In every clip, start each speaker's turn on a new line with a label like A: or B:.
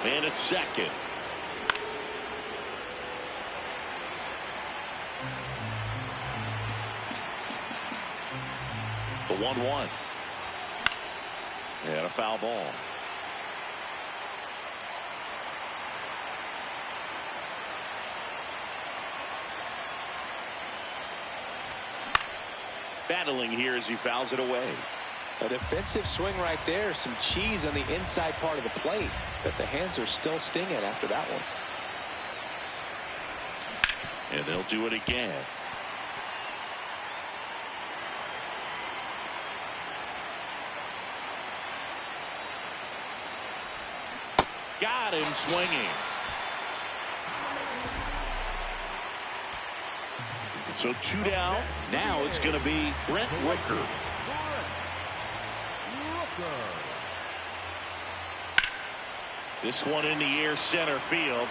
A: And it's second. The 1-1. And a foul ball. Battling here as he fouls it away.
B: A defensive swing right there. Some cheese on the inside part of the plate, but the hands are still stinging after that one.
A: And they'll do it again. Got him swinging. So 2 down. Now it's going to be Brent Rooker. This one in the air, center field.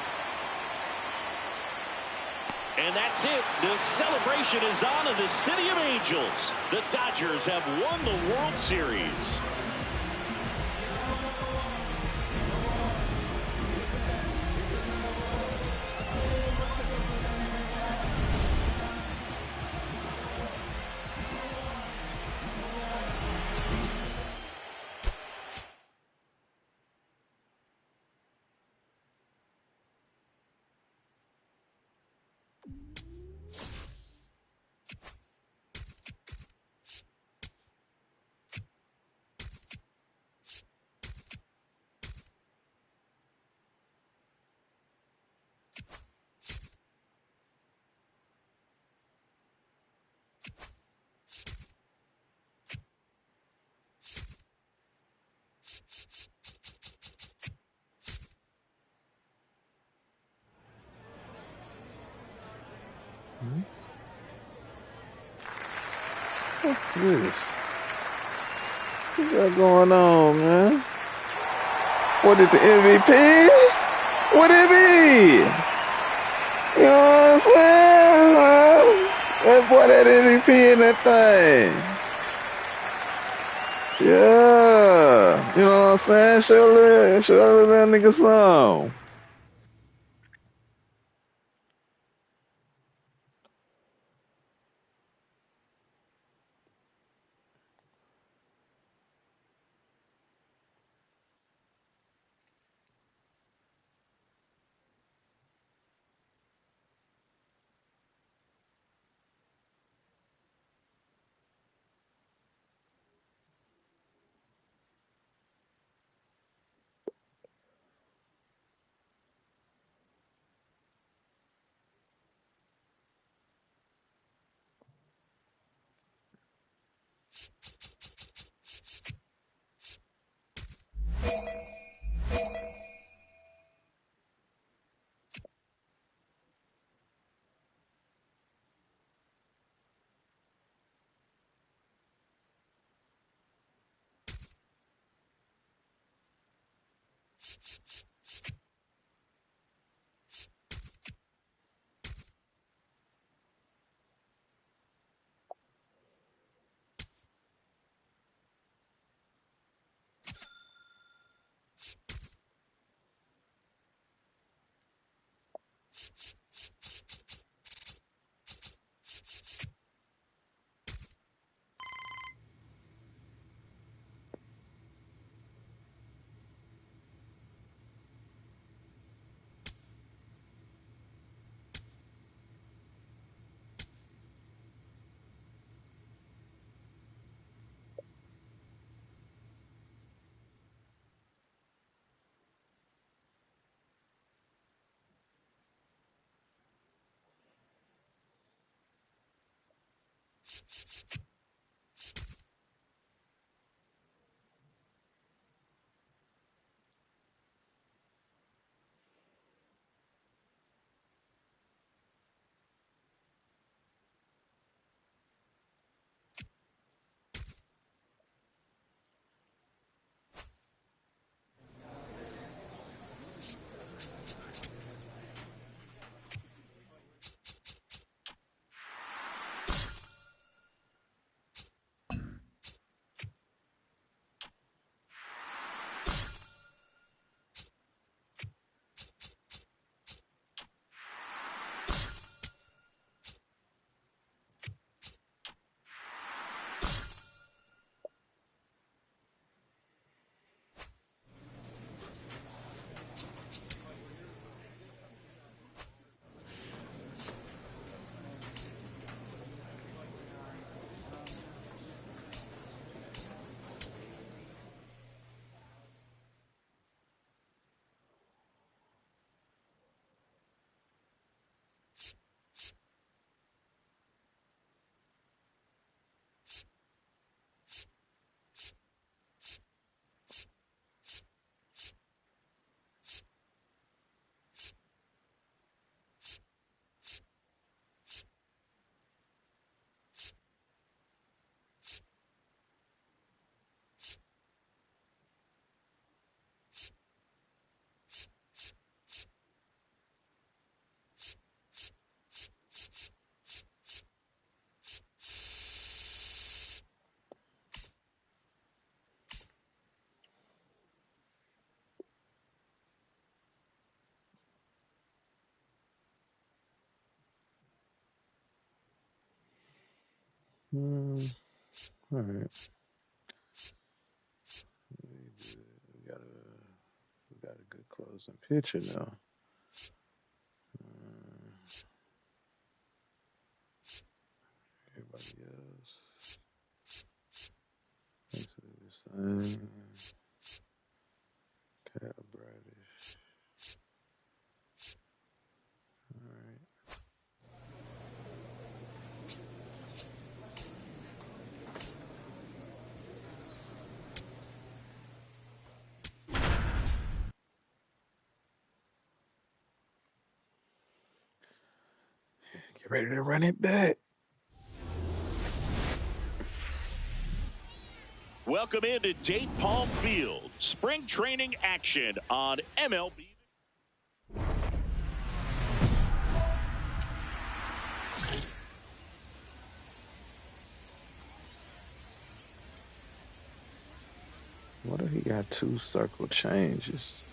A: And that's it. The celebration is on in the City of Angels. The Dodgers have won the World Series.
C: What's this? What's that going on, man? What is the MVP? What it be? You know what I'm saying? That boy, that MVP in that thing. Yeah. You know what I'm saying? Show that nigga some. All right. We got a good closing pitcher now. Everybody else basically the same. Cal Bradish. All right. Get ready to run it back.
A: Welcome into Date Palm Field. Spring training action on MLB.
C: What if he got 2 circle changes?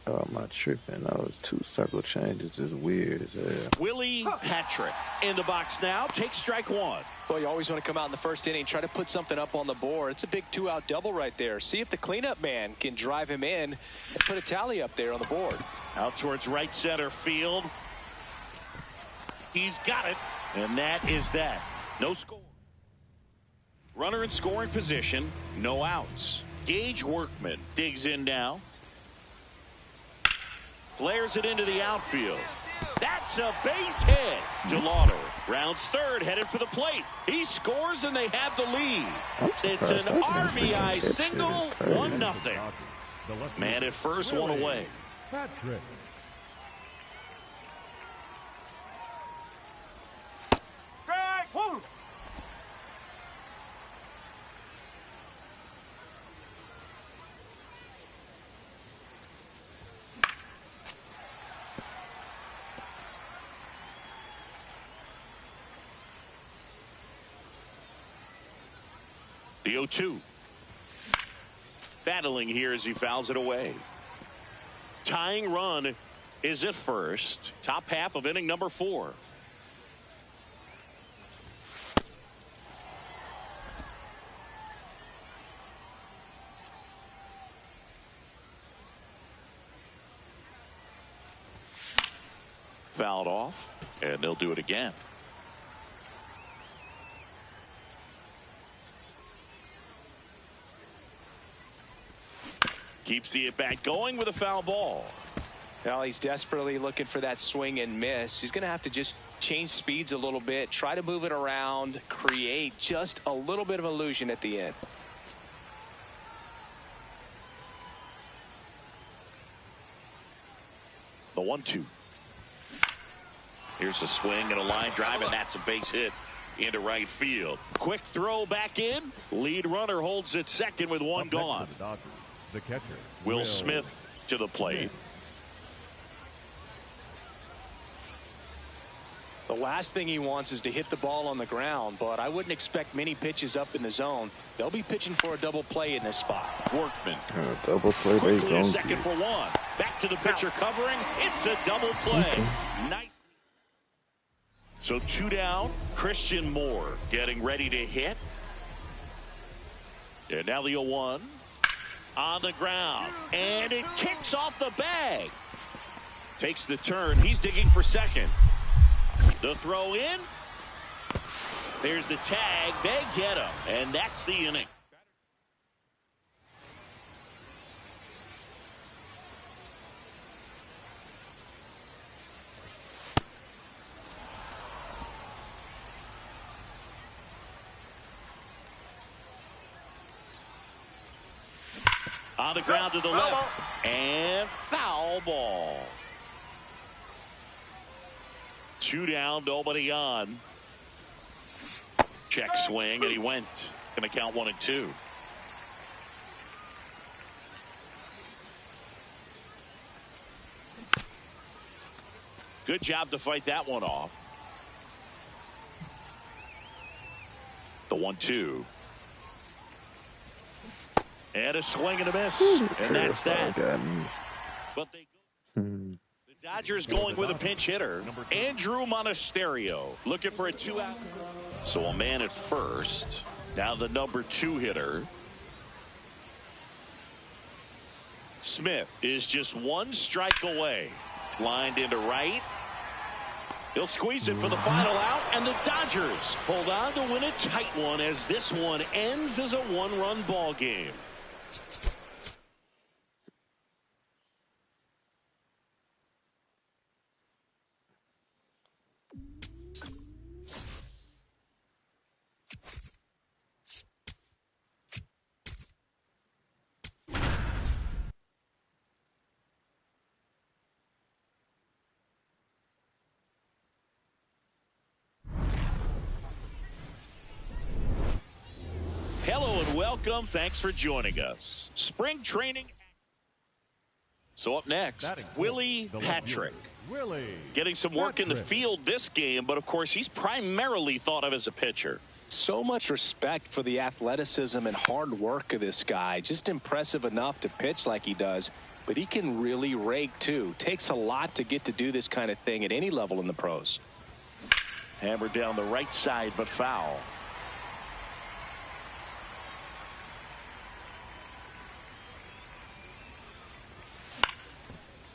C: Oh, am I tripping? No, it's 2 circle changes. It's weird as hell.
A: Willie Patrick in the box now. Takes strike 1.
B: Well, you always want to come out in the first inning, try to put something up on the board. It's a big 2-out double right there. See if the cleanup man can drive him in and put a tally up there on the board.
A: Out towards right center field. He's got it, and that is that. No score. Runner in scoring position, no outs. Gage Workman digs in now. Flares it into the outfield. That's a base hit. Delauder rounds third, headed for the plate. He scores, and they have the lead. It's an RBI single, 1-0. Man at first, one away.
D: Patrick.
A: The 0-2. Battling here as he fouls it away. Tying run is at first. Top half of inning number 4. Fouled off, and they'll do it again. Keeps the at-bat going with a foul ball.
B: Well, he's desperately looking for that swing and miss. He's going to have to just change speeds a little bit, try to move it around, create just a little bit of illusion at the end.
A: The 1-2. Here's a swing and a line drive, and that's a base hit into right field. Quick throw back in. Lead runner holds at second with one gone.
D: The catcher,
A: Will Smith to the plate.
B: The last thing he wants is to hit the ball on the ground, but I wouldn't expect many pitches up in the zone. They'll be pitching for a double play in this spot.
A: Workman.
C: Double play.
A: Quickly a second for one. Back to the pitcher covering. It's a double play. Nice. So 2 down. Christian Moore getting ready to hit. And now the 0-1. On the ground, and it kicks off the bag. Takes the turn. He's digging for second. The throw in. There's the tag. They get him, and that's the inning. On the ground to the left. And foul ball. 2 down, nobody on. Check swing, and he went. Going to count 1 and 2. Good job to fight that one off. The 1-2. And a swing and a miss. And that's that. But they go. The Dodgers going with a pinch hitter. Andrew Monasterio looking for a 2-out. So a man at first. Now the number 2 hitter. Smith is just 1 strike away. Lined into right. He'll squeeze it for the final out, and the Dodgers hold on to win a tight one as this one ends as a 1-run ball game. Hello and welcome. Thanks for joining us. Spring training. So up next, Willie Patrick. Getting some work in the field this game, but of course he's primarily thought of as a pitcher.
B: So much respect for the athleticism and hard work of this guy. Just impressive enough to pitch like he does, but he can really rake too. Takes a lot to get to do this kind of thing at any level in the pros.
A: Hammered down the right side, but foul.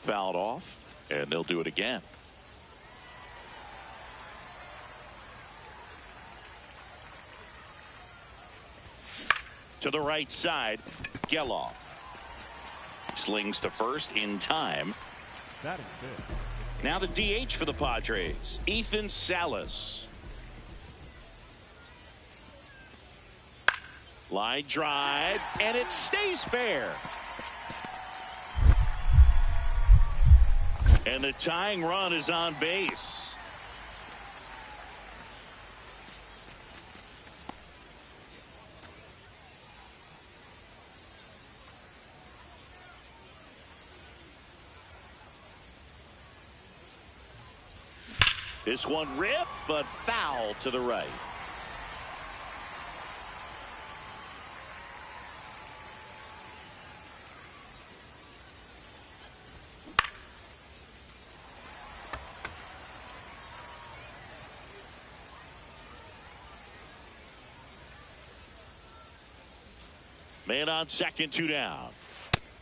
A: Fouled off, and they'll do it again. To the right side, Geloff slings to first in time.
D: That is good.
A: Now the DH for the Padres, Ethan Salas. Line drive, and it stays fair. And the tying run is on base. This one ripped, but foul to the right. Man on second, 2 down.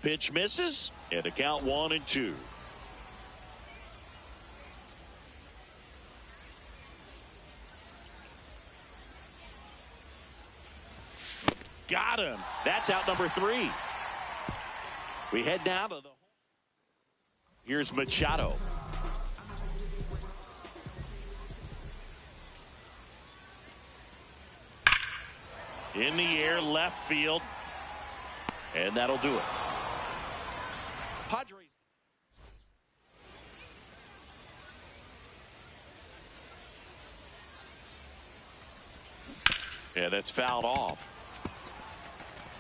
A: Pitch misses, and a count 1-2. Got him. That's out number 3. We head down to the. Here's Machado. In the air, left field. And that'll do it. Padres. Yeah, that's fouled off.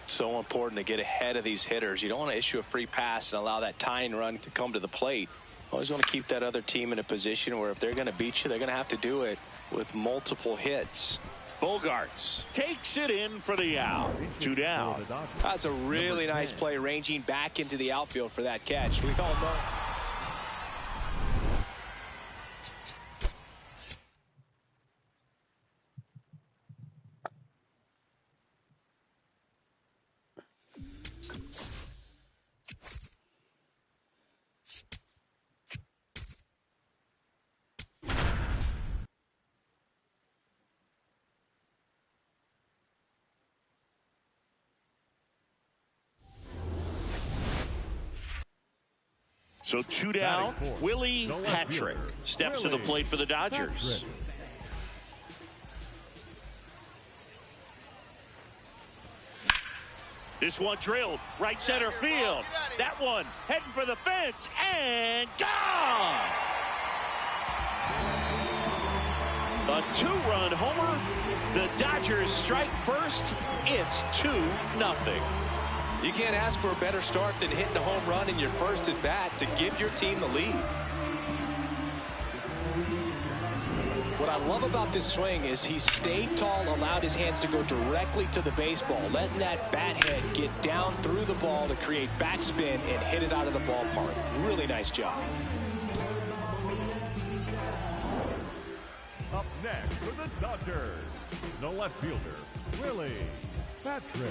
B: So important to get ahead of these hitters. You don't want to issue a free pass and allow that tying run to come to the plate. Always want to keep that other team in a position where if they're going to beat you, they're going to have to do it with multiple hits.
A: Bogarts takes it in for the out. 2 down.
B: That's a really nice play, ranging back into the outfield for that catch. We all know.
A: So 2 down, Willie Patrick steps to the plate for the Dodgers. This one drilled right center field. That one heading for the fence and gone. A 2-run homer. The Dodgers strike first. It's 2-0.
B: You can't ask for a better start than hitting a home run in your first at bat to give your team the lead. What I love about this swing is he stayed tall, allowed his hands to go directly to the baseball, letting that bat head get down through the ball to create backspin and hit it out of the ballpark. Really nice job.
D: Up next for the Dodgers, the left fielder, Willie Patrick.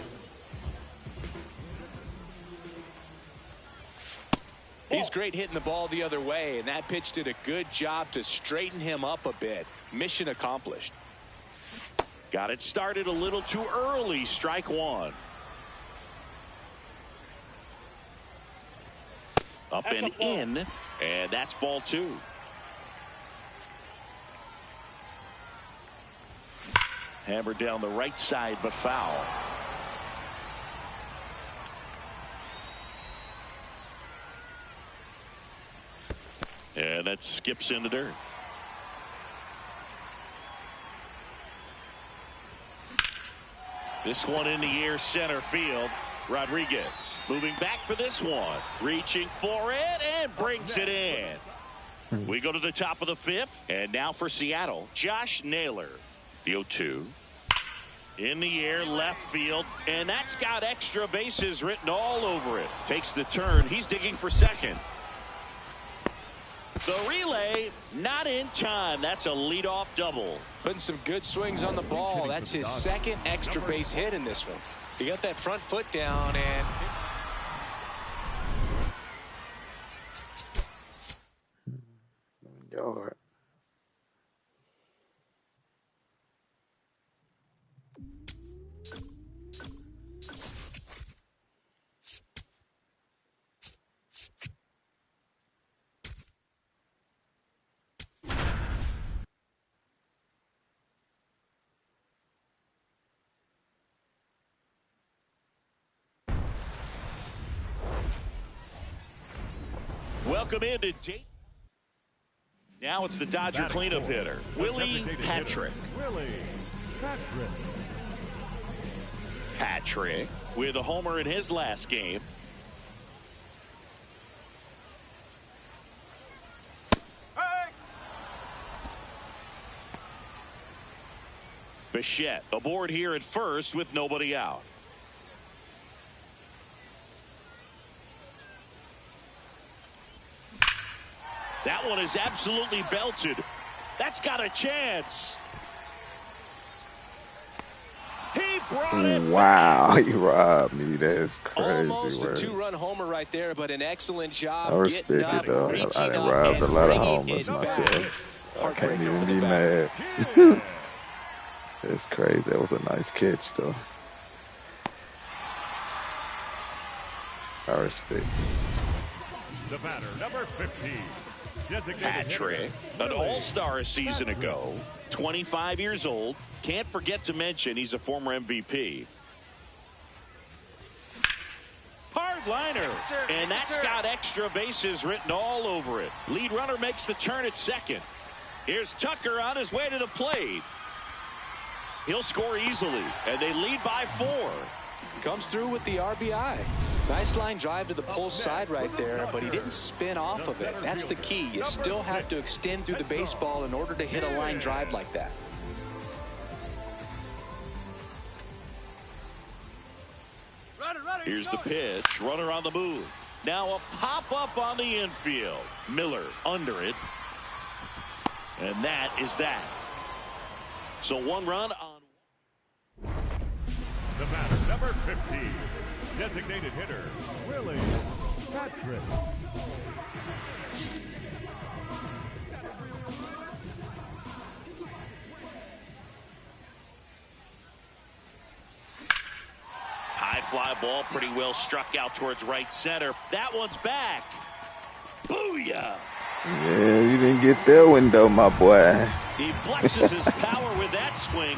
B: He's great hitting the ball the other way, and that pitch did a good job to straighten him up a bit. Mission accomplished.
A: Got it started a little too early. Strike one. Up and in, and that's ball two. Hammered down the right side, but foul. And that skips into dirt. This one in the air, center field. Rodriguez moving back for this one. Reaching for it and brings it in. We go to the top of the fifth. And now for Seattle, Josh Naylor. The 0-2. In the air, left field. And that's got extra bases written all over it. Takes the turn. He's digging for second. The relay not in time. That's a leadoff double.
B: Putting some good swings on the ball. That's his second extra base hit in this one. He got that front foot down and
C: Yard.
A: Welcome into Dayton. Now it's the Dodger cleanup hitter, Willie Patrick.
D: Willie Patrick.
A: Patrick with a homer in his last game. Bichette aboard here at first with nobody out. That one is absolutely belted. That's got a chance. He brought it.
C: Wow, he robbed me. That's crazy.
B: Almost a
C: word.
B: two-run homer right there, but an excellent job.
C: I respect
B: getting
C: it
B: up,
C: though.
B: reaching
C: I done
B: up,
C: robbed a
B: and
C: lot of
B: bringing
C: homers
B: it
C: myself.
B: back.
C: I can't
B: Heartbreaker
C: even
B: for
C: be
B: the
C: mad.
D: Yeah.
C: That's crazy. That was a nice catch though. I respect.
D: The batter, number 15. Designated
A: Patrick,
D: hitter,
A: an
D: Willie
A: all-star a season
D: Patrick.
A: ago, 25 years old. Can't forget to mention he's a former MVP. Hard liner, and that's got extra bases written all over it. Lead runner makes the turn at second. Here's Tucker on his way to the plate. He'll score easily, and they lead by 4.
B: Comes through with the RBI. Nice line drive to the pull side right there, but he didn't spin off of it. That's the key. You still have to extend through the baseball in order to hit a line drive like that.
A: Here's the pitch. Runner on the move. Now a pop-up on the infield. Miller under it. And that is that. So 1 run on.
D: The batter, number 15. Designated hitter, Willie Patrick.
A: High fly ball, pretty well struck out towards right center. That one's back. Booyah!
C: Yeah, you didn't get that one though, my boy.
A: He flexes his power with that swing,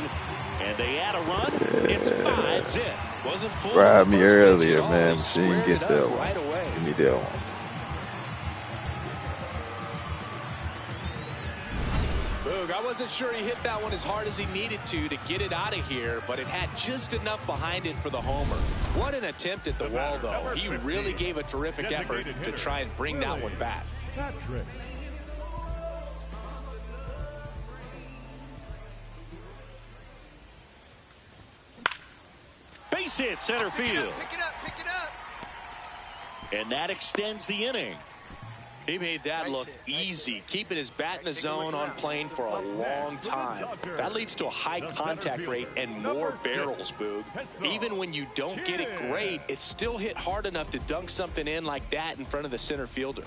A: and they add a run. It's 5-zip.
B: Wasn't full.
C: Robbed me
B: on the first pitch
C: earlier,
B: at all.
C: man.
B: He
C: She didn't
B: squared
C: get
B: it
C: that
B: up
C: one.
B: right away.
C: Give me that one.
B: Boog, I wasn't sure he hit that one as hard as he needed to get it out of here, but it had just enough behind it for the homer. What an attempt at the wall, though. He really gave a terrific effort to try and bring that one back.
D: Patrick.
A: Base hit, center field.
E: Pick it up, pick it up.
A: And that extends the inning.
B: He made that look easy, keeping his bat in the zone on plane for a long time. That leads to a high contact rate and more barrels, Boog. Even when you don't get it great, it's still hit hard enough to dunk something in like that in front of the center fielder.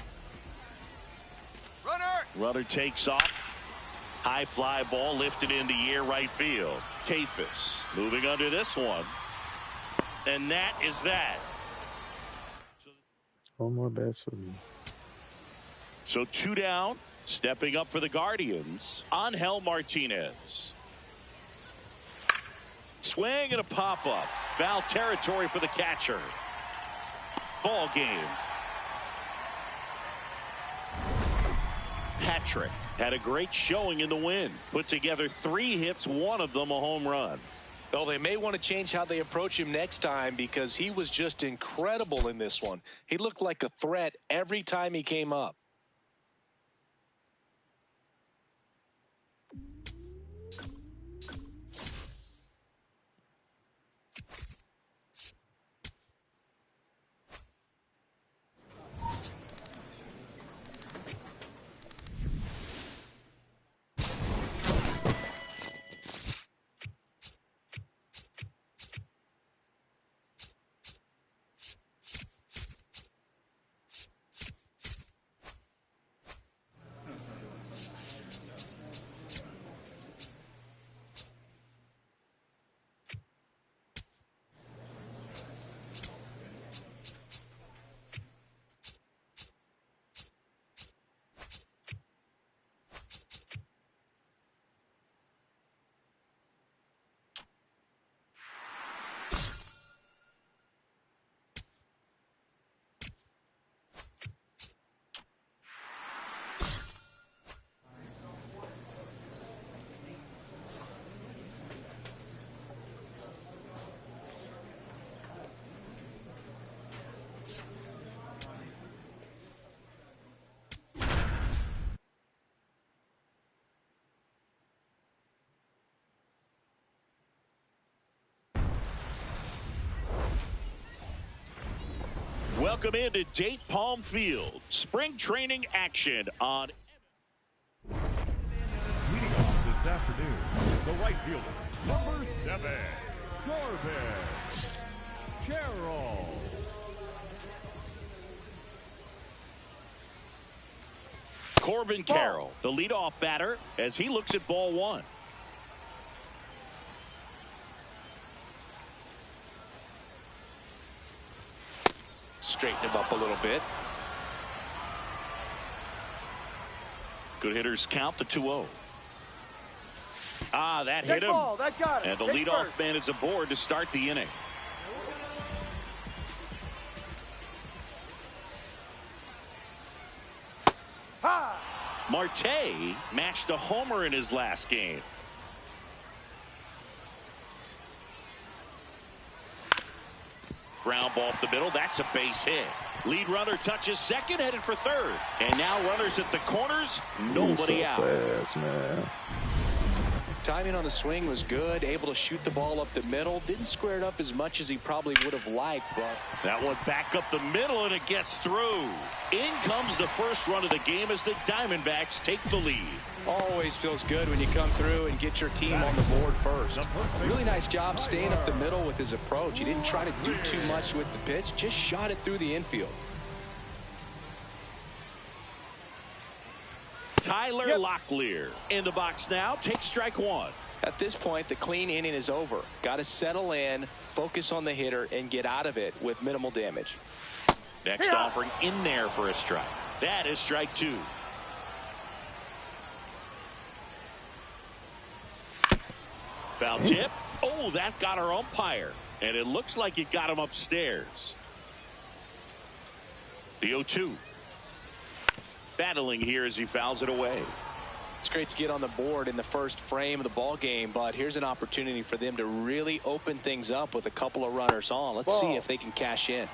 A: Runner takes off. High fly ball lifted in the air right field. Kafis moving under this one. And that is that.
C: One more bats for me.
A: So 2 down. Stepping up for the Guardians, Angel Martinez. Swing and a pop-up. Foul territory for the catcher. Ball game. Patrick had a great showing in the win. Put together 3 hits, one of them a home run.
B: Well, they may want to change how they approach him next time because he was just incredible in this one. He looked like a threat every time he came up.
A: Welcome into Date Palm Field. Spring training action on.
D: Leading off this afternoon, the right fielder, number 7, Corbin Carroll.
A: Corbin Carroll, the leadoff batter, as he looks at ball 1.
B: Straighten him up a little bit.
A: Good hitters count the 2-0. Ah, that hit him.
E: That got it.
A: And the leadoff man is aboard to start the inning. Marte matched a homer in his last game. Ground ball up the middle. That's a base hit. Lead runner touches second, headed for third. And now runners at the corners. Nobody out.
C: Fast, man.
B: Timing on the swing was good. Able to shoot the ball up the middle. Didn't square it up as much as he probably would have liked, but
A: that one back up the middle, and it gets through. In comes the first run of the game as the Diamondbacks take the lead.
B: Always feels good when you come through and get your team on the board first. Really nice job staying up the middle with his approach. He didn't try to do too much with the pitch, just shot it through the infield.
A: Tyler Locklear in the box now. Takes strike 1.
B: At this point, the clean inning is over. Got to settle in, focus on the hitter, and get out of it with minimal damage.
A: Next offering in there for a strike. That is strike 2. Foul tip. Oh, that got our umpire. And it looks like it got him upstairs. The 0-2. Battling here as he fouls it away.
B: It's great to get on the board in the first frame of the ball game, but here's an opportunity for them to really open things up with a couple of runners on. Let's see if they can cash in.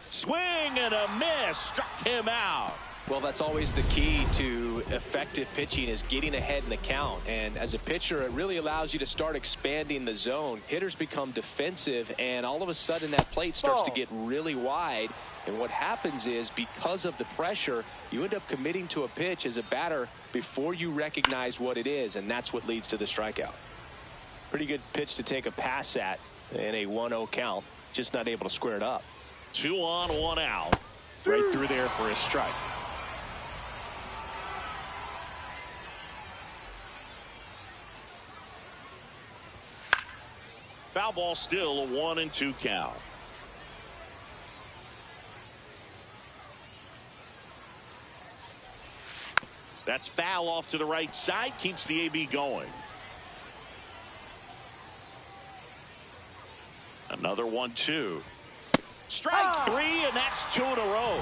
A: Swing and a miss. Struck him out.
B: Well, that's always the key to effective pitching, is getting ahead in the count. And as a pitcher, it really allows you to start expanding the zone. Hitters become defensive, and all of a sudden that plate starts to get really wide. And what happens is, because of the pressure, you end up committing to a pitch as a batter before you recognize what it is, and that's what leads to the strikeout. Pretty good pitch to take a pass at in a 1-0 count. Just not able to square it up.
A: 2 on, 1 out. Right through there for a strike. Foul ball, still a 1-2 count. That's foul off to the right side. Keeps the AB going. Another 1-2. Strike 3, and that's 2 in a row.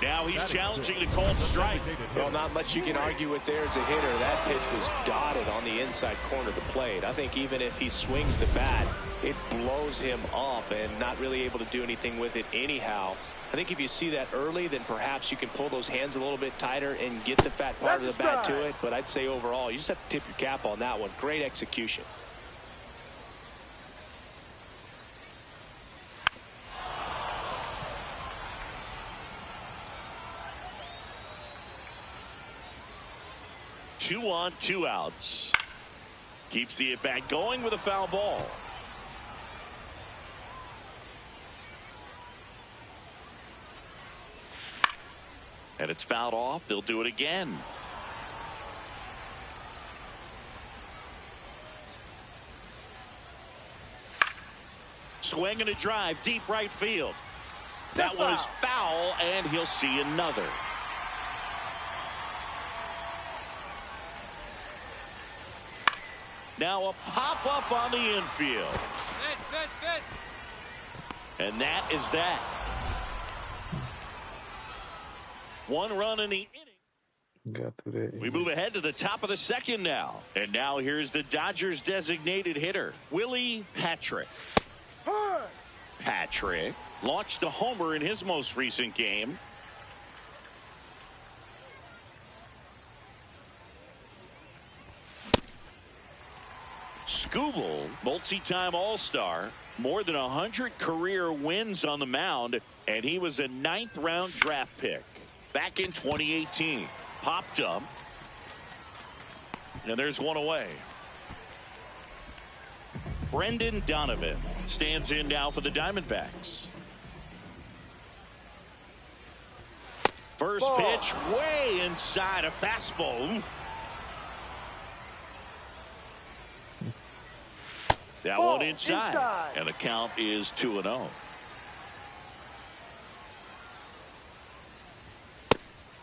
A: Now he's challenging the called strike.
B: Well, not much you can argue with there as a hitter. That pitch was dotted on the inside corner of the plate. I think even if he swings the bat, it blows him up and not really able to do anything with it anyhow. I think if you see that early, then perhaps you can pull those hands a little bit tighter and get the fat part of the bat to it. But I'd say overall, you just have to tip your cap on that one. Great execution.
A: Two on, 2 outs. Keeps the at-bat going with a foul ball. And it's fouled off. They'll do it again. Swing and a drive, deep right field. That one is foul, and he'll see another. Now a pop-up on the infield. Fits. And that is that. 1 run in the inning.
C: Got through that.
A: We move ahead to the top of the second now. And now here's the Dodgers designated hitter, Willie Patrick. Patrick launched a homer in his most recent game. Skubal, multi-time All-Star, more than 100 career wins on the mound, and he was a 9th-round draft pick back in 2018. Popped up, and there's one away. Brendan Donovan stands in now for the Diamondbacks. First pitch way inside, a fastball. That one inside. And the count is 2-0.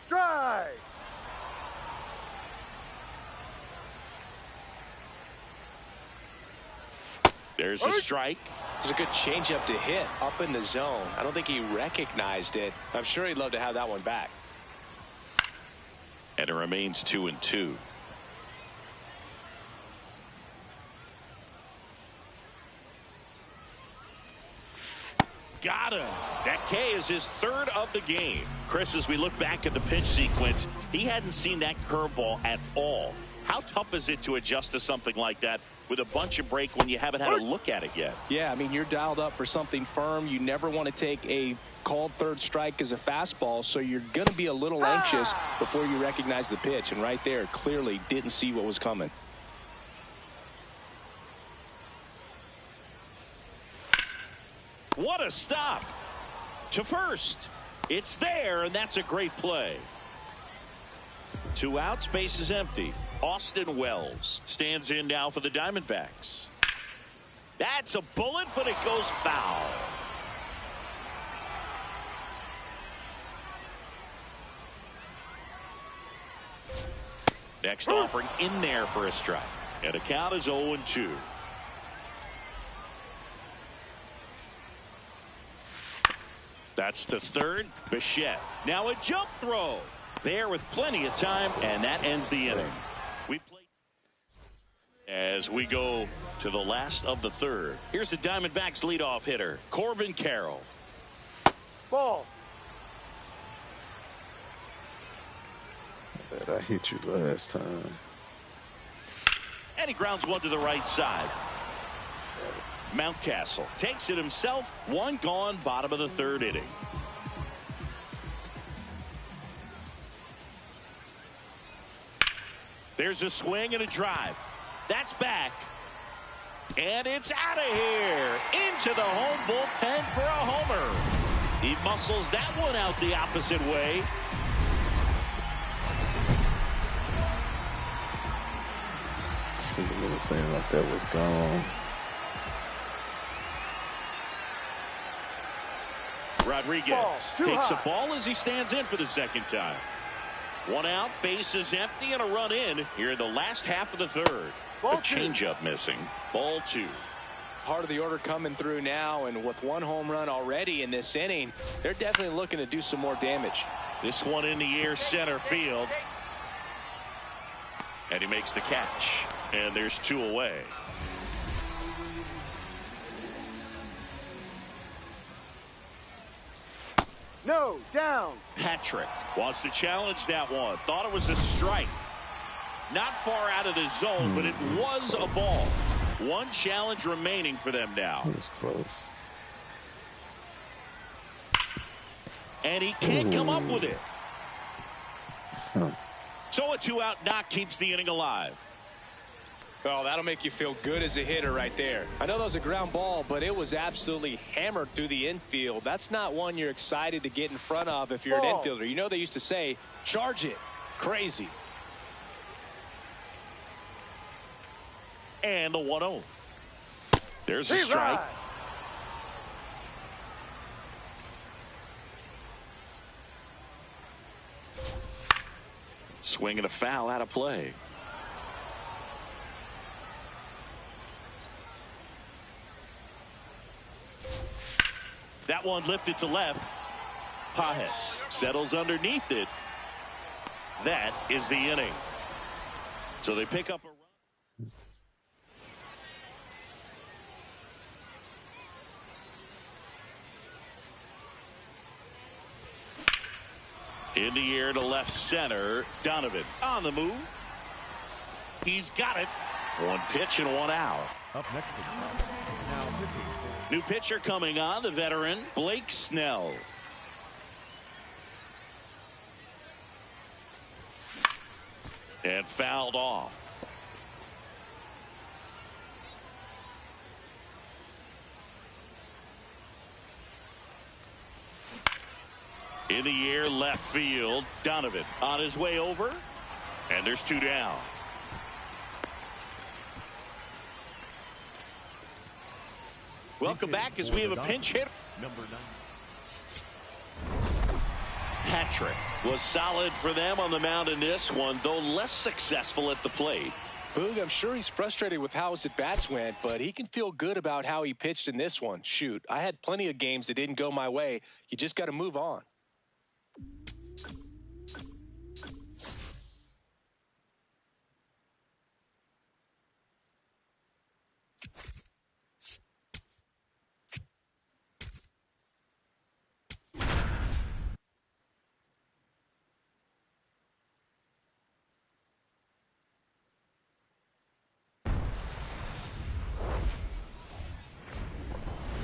E: Strike.
A: There's a strike.
B: It was a good changeup to hit up in the zone. I don't think he recognized it. I'm sure he'd love to have that one back.
A: And it remains 2-2. Got him. That K is his 3rd of the game. Chris, as we look back at the pitch sequence, he hadn't seen that curveball at all. How tough is it to adjust to something like that with a bunch of break when you haven't had a look at it yet?
B: Yeah, I mean, you're dialed up for something firm. You never want to take a called 3rd strike as a fastball, so you're going to be a little anxious before you recognize the pitch. And right there, clearly didn't see what was coming.
A: What a stop to first. It's there, and that's a great play. 2 outs, base is empty. Austin Wells stands in now for the Diamondbacks. That's a bullet, but it goes foul. Next offering in there for a strike. And the count is 0-2. That's to third. Bichette. Now a jump throw. There with plenty of time, and that ends the inning. We play as we go to the last of the 3rd. Here's the Diamondbacks leadoff hitter, Corbin Carroll.
E: Ball.
C: Bet I hit you last time.
A: And he grounds one to the right side. Mountcastle takes it himself. One gone, bottom of the third inning. There's a swing and a drive. That's back. And it's out of here. Into the home bullpen for a homer. He muscles that one out the opposite way.
C: It seemed like that was gone.
A: Rodriguez takes a ball as he stands in for the second time. One out, base is empty, and a run in here in the last half of the third. A changeup missing. Ball two.
B: Part of the order coming through now, and with one home run already in this inning, they're definitely looking to do some more damage.
A: This one in the air, center field. And he makes the catch. And there's two away.
E: No, down.
A: Patrick wants to challenge that one. Thought it was a strike. Not far out of the zone, but it was a ball. One challenge remaining for them now.
C: It was close.
A: And he can't come up with it.
C: Huh.
A: So a two-out knock keeps the inning alive.
B: Oh, that'll make you feel good as a hitter right there. I know that was a ground ball, but it was absolutely hammered through the infield. That's not one you're excited to get in front of if you're an infielder. You know they used to say, charge it. Crazy.
A: And the 1-0. There's a strike. Swing and a foul out of play. That one lifted to left. Pajes settles underneath it. That is the inning. So they pick up a run. In the air to left center. Donovan on the move. He's got it. One pitch and one out.
D: Up next to the now pitching.
A: New pitcher coming on, the veteran Blake Snell. And fouled off. In the air, left field. Donovan on his way over. And there's two down. Welcome back as we have a pinch hit.
D: Number 9.
A: Patrick was solid for them on the mound in this one, though less successful at the plate.
B: Boog, I'm sure he's frustrated with how his at-bats went, but he can feel good about how he pitched in this one. Shoot, I had plenty of games that didn't go my way. You just got to move on.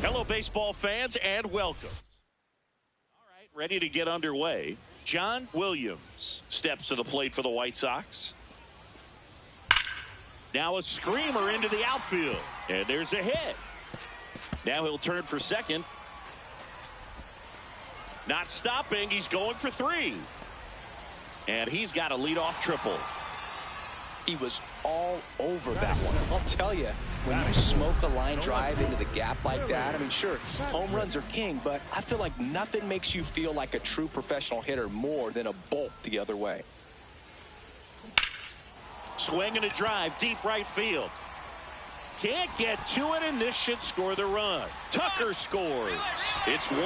A: Hello, baseball fans, and welcome. All right, ready to get underway. John Williams steps to the plate for the White Sox. Now a screamer into the outfield, and there's a hit. Now he'll turn for second. Not stopping, he's going for three. And he's got a leadoff triple.
B: He was all over that one. I'll tell you, when you smoke a line drive into the gap like that, I mean, sure, home runs are king, but I feel like nothing makes you feel like a true professional hitter more than a bolt the other way.
A: Swing and a drive, deep right field. Can't get to it, and this should score the run. Tucker scores. It's 1-1.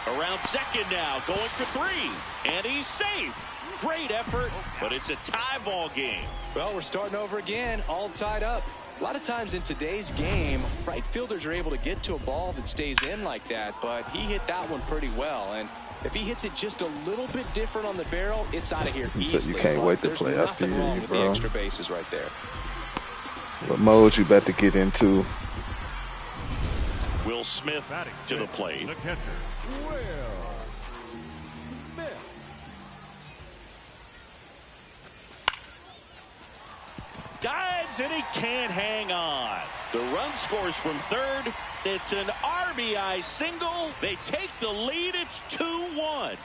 A: Around second now, going for three. And he's safe. Great effort, but it's a tie ball game.
B: Well, we're starting over again, all tied up. A lot of times in today's game, right fielders are able to get to a ball that stays in like that, but he hit that one pretty well. And If he hits it just a little bit different on the barrel, it's out of here easily.
C: So you can't wait to play. I feel
B: wrong
C: you,
B: with
C: bro.
B: the extra bases right there.
C: What mode you about to get into?
A: Will Smith to the plate.
D: The catcher, Will Smith.
A: Dives and he can't hang on. The run scores from third. It's an RBI single. They take the lead. It's 2-1.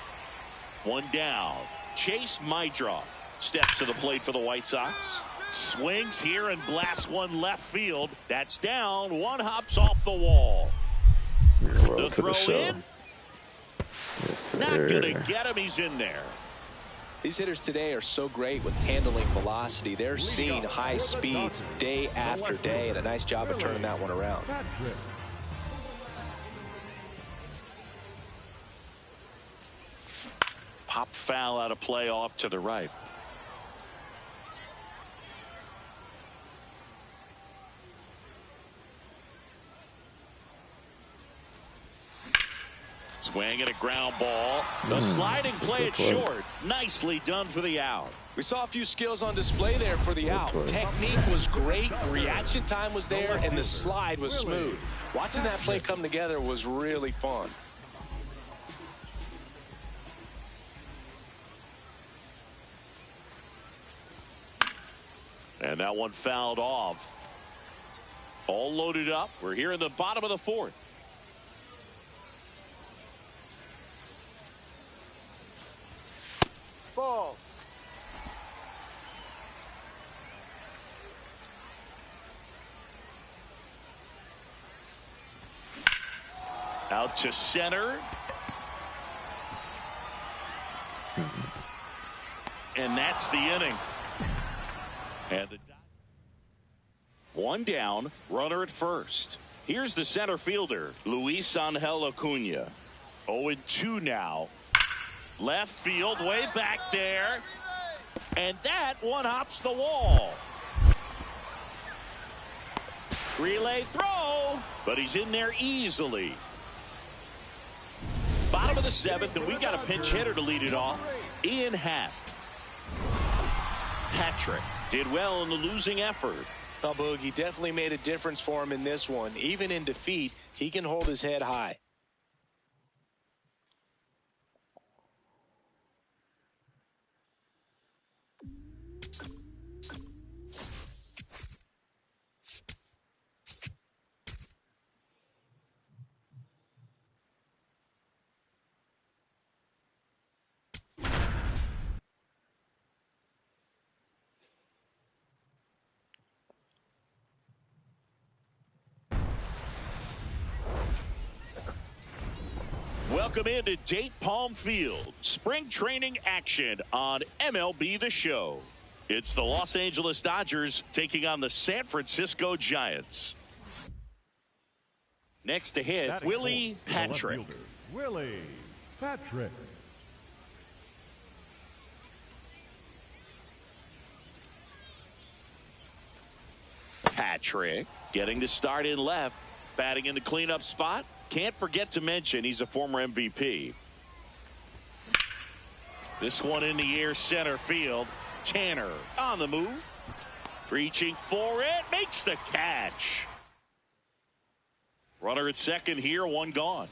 A: One down. Chase Mydroff steps to the plate for the White Sox. Swings here and blasts one left field. That's down. One hops off the wall. The throw in.
C: Yes,
A: Not going to get him. He's in there.
B: These hitters today are so great with handling velocity. They're seeing high speeds day after day, and a nice job of turning that one around.
D: Patrick.
A: Pop foul out of play off to the right. Swing and a ground ball. The sliding play it short. Nicely done for the out.
B: We saw a few skills on display there for the out. Technique was great, reaction time was there, and the slide was smooth. Watching that play come together was really fun.
A: And that one fouled off. All loaded up. We're here in the bottom of the fourth.
E: Ball.
A: Out to center. And that's the inning. And the one down, runner at first. Here's the center fielder, Luis Angel Acuna. 0-2 now. Left field, way back there. And that one hops the wall. Relay throw, but he's in there easily. Bottom of the seventh, and we got a pinch hitter to lead it off. Ian Happ. Patrick did well in the losing effort.
B: Oh, Boog, he definitely made a difference for him in this one. Even in defeat, he can hold his head high.
A: Welcome into Date Palm Field. Spring training action on MLB The Show. It's the Los Angeles Dodgers taking on the San Francisco Giants. Next to hit, Willie Patrick.
D: Willie Patrick.
A: Patrick getting the start in left, batting in the cleanup spot. Can't forget to mention he's a former MVP. This one in the air, center field. Tanner on the move. Reaching for it. Makes the catch. Runner at second here. One gone.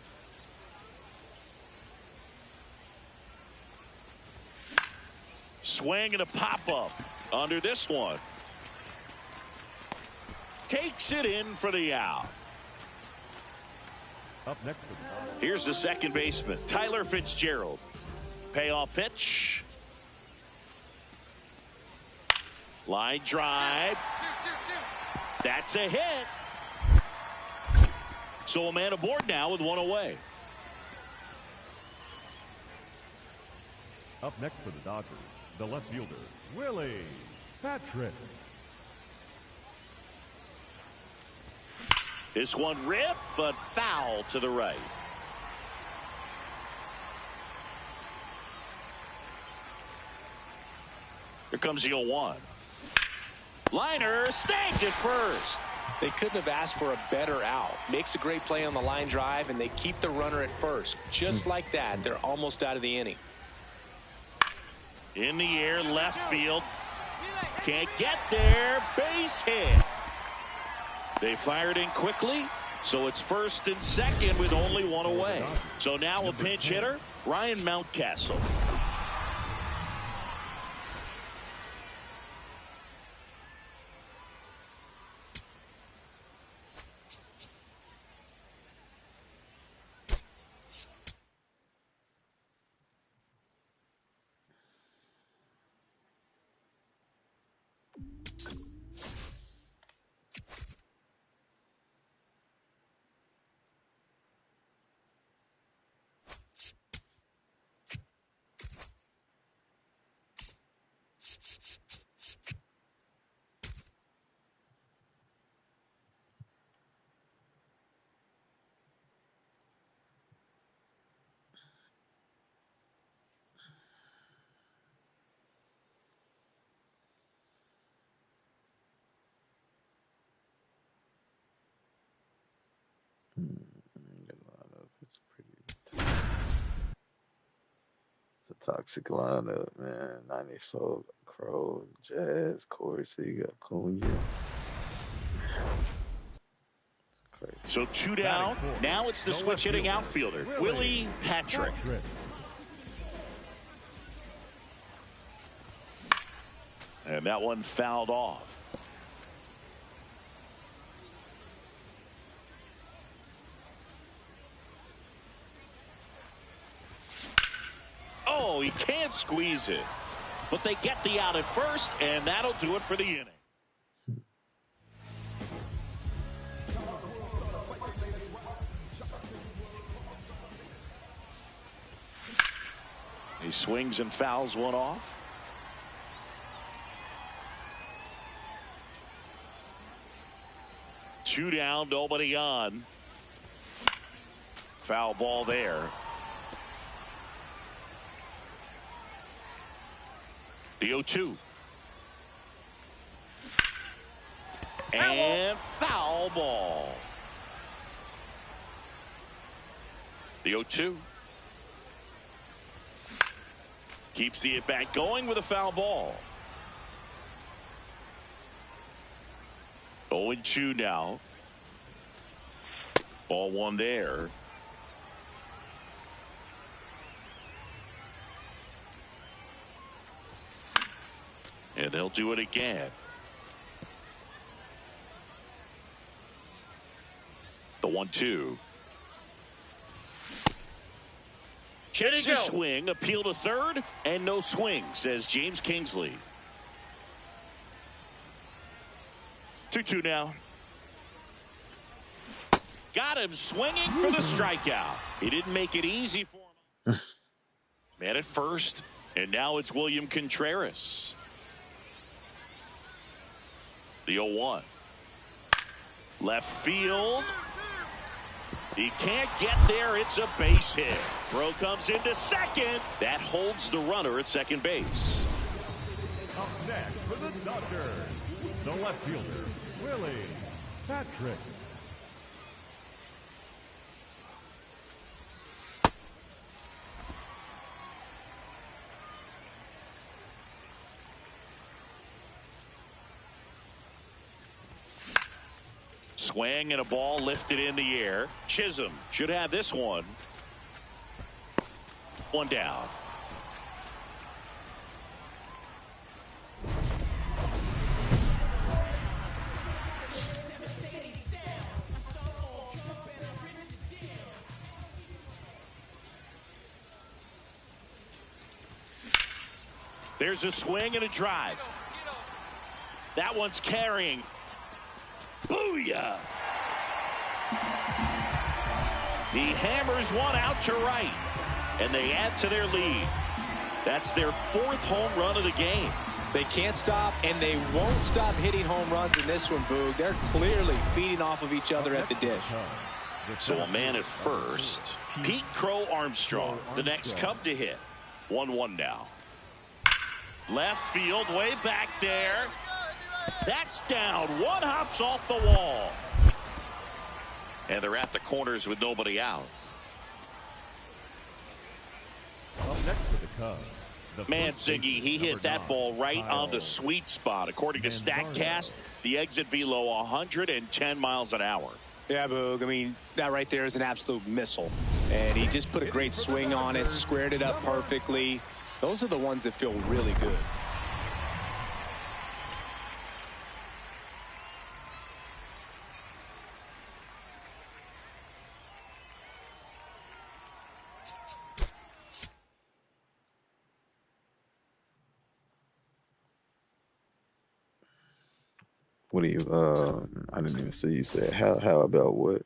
A: Swing and a pop-up under this one. Takes it in for the out.
D: Up next.
A: Here's the second baseman, Tyler Fitzgerald. Payoff pitch. Line drive. That's a hit. So a man aboard now with one away.
D: Up next for the Dodgers, the left fielder, Willie Patrick.
A: This one ripped, but foul to the right. Here comes the 0-1. Liner snagged at first.
B: They couldn't have asked for a better out. Makes a great play on the line drive, and they keep the runner at first. Just like that, they're almost out of the inning.
A: In the air, left field. Can't get there. Base hit. They fired in quickly, so it's first and second with only one away. So now a pinch hitter, Ryan Mountcastle.
C: It's a toxic lineup, man. 94 Crow, Jazz, Corey Seager, Cunha. Crazy.
A: So 2 down. Now it's the switch hitting outfielder, Willie Patrick. And that one fouled off. Oh, he can't squeeze it. But they get the out at first, and that'll do it for the inning. He swings and fouls one off. Two down, nobody on. Foul ball there. The 0-2. And foul ball. The 0-2. Keeps the at-bat going with a foul ball. 0-2 now. Ball one there. And they'll do it again. The 1-2. Checks his swing, appeal to third, and no swing, says James Kingsley. 2-2 now. Got him swinging for the strikeout. He didn't make it easy for him. Man at first, and now it's William Contreras. The 0-1. Left field. He can't get there. It's a base hit. Throw comes into second. That holds the runner at second base.
D: Up next for the Dodgers, the left fielder, Willie Patrick.
A: Swing and a ball lifted in the air. Chisholm should have this one. One down. There's a swing and a drive. That one's carrying. Booyah! He hammers one out to right, and they add to their lead. That's their fourth home run of the game.
B: They can't stop, and they won't stop hitting home runs in this one, Boog. They're clearly feeding off of each other at the dish.
A: So a man at first. Pete Crow Armstrong, the next Cub to hit. 1-1 now. Left field, way back there. That's down. One hops off the wall. And they're at the corners with nobody out.
D: Up next for the Cubs.
A: Mancini, he hit that ball right on the sweet spot. According to StatCast, the exit velo 110 miles an hour.
B: Yeah, Boog. I mean, that right there is an absolute missile. And he just put a great swing on it, squared it up perfectly. Those are the ones that feel really good.
C: What do you, I didn't even see you said, how about what?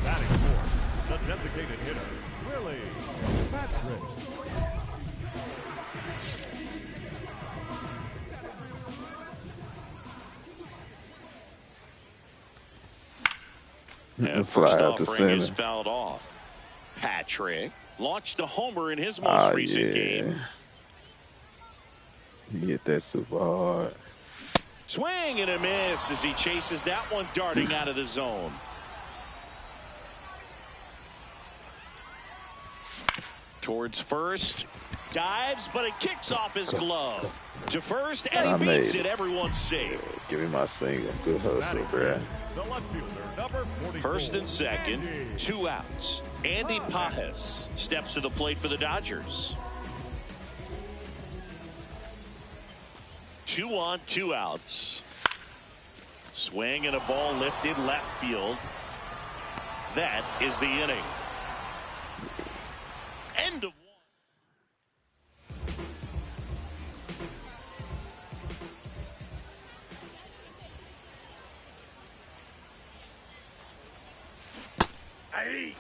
D: Batting fourth, the designated hitter, Willie Patrick.
A: And
C: Fly
A: first
C: out to
A: offering is
C: center.
A: fouled off. Patrick launched a homer in his most recent game.
C: He hit that super hard.
A: Swing and a miss as he chases that one darting out of the zone. Towards first, dives, but it kicks off his glove. To first, and he beats it. Everyone's safe.
C: Give me my single. Good hustle, bruh.
D: The left fielder, number 44.
A: First and second, 2 outs. Andy Pajes steps to the plate for the Dodgers. 2 on, 2 outs. Swing and a ball lifted left field. That is the inning. End of 1. Aye.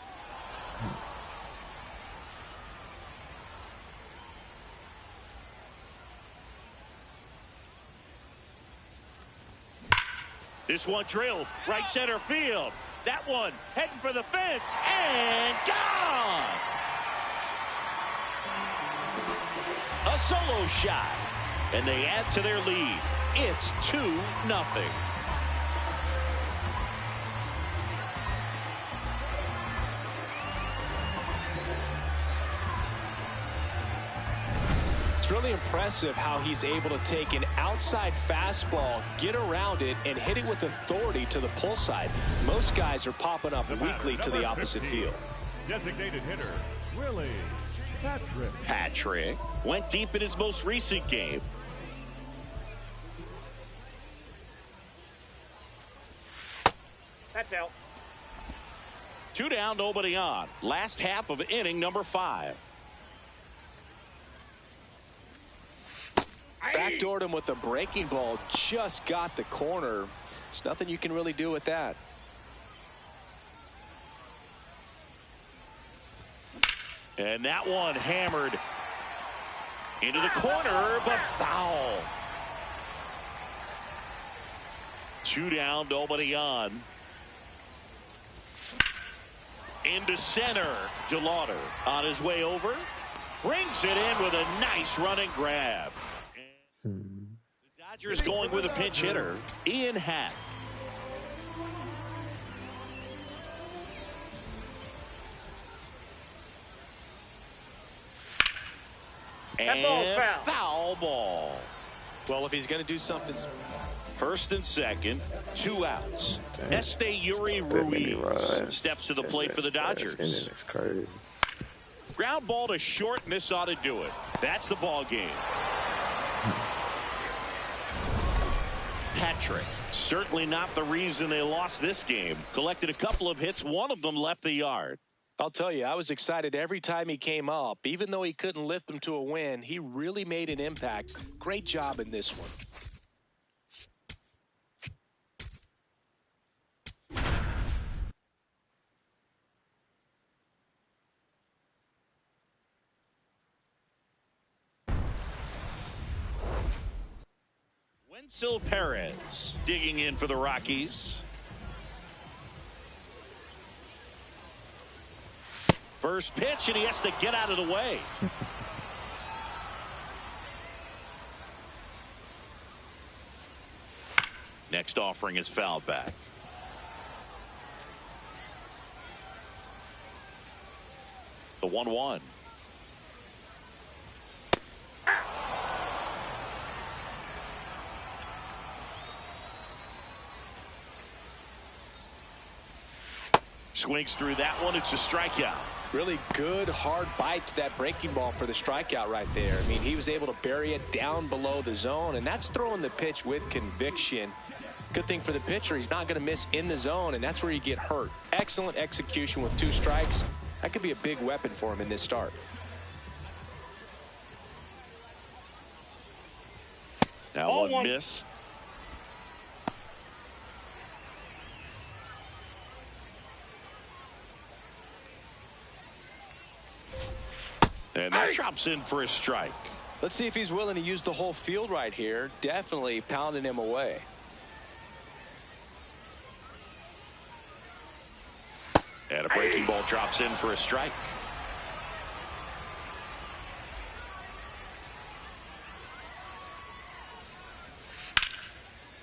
A: This one drilled right center field. That one heading for the fence and gone. A solo shot, and they add to their lead. It's 2-0.
B: It's really impressive how he's able to take an outside fastball, get around it, and hit it with authority to the pull side. Most guys are popping up weakly to the opposite
D: 15,
B: field.
D: Designated hitter, Willie Patrick.
A: Patrick went deep in his most recent game. That's out. 2 down, nobody on. Last half of inning number 5.
B: Backdoored him with a breaking ball, just got the corner. There's nothing you can really do with that.
A: And that one hammered into the corner, but foul. 2 down, nobody on. Into center, DeLauder on his way over. Brings it in with a nice running grab. And the Dodgers going with a pinch hitter, Ian Happ. And foul ball.
B: Well, if he's going to do something.
A: First and second, 2 outs. Esteury Ruiz steps to the plate for the Dodgers.
C: It's crazy.
A: Ground ball to short, and this ought to do it. That's the ball game. Patrick, certainly not the reason they lost this game. Collected a couple of hits. One of them left the yard.
B: I'll tell you, I was excited every time he came up. Even though he couldn't lift them to a win, he really made an impact. Great job in this one.
A: Wenzel Perez digging in for the Rockies. First pitch, and he has to get out of the way. Next offering is fouled back. The 1-1. Swings through that one. It's a strikeout.
B: Really good hard bite to that breaking ball for the strikeout right there. I mean, he was able to bury it down below the zone, and that's throwing the pitch with conviction. Good thing for the pitcher, he's not going to miss in the zone, and that's where you get hurt. Excellent execution with 2 strikes. That could be a big weapon for him in this start.
A: That one missed. And that drops in for a strike.
B: Let's see if he's willing to use the whole field right here. Definitely pounding him away.
A: And a breaking ball drops in for a strike.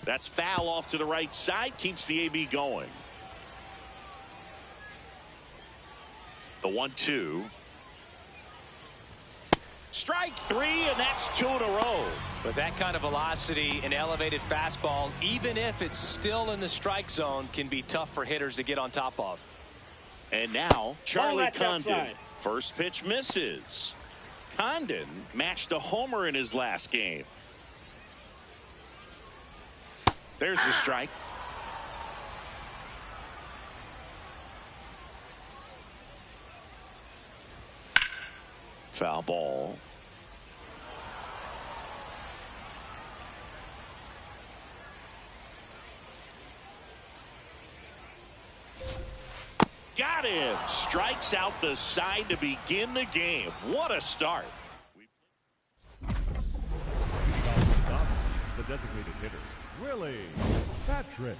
A: That's foul off to the right side. Keeps the AB going. The 1-2. Strike 3, and that's 2 in a row.
B: With that kind of velocity, an elevated fastball, even if it's still in the strike zone, can be tough for hitters to get on top of.
A: And now Charlie Condon. First pitch misses. Condon matched a homer in his last game. There's the strike. Foul ball. Got him. Strikes out the side to begin the game. What a start.
D: The designated hitter, Willie Patrick.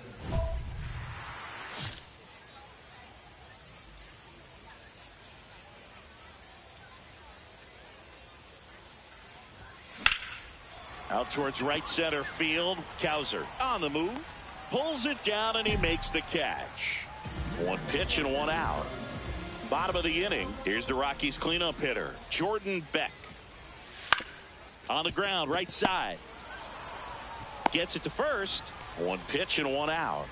A: Out towards right center field. Cowser on the move. Pulls it down, and he makes the catch. 1 pitch and 1 out. Bottom of the inning. Here's the Rockies cleanup hitter, Jordan Beck. On the ground, right side. Gets it to first. 1 pitch and 1 out.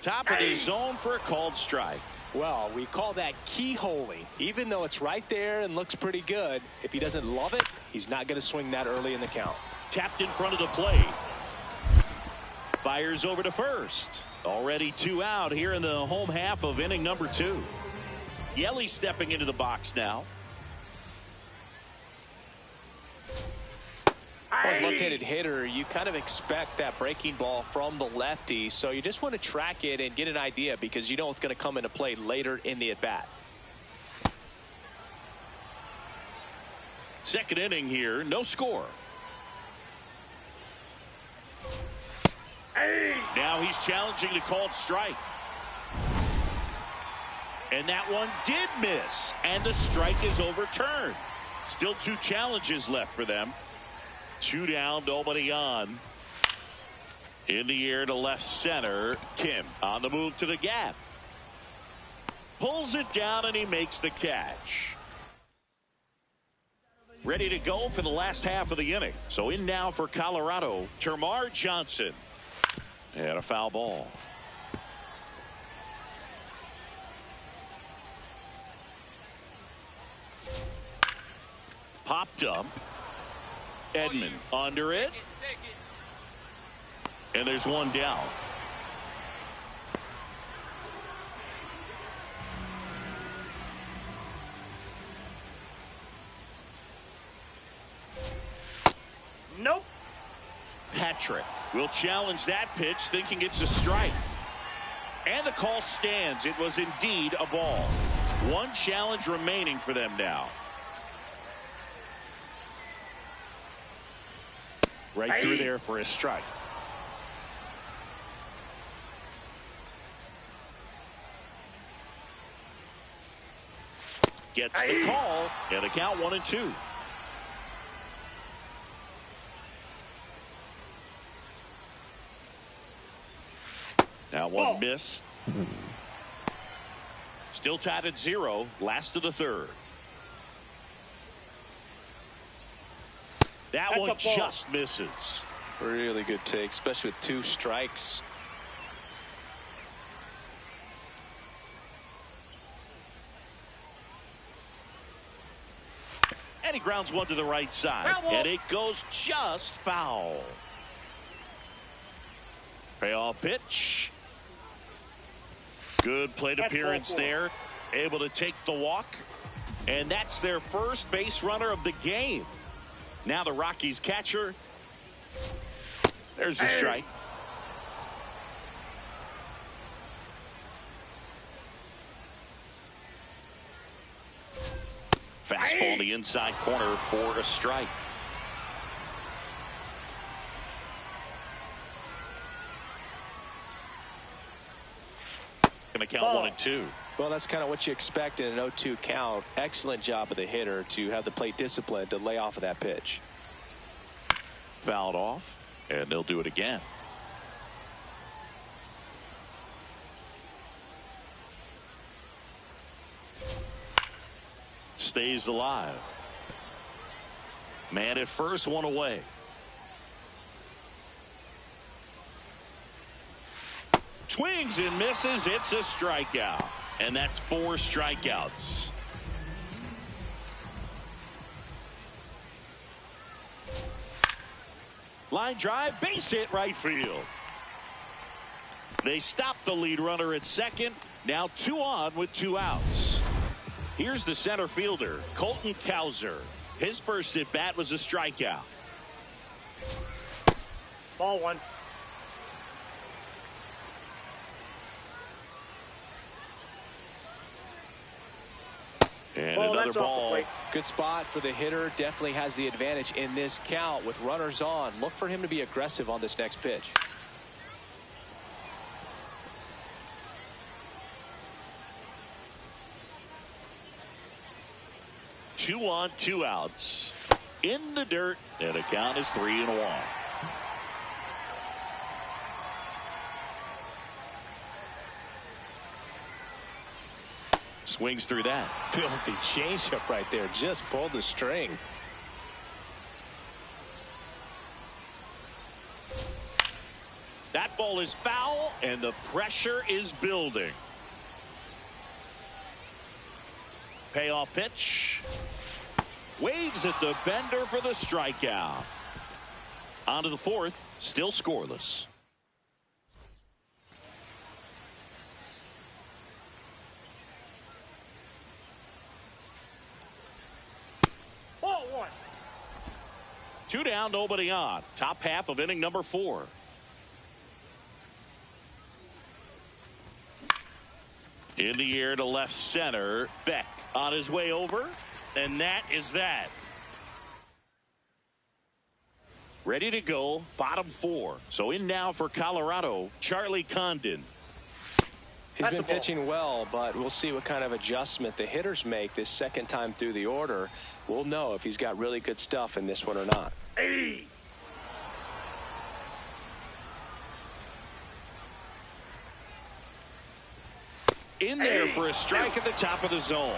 A: Top of the zone for a called strike.
B: Well, we call that keyholing. Even though it's right there and looks pretty good, if he doesn't love it, he's not going to swing that early in the count.
A: Tapped in front of the plate. Fires over to first. Already 2 out here in the home half of inning number 2. Yelly stepping into the box now.
B: As a left-handed hitter, you kind of expect that breaking ball from the lefty, so you just want to track it and get an idea because you know it's going to come into play later in the at-bat.
A: Second inning here, no score. Now he's challenging the called strike. And that one did miss, and the strike is overturned. Still 2 challenges left for them. 2 down, nobody on. In the air to left center. Kim on the move to the gap. Pulls it down, and he makes the catch. Ready to go for the last half of the inning. So in now for Colorado, Termarr Johnson. And a foul ball. Popped up. Edman under it. And there's 1 down.
E: Nope.
A: Patrick will challenge that pitch, thinking it's a strike. And the call stands. It was indeed a ball. One challenge remaining for them now. Right through there for a strike. Gets the call, and a count 1-2. That one missed. Still tied at 0. Last of the third. That one just misses.
B: Really good take, especially with 2 strikes.
A: And he grounds one to the right side. And it goes just foul. Payoff pitch. Good plate appearance there. Able to take the walk. And that's their first base runner of the game. Now the Rockies catcher. There's the strike. Fastball in the inside corner for a strike. Going to count 1-2.
B: Well, that's kind of what you expect in an 0-2 count. Excellent job of the hitter to have the plate discipline to lay off of that pitch.
A: Fouled off, and they'll do it again. Stays alive. Man at first, one away. Swings and misses. It's a strikeout. And that's 4 strikeouts. Line drive, base hit right field. They stop the lead runner at second. Now 2 on with 2 outs. Here's the center fielder, Colton Cowser. His first at bat was a strikeout.
E: Ball 1.
A: And another ball.
B: Good spot for the hitter. Definitely has the advantage in this count with runners on. Look for him to be aggressive on this next pitch.
A: Two on, 2 outs. In the dirt, and the count is 3-1. Swings through that.
B: Filthy changeup right there. Just pulled the string.
A: That ball is foul, and the pressure is building. Payoff pitch. Waves at the bender for the strikeout. On to the 4th, still scoreless.
E: Ball 1.
A: 2 down, nobody on. Top half of inning number 4. In the air to left center. Beck on his way over. And that is that. Ready to go. Bottom 4. So in now for Colorado, Charlie Condon.
B: He's been pitching well, but we'll see what kind of adjustment the hitters make this second time through the order. We'll know if he's got really good stuff in this one or not.
A: In there for a strike at the top of the zone.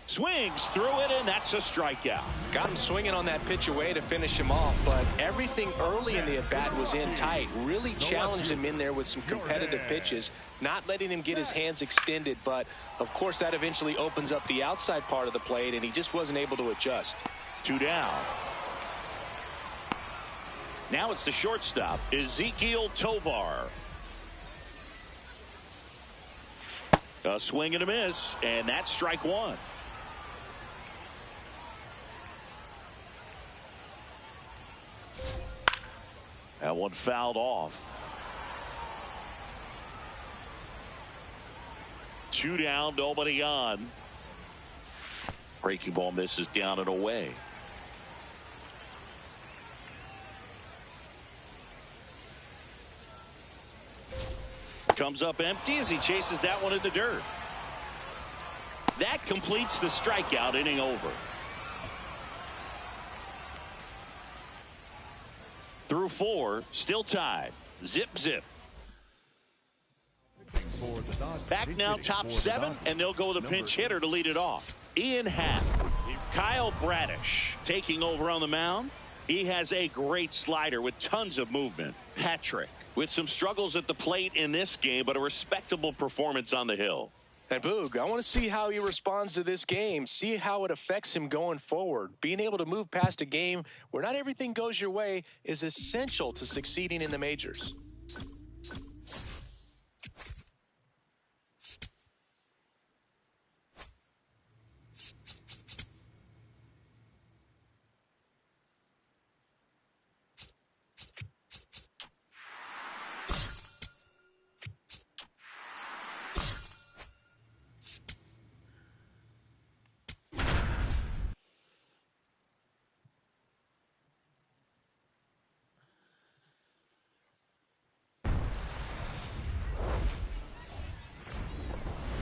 A: Swings through it, and that's a strikeout.
B: Got him swinging on that pitch away to finish him off, but everything early in the at-bat was in tight. Really challenged him in there with some competitive pitches, not letting him get his hands extended, but of course that eventually opens up the outside part of the plate, and he just wasn't able to adjust.
A: 2 down. Now it's the shortstop, Ezekiel Tovar. A swing and a miss, and that's strike 1. That one fouled off. 2 down, nobody on. Breaking ball misses down and away. Comes up empty as he chases that one in the dirt. That completes the strikeout, inning over. Through 4, still tied. Zip, zip. Back now, top 7, and they'll go with a pinch hitter to lead it off. Ian Happ. Kyle Bradish taking over on the mound. He has a great slider with tons of movement. Patrick with some struggles at the plate in this game, but a respectable performance on the hill.
B: And Boog, I want to see how he responds to this game, see how it affects him going forward. Being able to move past a game where not everything goes your way is essential to succeeding in the majors.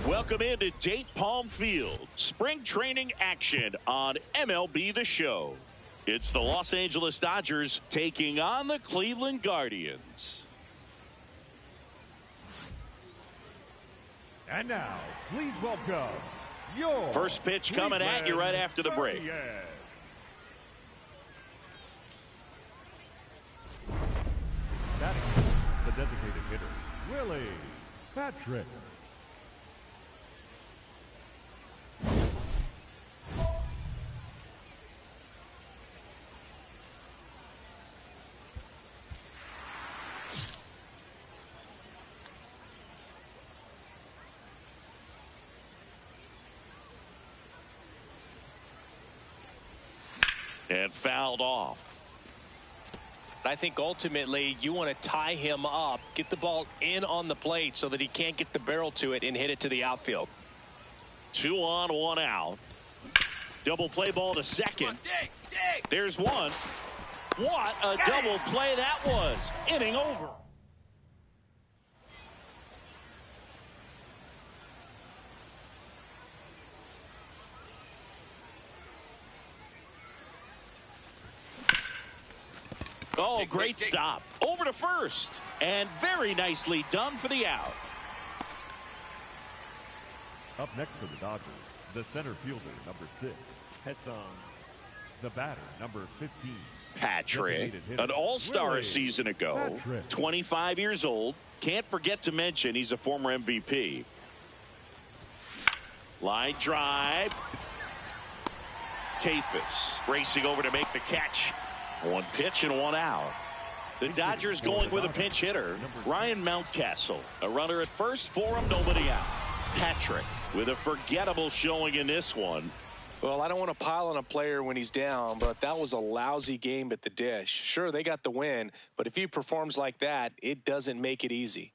A: Welcome into Date Palm Field. Spring training action on MLB The Show. It's the Los Angeles Dodgers taking on the Cleveland Guardians.
D: And now, please welcome your
A: first pitch coming at you right after the break.
D: Batting the designated hitter, Willie Patrick.
A: And fouled off.
B: I think ultimately you want to tie him up, get the ball in on the plate so that he can't get the barrel to it and hit it to the outfield.
A: 2 on, 1 out. Double play ball to second. There's one. What a double play that was. Inning over. Oh, great stop. Over to first. And very nicely done for the out.
D: Up next for the Dodgers, the center fielder, number 6, heads on the batter, number 15.
A: Patrick, an all-star a season ago, 25 years old. Can't forget to mention he's a former MVP. Line drive. Kafis racing over to make the catch. 1 pitch and 1 out. The Dodgers going with a pinch hitter, Ryan Mountcastle. A runner at first for him, nobody out. Patrick with a forgettable showing in this one.
B: Well, I don't want to pile on a player when he's down, but that was a lousy game at the dish. Sure, they got the win, but if he performs like that, it doesn't make it easy.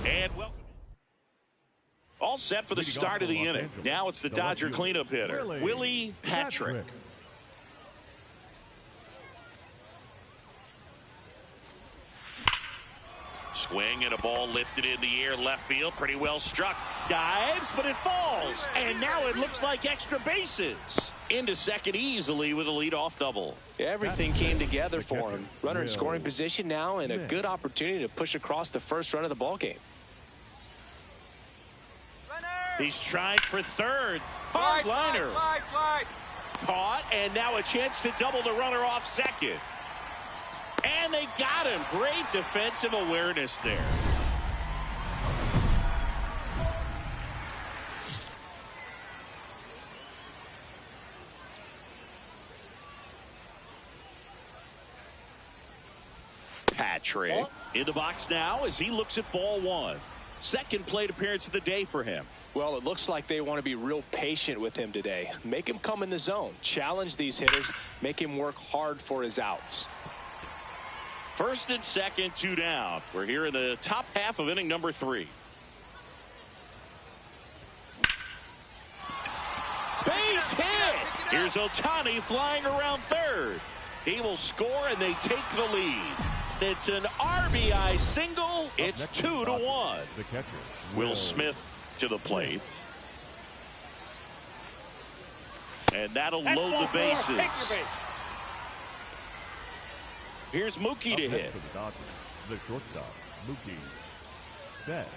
A: And welcome. All set for the start of the inning. Now it's the Dodger cleanup hitter, Willie Patrick. Swing and a ball lifted in the air, left field, pretty well struck. Dives, but it falls. And now it looks like extra bases. Into second easily with a leadoff double.
B: Everything came together for him. Runner in scoring position now and a good opportunity to push across the first run of the ball game.
A: He's tried for third. Hard liner.
F: Slide.
A: Caught, and now a chance to double the runner off second. And they got him. Great defensive awareness there. Patrick in the box now as he looks at ball one. Second plate appearance of the day for him.
B: Well, it looks like they want to be real patient with him today. Make him come in the zone. Challenge these hitters. Make him work hard for his outs.
A: First and second, 2 down. We're here in the top half of inning number 3. Base hit. Here's Ohtani flying around third. He will score and they take the lead. It's an RBI single. It's 2-1.
D: The catcher,
A: Will Smith to the plate. And that'll load the bases. Here's Mookie to hit.
D: For the Dodgers, the shortstop, Mookie Betts.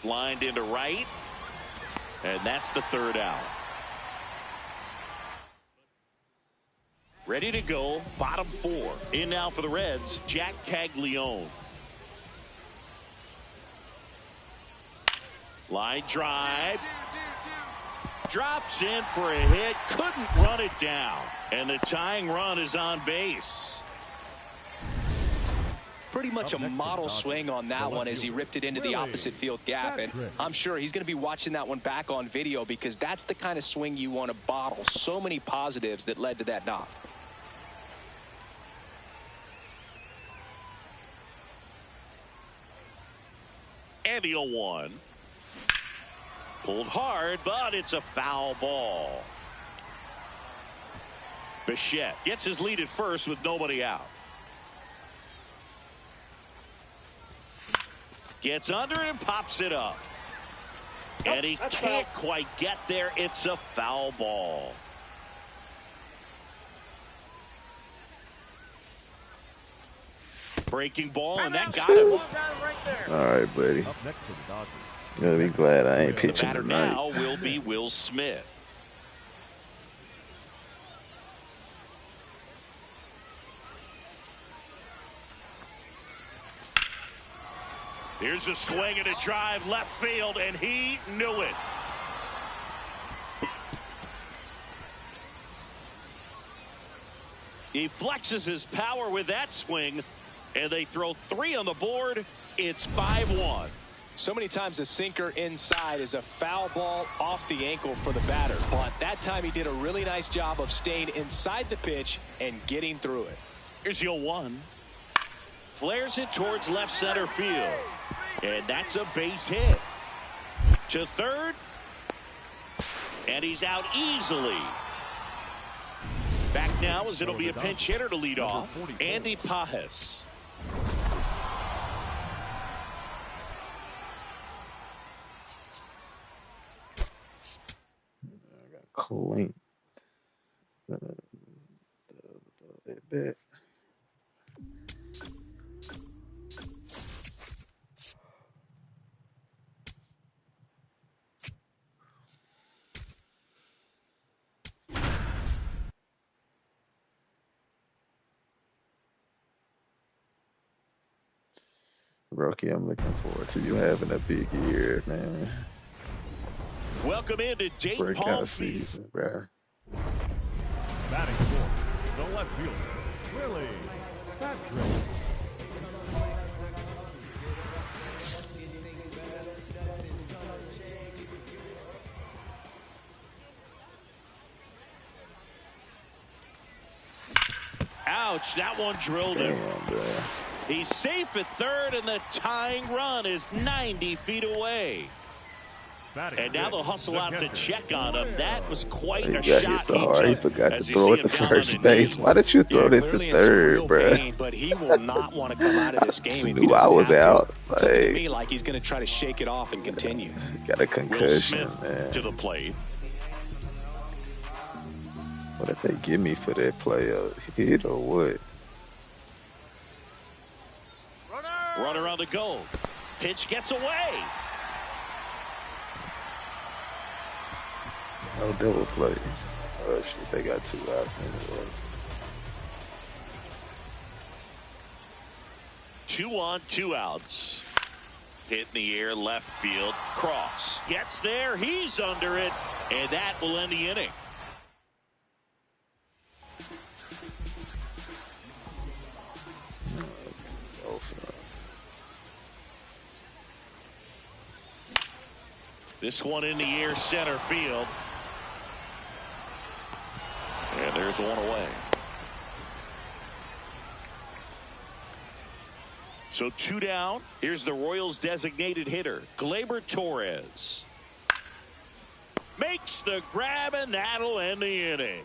A: Lined into right. And that's the third out. Ready to go. Bottom 4. In now for the Reds, Jack Caglione. Line drive. Drops in for a hit. Couldn't run it down. And the tying run is on base.
B: Pretty much a model swing on that one as he ripped it into the opposite field gap. And I'm sure he's going to be watching that one back on video because that's the kind of swing you want to bottle. So many positives that led to that knock.
A: And the 0-1. Pulled hard, but it's a foul ball. Bichette gets his lead at first with nobody out. Gets under it and pops it up. And he can't quite get there. It's a foul ball. Breaking ball, and that got him.
C: All right, buddy.
D: Up next for the Dodgers.
C: You gotta be glad I ain't
A: The
C: pitching
A: batter
C: tonight.
A: now will be Will Smith. Here's a swing and a drive left field, and he knew it. He flexes his power with that swing, and they throw 3 on the board. It's 5-1.
B: So many times a sinker inside is a foul ball off the ankle for the batter. But that time he did a really nice job of staying inside the pitch and getting through it.
A: Here's the 0-1. Flares it towards left center field. And that's a base hit. To third. And he's out easily. Back now as it'll be a pinch hitter to lead off. Andy Pajes.
C: Clean. That bit. Rocky, I'm looking forward to you having a big year, man.
A: Welcome into Dayton Palm
C: Breakout
A: Field.
C: season, bro.
D: Batting fourth, the left fielder, Willie Patrick.
A: Ouch, that one drilled him.
C: Damn, bro.
A: He's safe at third, and the tying run is 90 feet away. And now they'll hustle out to check on him. That was quite
C: He
A: a
C: got hit
A: shot
C: so hard, he
A: took.
C: forgot to
A: As you
C: throw
A: see
C: it to
A: him down on
C: first
A: the
C: base.
A: knee.
C: Why did you throw it
B: Clearly
C: to
B: in some
C: third,
B: real
C: bro?
B: pain, but he will not want to come out of this game if he
C: Knew I
B: doesn't
C: was
B: have to.
C: out.
B: It's looking to
C: Like,
B: me like he's going to try to shake it off and continue.
C: got a
A: Will
C: concussion,
A: Smith
C: man.
A: to the plate.
C: What if they give me for that play? Hit or what?
A: Runner on the go. Pitch gets away.
C: No double play. Oh shit, they got 2 outs anyway.
A: 2 on, 2 outs. Hit in the air, left field. Cross. Gets there. He's under it. And that will end the inning. This one in the air, center field. And there's one away. So 2 down. Here's the Royals' designated hitter, Gleyber Torres. Makes the grab, and that'll end the inning.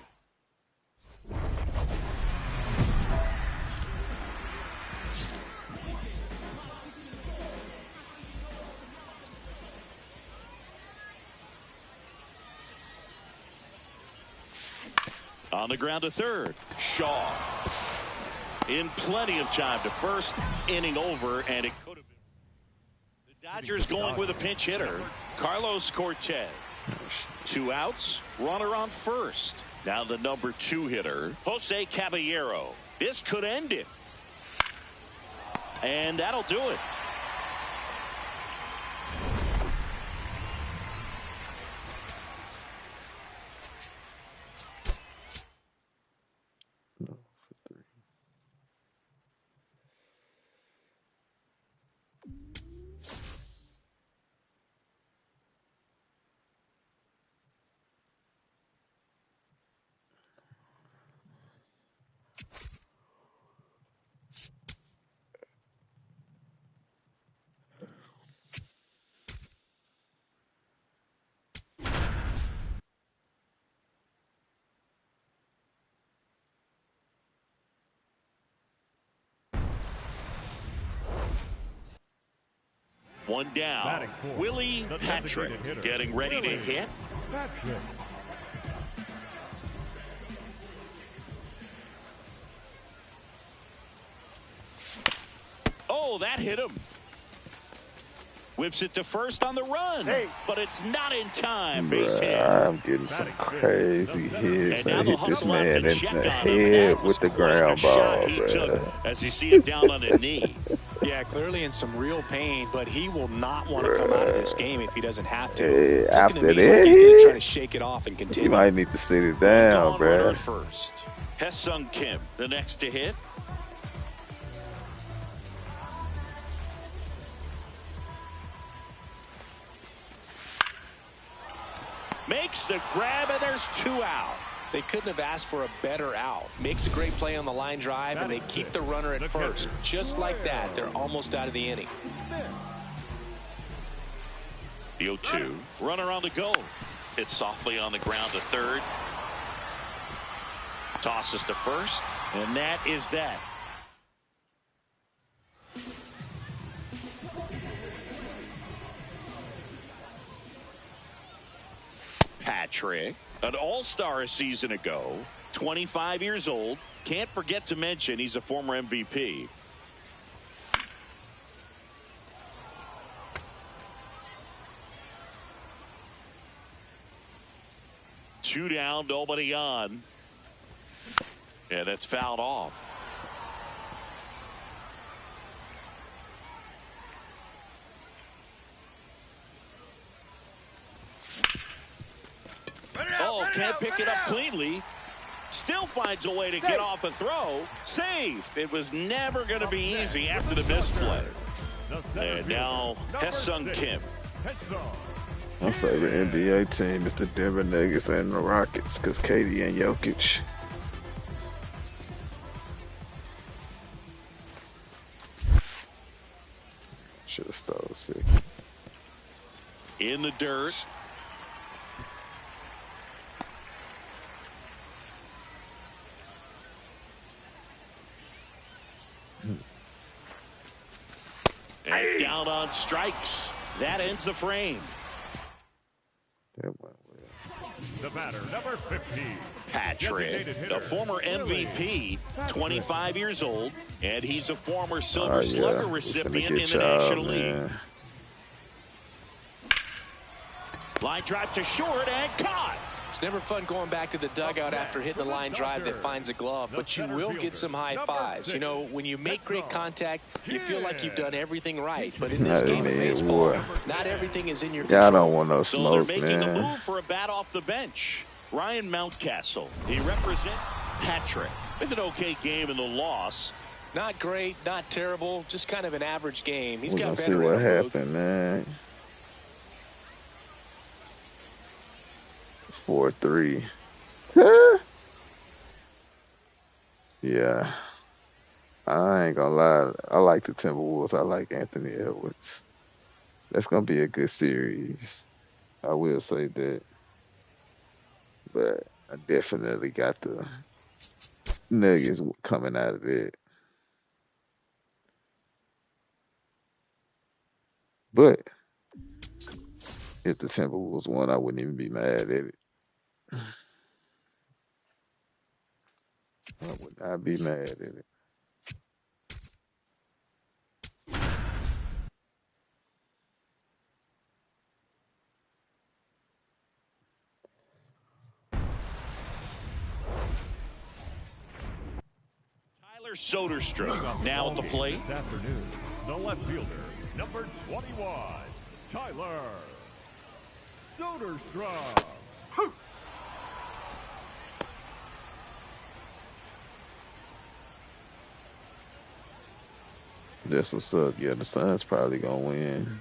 A: On the ground to third, Shaw. In plenty of time to first, inning over, and it could have been. The Dodgers going with a pinch hitter, Carlos Cortez. 2 outs, runner on first. Now the number 2 hitter, Jose Caballero. This could end it. And that'll do it. One down. Willie Patrick getting ready to hit. Oh, that hit him. Whips it to first on the run, but it's not in time. Base hit.
C: I'm getting some crazy hits. I hit this man in the head with the ground ball, bro.
A: As you see it down on the knee.
B: Yeah, clearly in some real pain, but he will not want to come out of this game if he doesn't have to.
C: Hey,
B: so
C: after that,
B: he's going to try to shake it off and continue.
C: You might need to sit it down, bro.
A: First, Ha-Seong Kim, the next to hit. Makes the grab, and there's 2 out.
B: They couldn't have asked for a better out. Makes a great play on the line drive, and they keep the runner at first. Just like that, they're almost out of the inning.
A: The 0-2. Runner on the go. Hit softly on the ground to third. Tosses to first, and that is that. Patrick, an all-star a season ago, 25 years old. Can't forget to mention he's a former MVP. Two down, nobody on. Yeah, that's fouled off. Oh, can't pick it up cleanly. Still finds a way to get off a throw. Safe. It was never going to be easy after the misplay. And now Ha-Seong Kim.
C: My favorite NBA team is the Denver Nuggets and the Rockets because KD and Jokic. Should have stole 6.
A: In the dirt. And down on strikes. That ends the frame.
C: That went well.
D: The batter, number 15.
A: Patrick, the former MVP, 25 years old, and he's a former Silver Slugger recipient in the National League. Line drive to short and caught.
B: It's never fun going back to the dugout after hitting a line drive that finds a glove, but you will get some high fives. You know, when you make great contact, you feel like you've done everything right. But in this game of baseball, not everything is in your control.
C: Y'all don't want no smoke,
A: so they're making
C: man.
A: the move for a bat off the bench. Ryan Mountcastle, he represents Patrick. With an okay game in the loss.
B: Not great, not terrible, just kind of an average game. He's got
C: We're gonna
B: better.
C: see what happened, man. 4-3. Yeah. I ain't gonna lie. I like the Timberwolves. I like Anthony Edwards. That's gonna be a good series. I will say that. But I definitely got the Nuggets coming out of it. But if the Timberwolves won, I wouldn't even be mad at it. I would not be mad at it.
A: Tyler Soderstrom now at the plate.
D: This afternoon, the left fielder, number 21, Tyler Soderstrom.
C: That's what's up. Yeah, the Suns probably gonna win.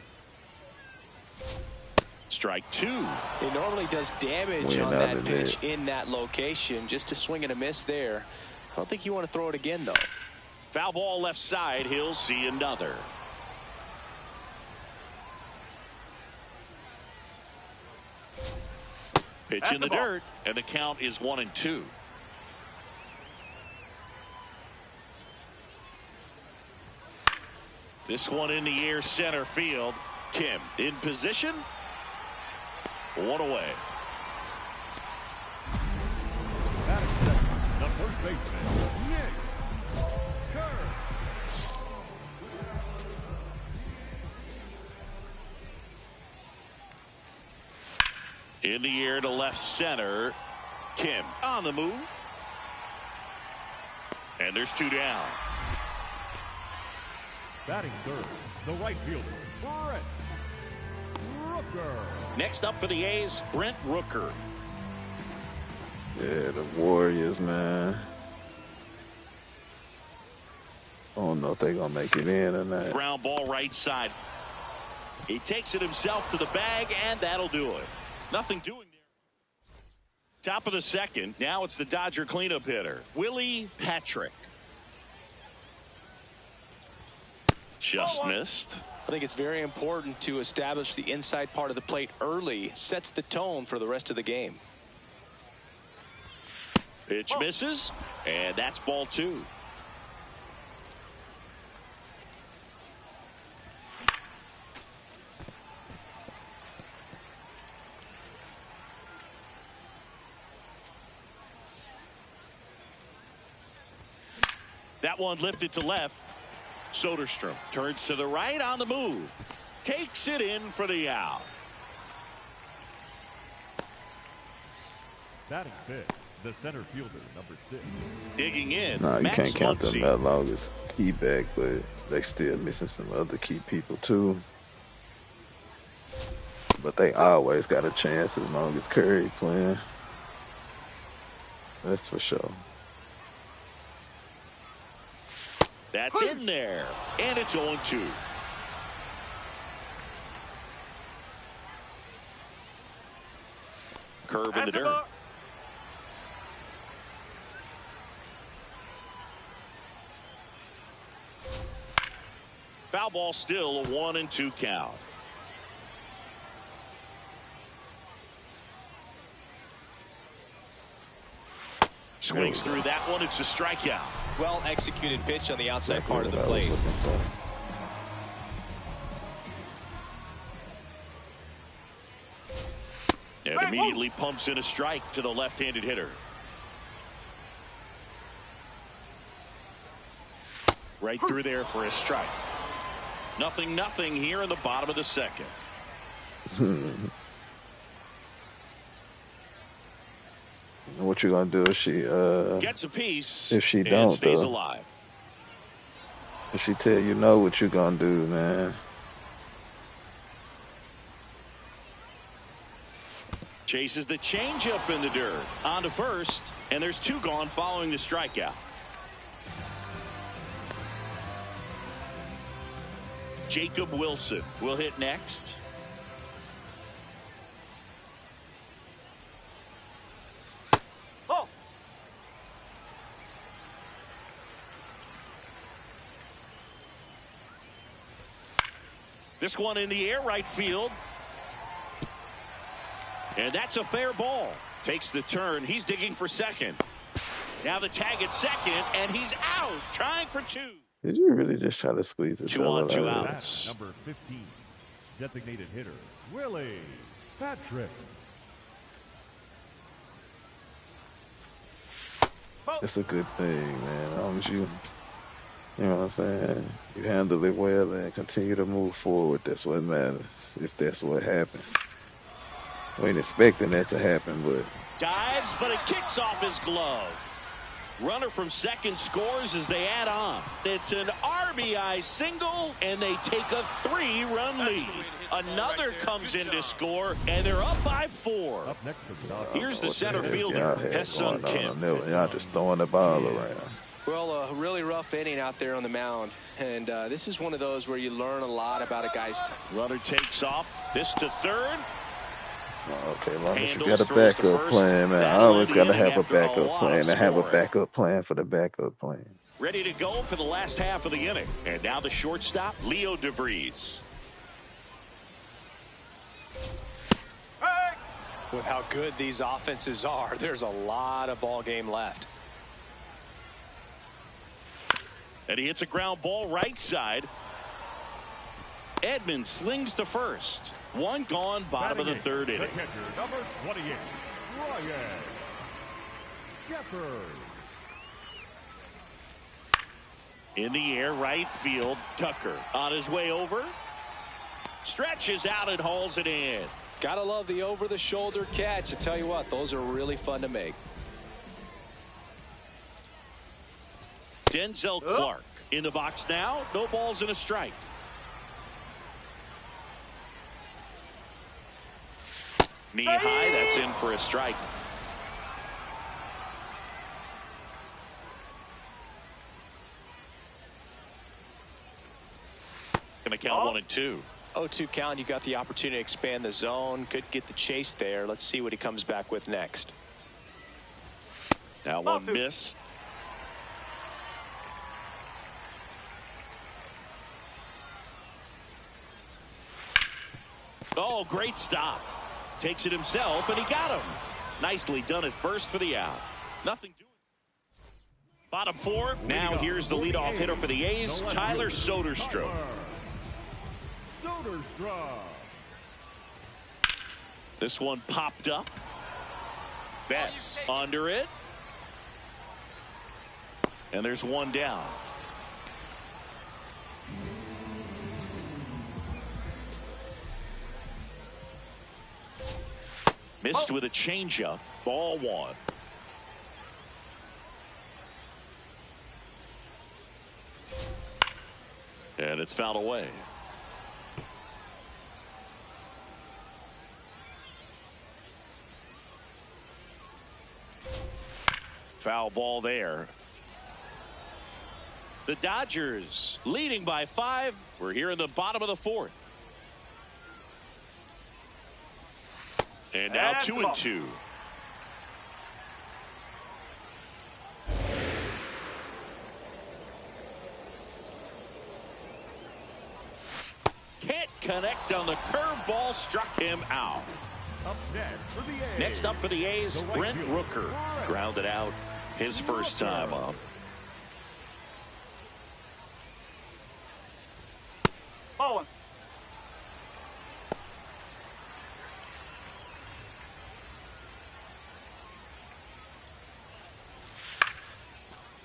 A: Strike two.
B: It normally does damage
C: Win
B: on
C: out
B: that
C: of
B: pitch
C: that.
B: in that location. Just a swing and a miss there. I don't think you want to throw it again, though.
A: Foul ball left side. He'll see another. Pitch in the dirt, and the count is 1-2. This one in the air, center field. Kim in position. One away.
D: Batting second, the first baseman, Nick Kerr.
A: In the air to left center. Kim on the move. And there's two down.
D: Batting third, the right fielder, Brent Rooker.
A: Next up for the A's, Brent Rooker.
C: Yeah, the Warriors, man. I don't know if they're gonna make it in or not.
A: Ground ball right side. He takes it himself to the bag, and that'll do it. Nothing doing there. Top of the second. Now it's the Dodger cleanup hitter, Willie Patrick. Just missed.
B: I think it's very important to establish the inside part of the plate early. Sets the tone for the rest of the game.
A: Pitch misses, and that's ball two. That one lifted to left. Soderstrom turns to the right on the move. Takes it in for the out.
D: Batting fifth, the center fielder, number 6.
A: Digging in.
C: Nah, you
A: Max
C: can't count them
A: Muncy.
C: that long as key back, but they still missing some other key people too. But they always got a chance as long as Curry playing. That's for sure.
A: That's in there. And it's 0-2. Curve in the dirt. Foul ball, still a 1-2 count. Swings through that one. It's a strikeout.
B: Well executed pitch on the outside part of the
C: What I was
B: plate.
C: looking for.
A: And immediately pumps in a strike to the left-handed hitter. Right through there for a strike. 0-0 here in the bottom of the second.
C: What you gonna do if she
A: Gets a piece.
C: if she
A: and
C: don't,
A: stays
C: though?
A: alive.
C: if she tell you no, what you gonna do, man?
A: Chases the changeup in the dirt. On to first, and there's two gone following the strikeout. Jacob Wilson will hit next. This one in the air, right field. And that's a fair ball. Takes the turn. He's digging for second. Now the tag at second, and he's out, trying for two.
C: Did you really just try to squeeze it?
A: 2 on, 2 outs.
D: That's number 15, designated hitter, Willie Patrick.
C: It's a good thing, man. As long as you know what I'm saying, you handle it well and continue to move forward. That's what matters, if that's what happened. We ain't expecting that to happen, but...
A: Dives, but it kicks off his glove. Runner from second scores as they add on. It's an RBI single, and they take a 3-run lead. Another comes in to score, and they're up by 4.
D: Up next for the Dodgers.
A: Here's the center fielder, Hesung Kim.
C: Y'all just throwing the ball around.
B: Well, a really rough inning out there on the mound. And this is one of those where you learn a lot about a guy's...
A: Runner takes off. This to third.
C: Okay, as long as you got a backup plan, man. I always got to have a backup plan and have a backup plan for the backup plan.
A: Ready to go for the last half of the inning. And now the shortstop, Leo DeVries.
B: With how good these offenses are, there's a lot of ball game left.
A: And he hits a ground ball right side. Edmonds slings to first. One gone, bottom of the third inning.
D: The catcher, number 28, Ryan Shepard.
A: In the air, right field, Tucker on his way over. Stretches out and hauls it in.
B: Gotta love the over-the-shoulder catch. I tell you what, those are really fun to make.
A: Denzel Clark in the box now. No balls and a strike. Knee high, that's in for a strike. Gonna count 1 and 2.
B: 0-2 count. You got the opportunity to expand the zone. Could get the chase there. Let's see what he comes back with next.
A: That one missed. Oh, great stop. Takes it himself, and he got him. Nicely done at first for the out. Nothing doing. Bottom 4. Now here's the leadoff hitter for the A's, Tyler Soderstrom. This one popped up. Betts under it. And there's one down. Missed with a changeup. Ball 1. And it's fouled away. Foul ball there. The Dodgers leading by 5. We're here in the bottom of the 4th. And now 2 and 2. Can't connect on the curveball, struck him out.
D: Up next for the A's.
A: Next up for the A's, Brent Rooker. Grounded out his first time up.
E: Oh.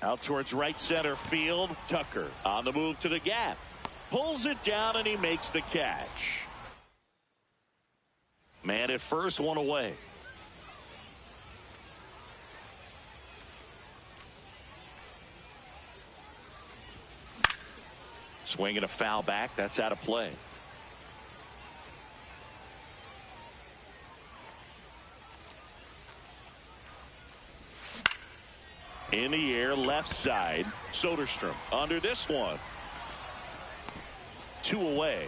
A: Out towards right center field. Tucker on the move to the gap. Pulls it down and he makes the catch. Man at first, one away. Swinging a foul back. That's out of play. In the air, left side. Soderstrom under this one. 2 away.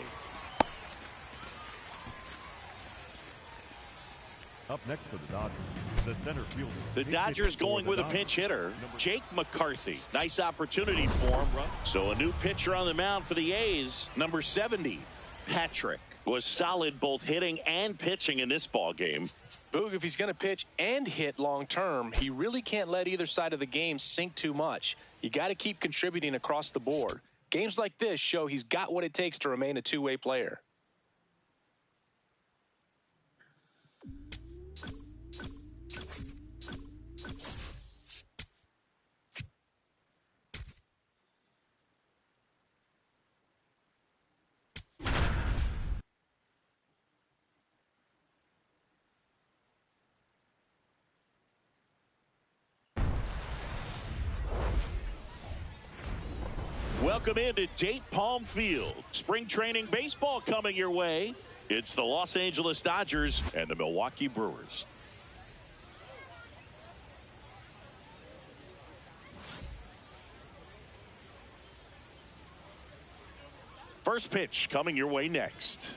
D: Up next for the Dodgers, the center fielder.
A: The Dodgers going with a pinch hitter, Jake McCarthy. Nice opportunity for him. So a new pitcher on the mound for the A's, number 70, Patrick was solid both hitting and pitching in this ball game.
B: Boog, if he's going to pitch and hit long term, he really can't let either side of the game sink too much. You got to keep contributing across the board. Games like this show he's got what it takes to remain a two-way player.
A: Welcome into Date Palm Field. Spring training baseball coming your way. It's the Los Angeles Dodgers and the Milwaukee Brewers. First pitch coming your way next.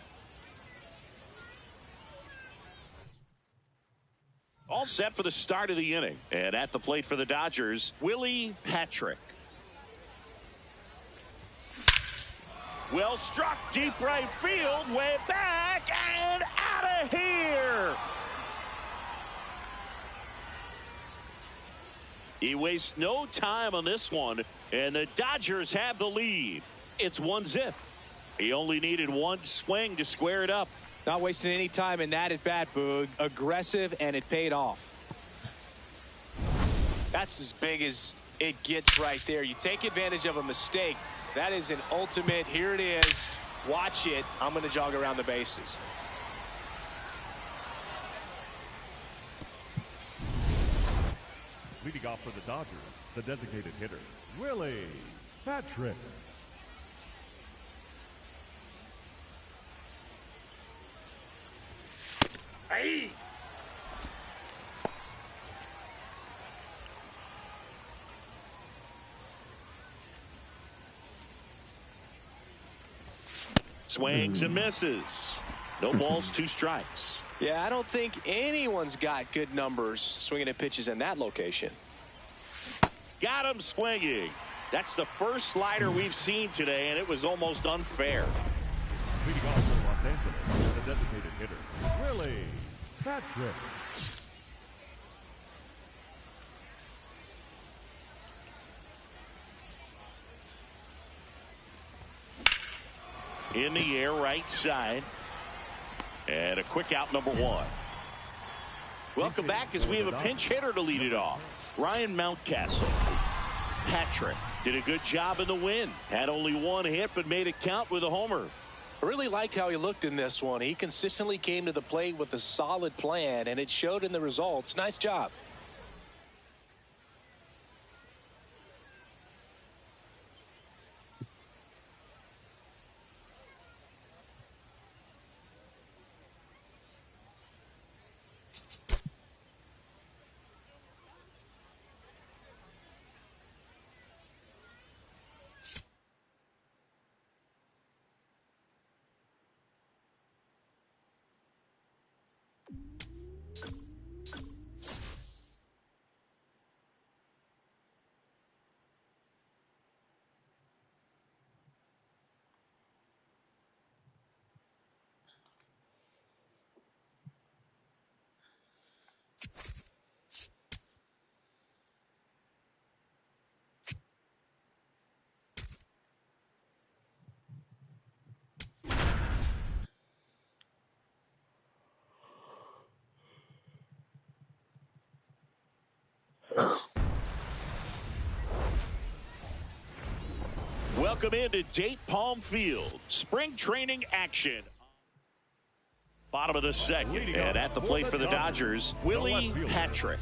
A: All set for the start of the inning. And at the plate for the Dodgers, Willie Patrick. Well struck, deep right field, way back and out of here. He wastes no time on this one, and the Dodgers have the lead. It's 1-0. He only needed one swing to square it up.
B: Not wasting any time in that at bat, Boog. Aggressive, and it paid off. That's as big as it gets right there. You take advantage of a mistake. That is an ultimate. Here it is. Watch it. I'm going to jog around the bases.
D: Leading off for the Dodgers, the designated hitter, Willie Patrick.
E: Hey!
A: Swings and misses. No balls, 2 strikes.
B: Yeah, I don't think anyone's got good numbers swinging at pitches in that location.
A: Got him swinging. That's the first slider we've seen today, and it was almost unfair.
D: Leading off for Los Angeles, the designated hitter, Willie Patrick.
A: In the air, right side. And a quick out, number 1. Welcome back as we have a pinch hitter to lead it off. Ryan Mountcastle. Patrick did a good job in the win. Had only 1 hit, but made it count with a homer.
B: I really liked how he looked in this one. He consistently came to the plate with a solid plan, and it showed in the results. Nice job.
A: Welcome into Date Palm Field. Spring training action. Bottom of the second, and at the plate for the Dodgers, Willie Patrick.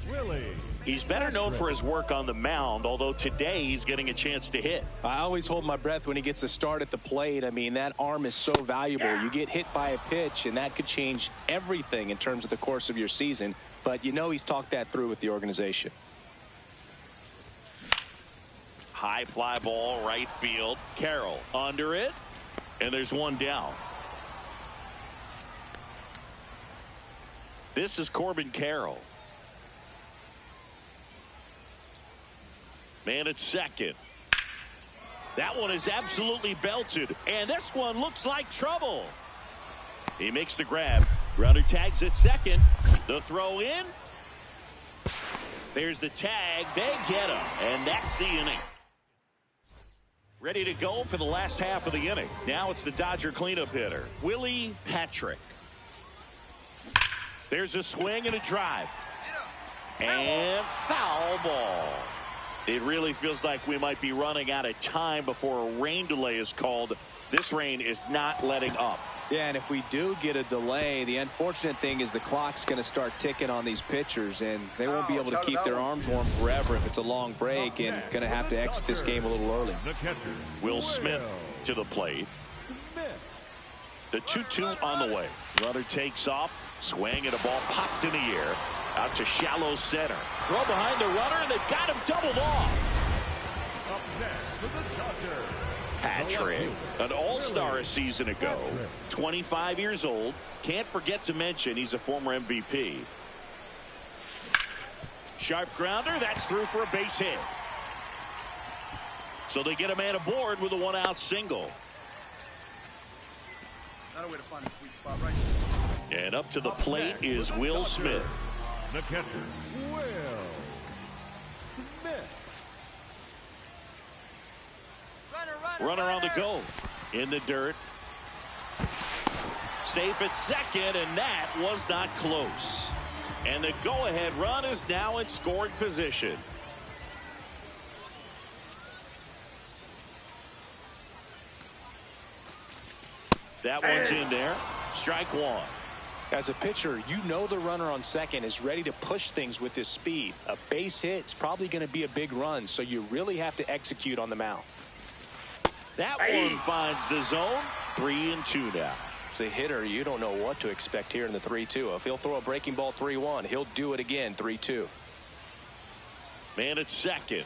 A: He's better known for his work on the mound, although today he's getting a chance to hit.
B: I always hold my breath when he gets a start at the plate. I mean, that arm is so valuable. You get hit by a pitch, and that could change everything in terms of the course of your season. But you know he's talked that through with the organization.
A: High fly ball, right field. Carroll under it, and there's one down. This is Corbin Carroll. Man at second. That one is absolutely belted, and this one looks like trouble. He makes the grab. Runner tags at second. The throw in. There's the tag. They get him, and that's the inning. Ready to go for the last half of the inning. Now it's the Dodger cleanup hitter, Willie Patrick. There's a swing and a drive. And foul ball. It really feels like we might be running out of time before a rain delay is called. This rain is not letting up.
B: Yeah, and if we do get a delay, the unfortunate thing is the clock's going to start ticking on these pitchers, and they won't be able to keep their arms warm forever if it's a long break, and going to have to exit this game a little early.
A: Will Smith to the plate. The 2-2 on the way. Runner takes off. Swing and a ball popped in the air. Out to shallow center. Throw behind the runner, and they've got him doubled off.
D: Up next for the Dodgers.
A: Patrick, an all-star a season ago. 25 years old. Can't forget to mention he's a former MVP. Sharp grounder. That's through for a base hit. So they get a man aboard with a one-out single.
F: Not a way to find a sweet spot, right?
A: And up to the plate is Will Smith.
D: The catcher, Will Smith.
A: Runner on the go. In the dirt. Safe at second, and that was not close. And the go-ahead run is now in scoring position. That one's in there. Strike one.
B: As a pitcher, you know the runner on second is ready to push things with his speed. A base hit is probably going to be a big run, so you really have to execute on the mound.
A: That one finds the zone. 3-2 now.
B: As a hitter, you don't know what to expect here in the 3-2. If he'll throw a breaking ball 3-1, he'll do it again 3-2.
A: Man at second.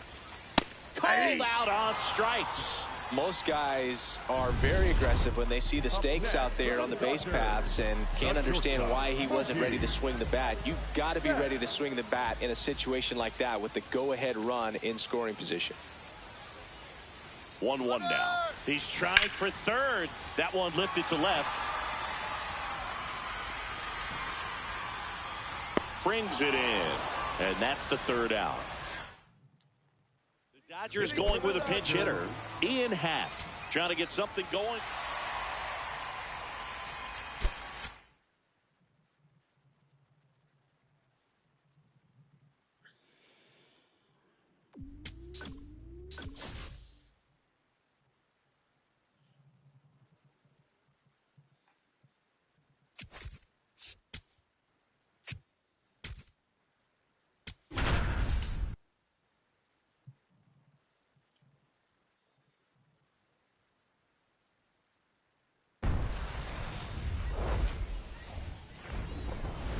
A: Called out on strikes.
B: Most guys are very aggressive when they see the stakes out there on the base paths and can't understand why he wasn't ready to swing the bat. You've got to be ready to swing the bat in a situation like that with the go-ahead run in scoring position.
A: 1-1 now. He's trying for third. That one lifted to left. Brings it in. And that's the third out. The Dodgers going with a pinch hitter. Ian Happ trying to get something going.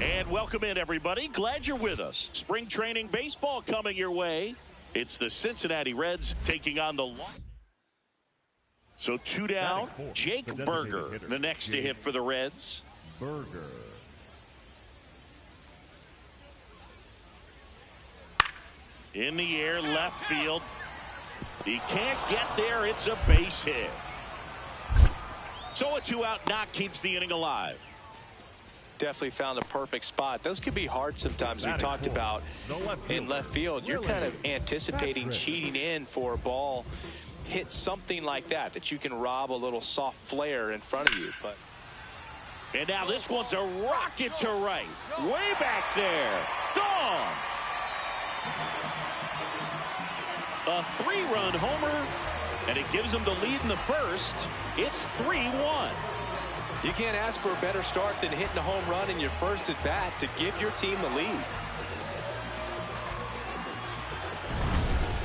A: And welcome in, everybody. Glad you're with us. Spring training baseball coming your way. It's the Cincinnati Reds taking on the... So 2 down. Jake Burger, the next to hit for the Reds.
D: Burger.
A: In the air, left field. He can't get there. It's a base hit. So a 2-out knock keeps the inning alive.
B: Definitely found a perfect spot. Those could be hard sometimes. We talked about in left field. You're kind of anticipating cheating in for a ball. Hit something like that you can rob a little soft flare in front of you. But
A: and now this one's a rocket to right. Way back there. Gone. A 3-run homer, and it gives them the lead in the first. It's 3-1.
B: You can't ask for a better start than hitting a home run in your first at bat to give your team the lead.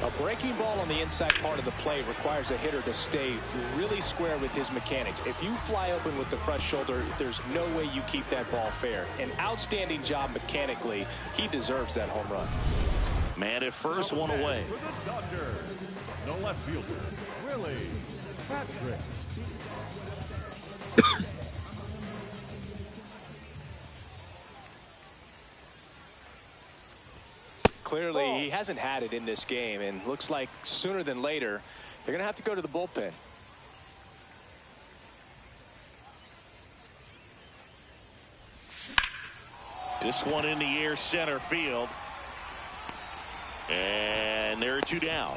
B: A breaking ball on the inside part of the plate requires a hitter to stay really square with his mechanics. If you fly open with the front shoulder, there's no way you keep that ball fair. An outstanding job mechanically. He deserves that home run.
A: Man at first, one away.
D: For the Dodgers, the left fielder, Willie Patrick.
B: Clearly, he hasn't had it in this game, and looks like sooner than later They're going to have to go to the bullpen.
A: This one in the air, center field. And there are 2 down.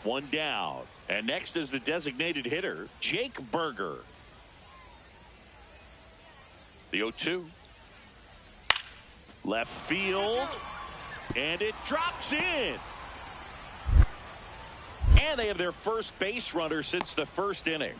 A: 1 down. And next is the designated hitter, Jake Berger. The 0-2. Left field. And it drops in. And they have their first base runner since the first inning.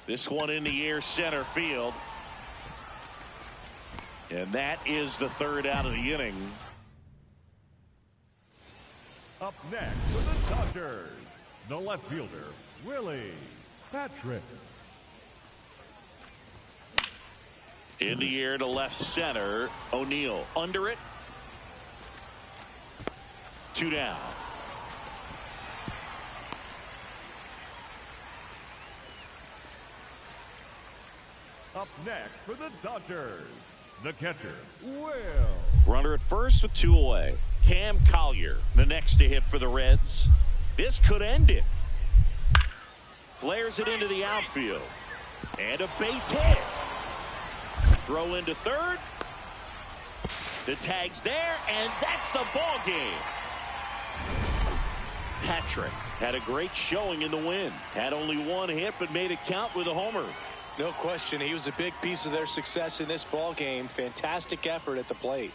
A: This one in the air, center field. And that is the 3rd out of the inning.
D: Up next for the Dodgers, the left fielder, Willie Patrick.
A: In the air to left center, O'Neill under it. 2 down.
D: Up next for the Dodgers, the catcher, Will.
A: Runner at first with 2 away. Cam Collier, the next to hit for the Reds. This could end it. Flares it into the outfield. And a base hit. Throw into third. The tag's there, and that's the ball game. Patrick had a great showing in the win. Had only 1 hit, but made it count with a homer.
B: No question, he was a big piece of their success in this ball game. Fantastic effort at the plate.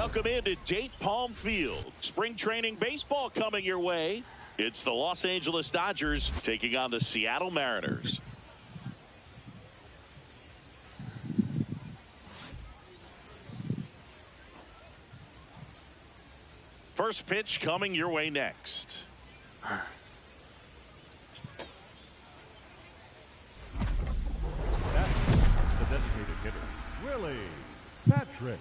A: Welcome into Date Palm Field. Spring training baseball coming your way. It's the Los Angeles Dodgers taking on the Seattle Mariners. First pitch coming your way next.
D: That's the designated hitter, Willie Patrick.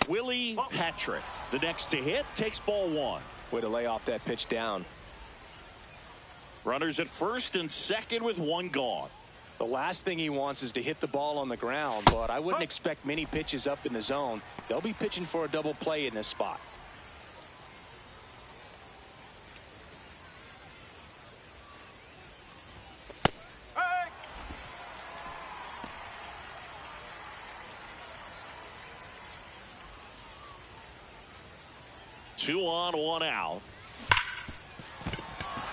A: Willie Patrick, the next to hit, takes ball one.
B: Way to lay off that pitch down.
A: Runners at first and second with one gone.
B: The last thing he wants is to hit the ball on the ground, but I wouldn't expect many pitches up in the zone. They'll be pitching for a double play in this spot.
A: Two on, one out.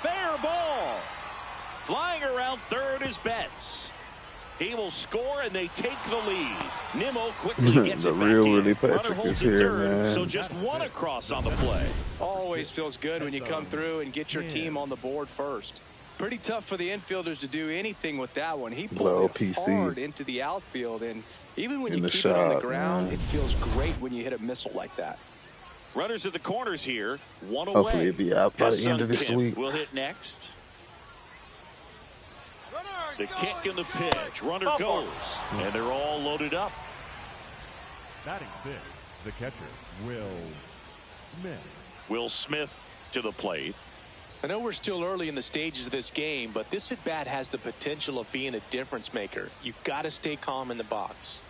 A: Fair ball. Flying around third is Betts. He will score and they take the lead. Nimmo quickly gets
C: The
A: it back
C: real
A: in.
C: Willie
A: Runner
C: Patrick
A: holds
C: is
A: it
C: here,
A: third,
C: man.
A: so just one across on the play.
B: Always feels good when you come through and get your team on the board first. Pretty tough for the infielders to do anything with that one. He pulled it hard into the outfield, and even when you keep it on the ground, it feels great when you hit a missile like that.
A: Runners at the corners here. One away.
C: Hopefully it'll be out by the end of this week.
A: Will hit next. The kick and the pitch. Runner goes. And they're all loaded up.
D: Batting fifth, the catcher, Will Smith.
A: Will Smith to the plate.
B: I know we're still early in the stages of this game, but this at-bat has the potential of being a difference maker. You've got to stay calm in the box.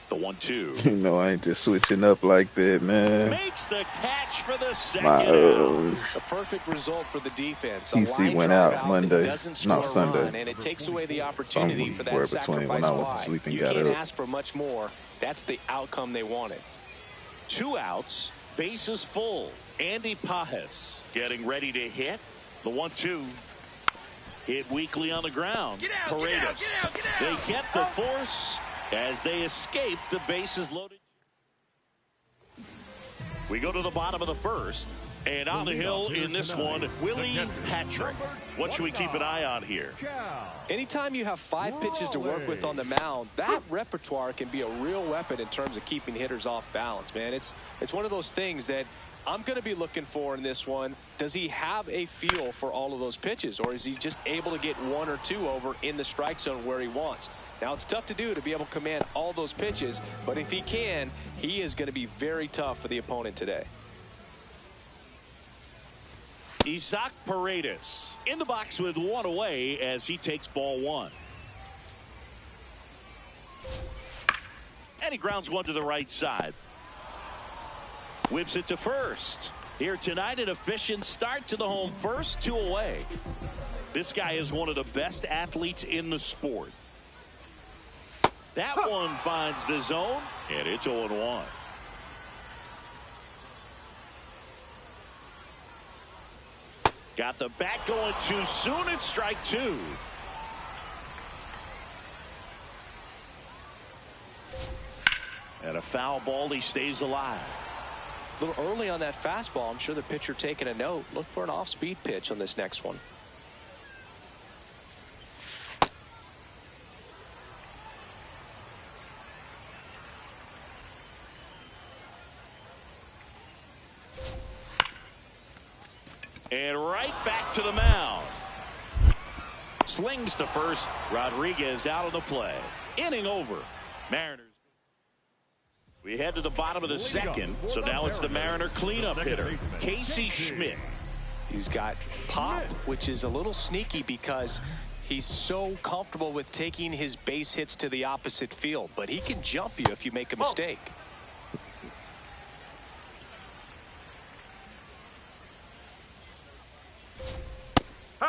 A: The 1-2.
C: You know, I ain't just switching up like that, man.
A: Makes the catch for the second
C: My
A: out.
B: A perfect result for the defense.
C: PC went out Monday, not Sunday.
B: And it takes away the opportunity for that
C: between when
B: sacrifice
C: I went to
B: fly.
C: sleep and
B: You
C: got
B: can't
C: up.
B: ask for much more. That's the outcome they wanted.
A: 2 outs. Bases full. Andy Pajes getting ready to hit. The 1-2. Hit weakly on the ground. Paredes. They get the force as they escape the bases loaded. We go to the bottom of the first. And on the hill in this one, Willie Patrick. What should we keep an eye on here?
B: Anytime you have 5 pitches to work with on the mound, that repertoire can be a real weapon in terms of keeping hitters off balance, man. It's one of those things that I'm going to be looking for in this one. Does he have a feel for all of those pitches, or is he just able to get 1 or 2 over in the strike zone where he wants? Now, it's tough to do to be able to command all those pitches, but if he can, he is going to be very tough for the opponent today.
A: Isaac Paredes in the box with 1 away as he takes ball 1. And he grounds 1 to the right side. Whips it to first. Here tonight, an efficient start to the home first, 2 away. This guy is one of the best athletes in the sport. That one finds the zone, and it's 0-1. Got the bat going too soon. It's strike 2. And a foul ball. He stays alive.
B: A little early on that fastball. I'm sure the pitcher taking a note. Look for an off-speed pitch on this next one.
A: And right back to the mound. Slings to first. Rodriguez out of the play. Inning over. Mariners. We head to the bottom of the second. So now it's the Mariner cleanup hitter, Casey Schmidt.
B: He's got pop, which is a little sneaky because he's so comfortable with taking his base hits to the opposite field. But he can jump you if you make a mistake.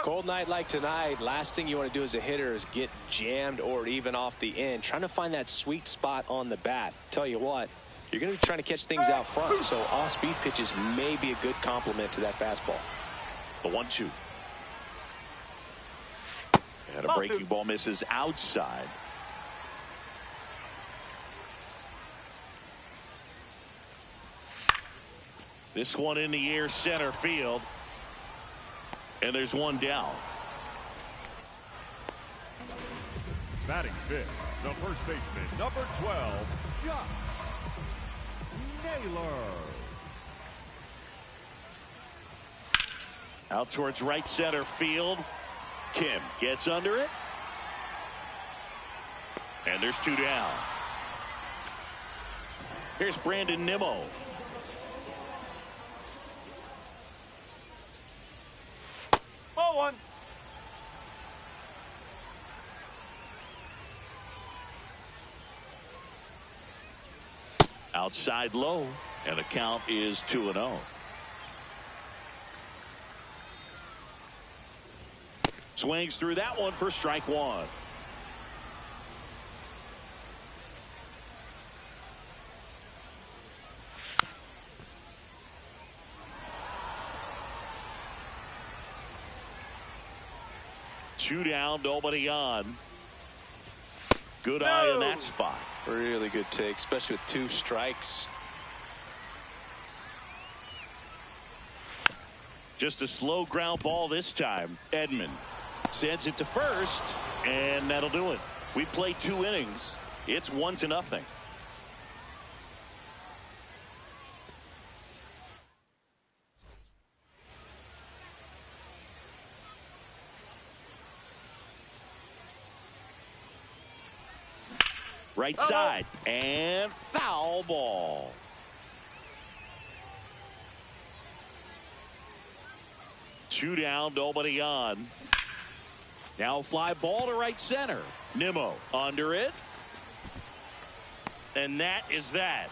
B: Cold night like tonight, last thing you want to do as a hitter is get jammed or even off the end. Trying to find that sweet spot on the bat. Tell you what, you're going to be trying to catch things out front, so off-speed pitches may be a good complement to that fastball.
A: The 1-2. And a breaking ball misses outside. This one in the air, center field. And there's one down.
D: Batting fifth, the first baseman, number 12, Josh Naylor.
A: Out towards right center field. Kim gets under it. And there's two down. Here's Brandon Nimmo.
E: Ball one.
A: Outside low. And the count is 2-0. Swings through that one for strike one. Two down, nobody on. Good eye in that spot.
B: Really good take, especially with two strikes.
A: Just a slow ground ball this time. Edman sends it to first, and that'll do it. We played 2 innings. It's 1-0. Right side, and foul ball. Two down, nobody on. Now fly ball to right center. Nimmo under it. And that is that.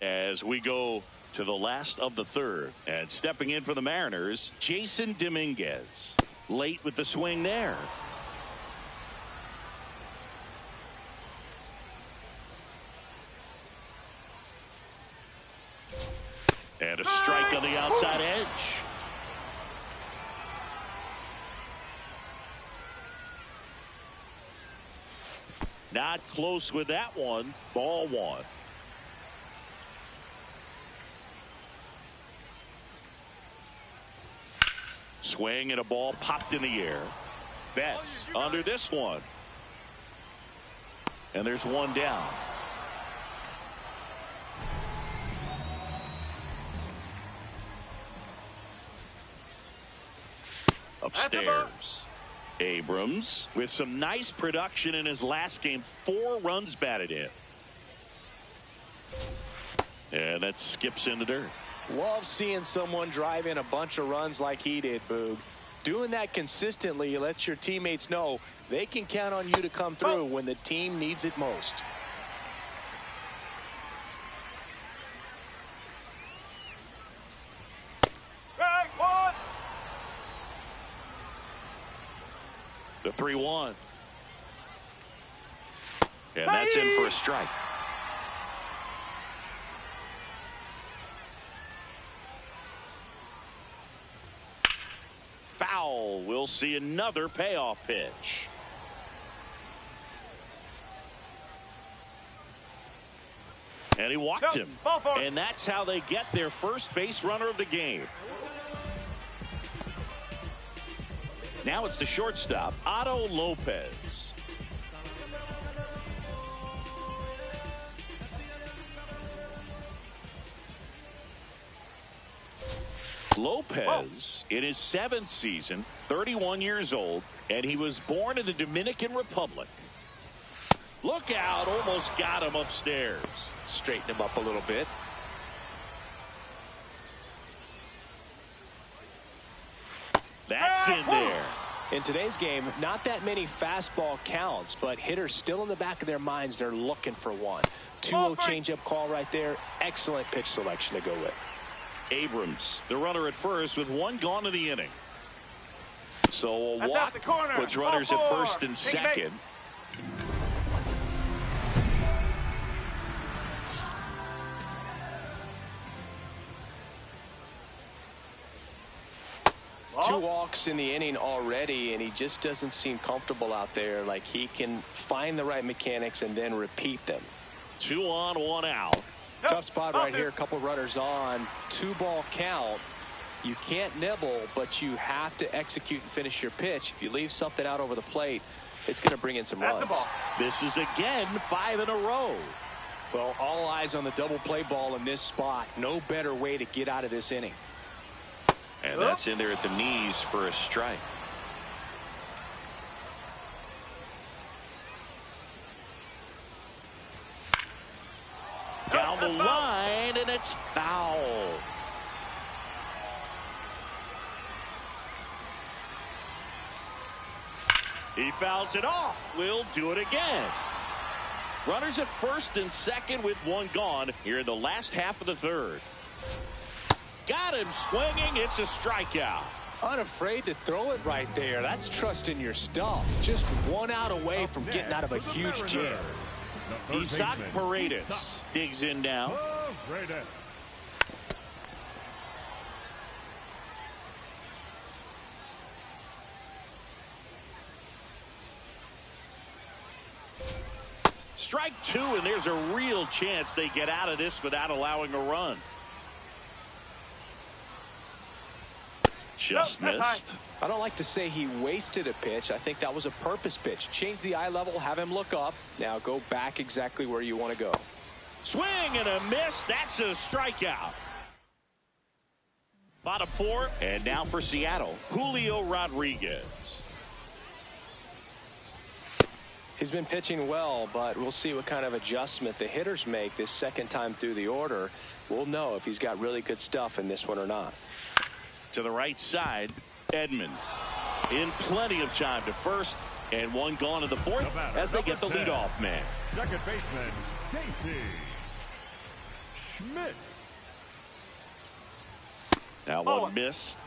A: As we go to the last of the third. And stepping in for the Mariners, Jason Dominguez. Late with the swing there. And a strike on the outside edge. Not close with that one. Ball one. Swing and a ball popped in the air. Betts under this one. And there's one down. Upstairs. Abrams with some nice production in his last game. 4 runs batted in. And that skips in the dirt.
B: Love seeing someone drive in a bunch of runs like he did, Boog. Doing that consistently lets your teammates know they can count on you to come through when the team needs it most.
A: The 3-1. And that's in for a strike. Foul. We'll see another payoff pitch. And he walked him. And that's how they get their first base runner of the game. Now it's the shortstop, Otto Lopez. Lopez in his 7th season, 31 years old, and he was born in the Dominican Republic. Look out, almost got him upstairs.
B: Straighten him up a little bit.
A: That's in there.
B: In today's game, not that many fastball counts, but hitters still in the back of their minds, they're looking for one. 2-0 changeup call right there. Excellent pitch selection to go with.
A: Abrams, the runner at first with 1 gone in the inning. So a
E: That's
A: walk
E: out the corner.
A: puts runners at
E: 4.
A: first and
E: Take it back.
A: second.
B: Two walks in the inning already, and he just doesn't seem comfortable out there. Like he can find the right mechanics and then repeat them.
A: 2 on, 1 out.
B: Tough spot right here. A couple runners on. 2-ball count. You can't nibble, but you have to execute and finish your pitch. If you leave something out over the plate, it's going to bring in some
E: That's
B: runs.
E: the ball.
A: This is again 5 in a row.
B: Well, all eyes on the double play ball in this spot. No better way to get out of this inning.
A: And that's in there at the knees for a strike. Down the line, and it's foul. He fouls it off. We'll do it again. Runners at first and second with 1 gone here in the last half of the 3rd. Got him swinging. It's a strikeout.
B: Unafraid to throw it right there. That's trusting your stuff. Just 1 out away from getting out of a huge jam.
A: Isaac Paredes digs in now. Strike 2, and there's a real chance they get out of this without allowing a run. Just missed.
B: I don't like to say he wasted a pitch. I think that was a purpose pitch. Change the eye level, have him look up. Now go back exactly where you want to go.
A: Swing and a miss. That's a strikeout. Bottom 4, and now for Seattle, Julio Rodriguez.
B: He's been pitching well, but we'll see what kind of adjustment the hitters make this second time through the order. We'll know if he's got really good stuff in this one or not.
A: To the right side, Edman in plenty of time to first, and 1 gone in the 4th as they get the leadoff man.
D: Second baseman, Casey Schmidt.
A: That one missed.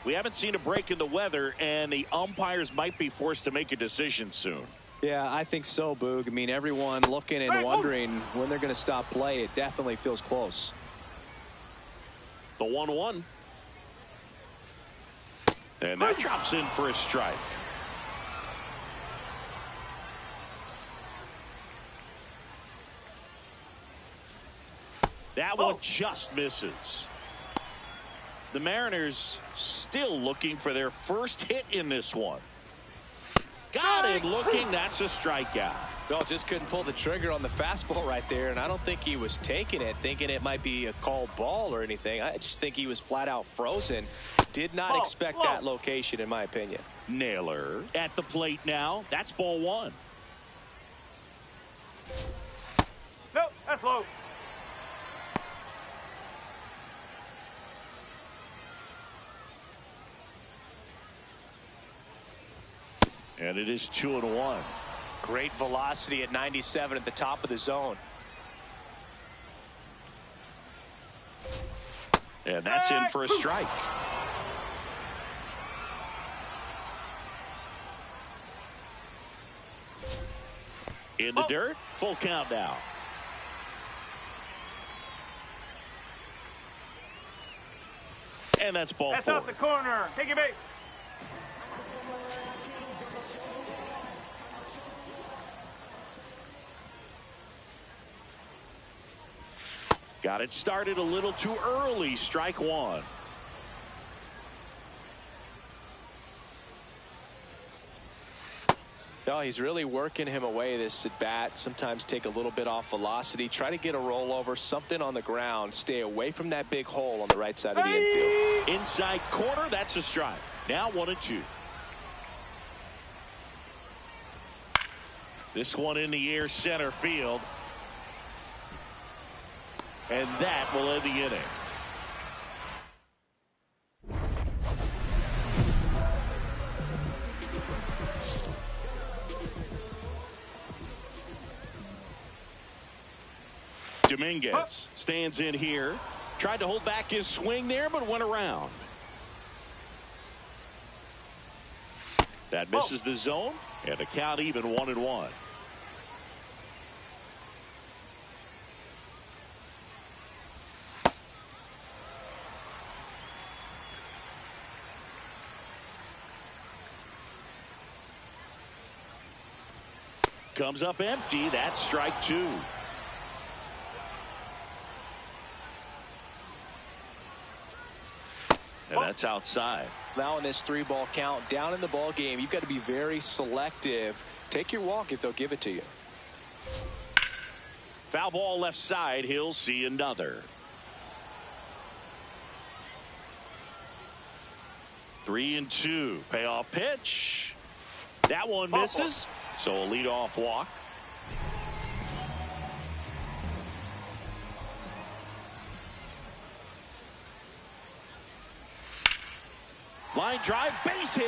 A: We haven't seen a break in the weather, and the umpires might be forced to make a decision soon.
B: Yeah, I think so, Boog. I mean, everyone looking and wondering when they're going to stop play. It definitely feels close.
A: The 1-1. And that drops in for a strike. That one just misses. The Mariners still looking for their first hit in this one. Got it looking. That's a strikeout.
B: No, just couldn't pull the trigger on the fastball right there, and I don't think he was taking it, thinking it might be a called ball or anything. I just think he was flat out frozen. Did not expect that location, in my opinion.
A: Naylor at the plate now. That's ball 1.
E: Nope, that's low.
A: And it is 2-1.
B: Great velocity at 97 at the top of the zone.
A: And that's in for a strike. In the dirt, full count now. And that's ball 4.
E: That's out the corner. Take your base.
A: Got it started a little too early. Strike 1.
B: No, he's really working him away this at bat. Sometimes take a little bit off velocity. Try to get a rollover, something on the ground. Stay away from that big hole on the right side of the infield.
A: Inside corner, that's a strike. Now 1-2. This one in the air, center field. And that will end the inning. Dominguez stands in here. Tried to hold back his swing there, but went around. That misses the zone, and a count even 1-1. Comes up empty. That's strike 2. And that's outside.
B: Now in this 3-ball count, down in the ball game, you've got to be very selective. Take your walk if they'll give it to you.
A: Foul ball left side. He'll see another. 3-2. Payoff pitch. That one misses. So a leadoff walk. Line drive, base hit.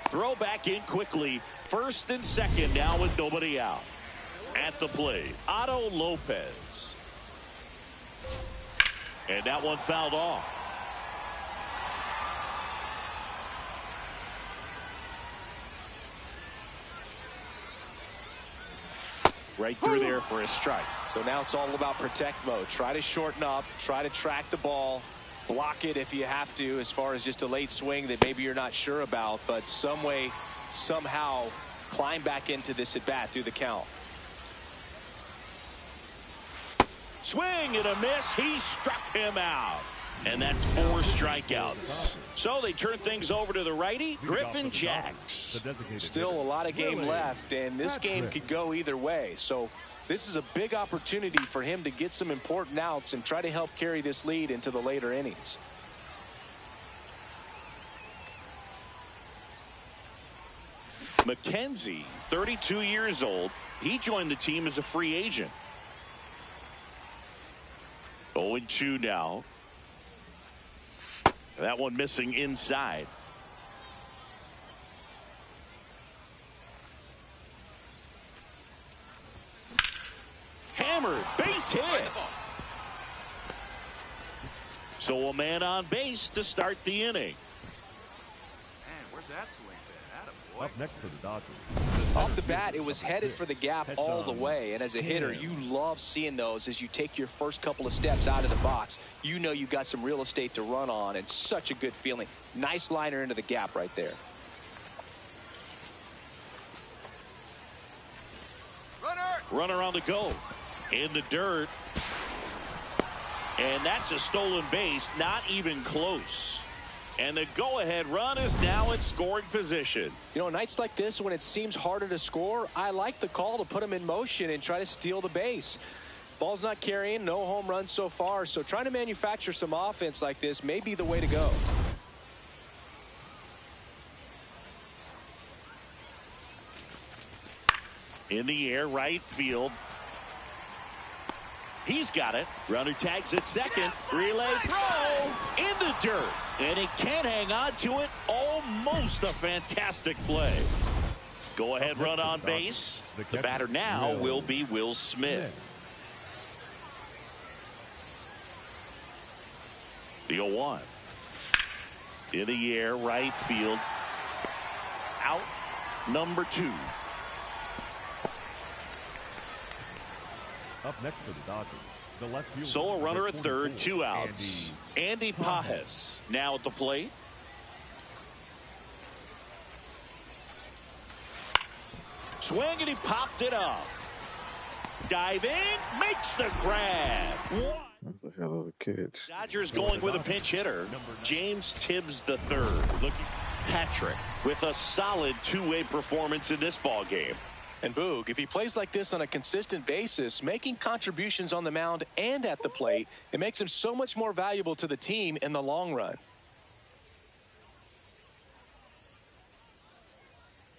A: Throw back in quickly. First and second now with nobody out. At the plate, Otto Lopez. And that one fouled off. Right through there for a strike.
B: So now it's all about protect mode. Try to shorten up, try to track the ball, block it if you have to, as far as just a late swing that maybe you're not sure about, but some way, somehow climb back into this at bat through the count.
A: Swing and a miss. He struck him out. And that's 4 strikeouts. So they turn things over to the righty, Griffin Jacks.
B: Still a lot of game left, and this game could go either way. So this is a big opportunity for him to get some important outs and try to help carry this lead into the later innings.
A: McKenzie, 32 years old. He joined the team as a free agent. 0-2 now. That one missing inside. Hammered, base hit. So a man on base to start the inning.
F: Man, where's that swing been? Attaboy.
D: Up next for the Dodgers.
B: Off the bat, it was headed for the gap all the way, and as a hitter, you love seeing those as you take your first couple of steps out of the box. You know you've got some real estate to run on, and such a good feeling. Nice liner into the gap right there.
A: Runner on the go. In the dirt. And that's a stolen base, not even close. And the go-ahead run is now in scoring position.
B: You know, nights like this when it seems harder to score, I like the call to put them in motion and try to steal the base. Ball's not carrying, no home runs so far, so trying to manufacture some offense like this may be the way to go.
A: In the air, right field. He's got it. Runner tags at second. Relay throw in the dirt. And he can't hang on to it. Almost a fantastic play. Go ahead run on base. The batter now will be Will Smith. The 0-1. In the air, right field. Out number 2.
D: Up next for the Dodgers, the left fielder.
A: So a runner at third, 2 outs. Andy Pajes now at the plate. Swing and he popped it up. Dive in, makes the grab.
C: That's a hell of a catch.
A: Dodgers going with a pinch hitter, James Tibbs III. Looking. Patrick with a solid two-way performance in this ball game.
B: And Boog, if he plays like this on a consistent basis, making contributions on the mound and at the plate, it makes him so much more valuable to the team in the long run.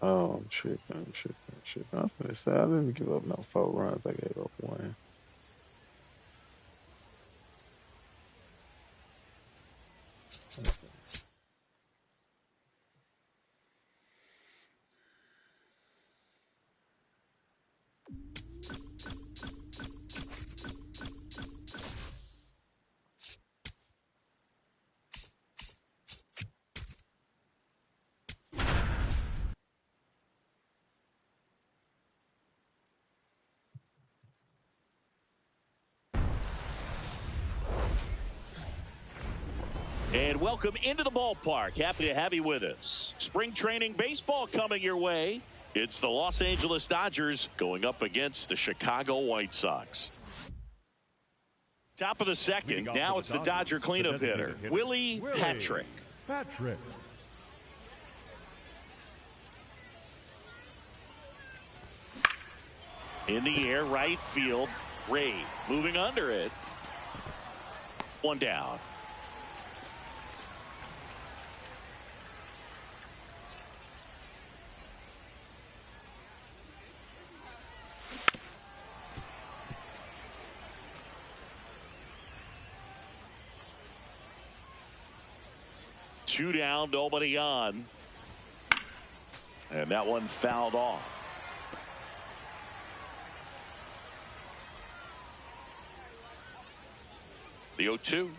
C: Oh, I'm tripping. I was gonna say, I didn't give up no 4 runs. I gave up 1.
A: And welcome into the ballpark. Happy to have you with us. Spring training baseball coming your way. It's the Los Angeles Dodgers going up against the Chicago White Sox. Top of the second. Now it's the Dodger cleanup hitter, Willie Patrick. In the air, right field. Ray moving under it. 1 down. Two down, nobody on. And that one fouled off. The 0-2.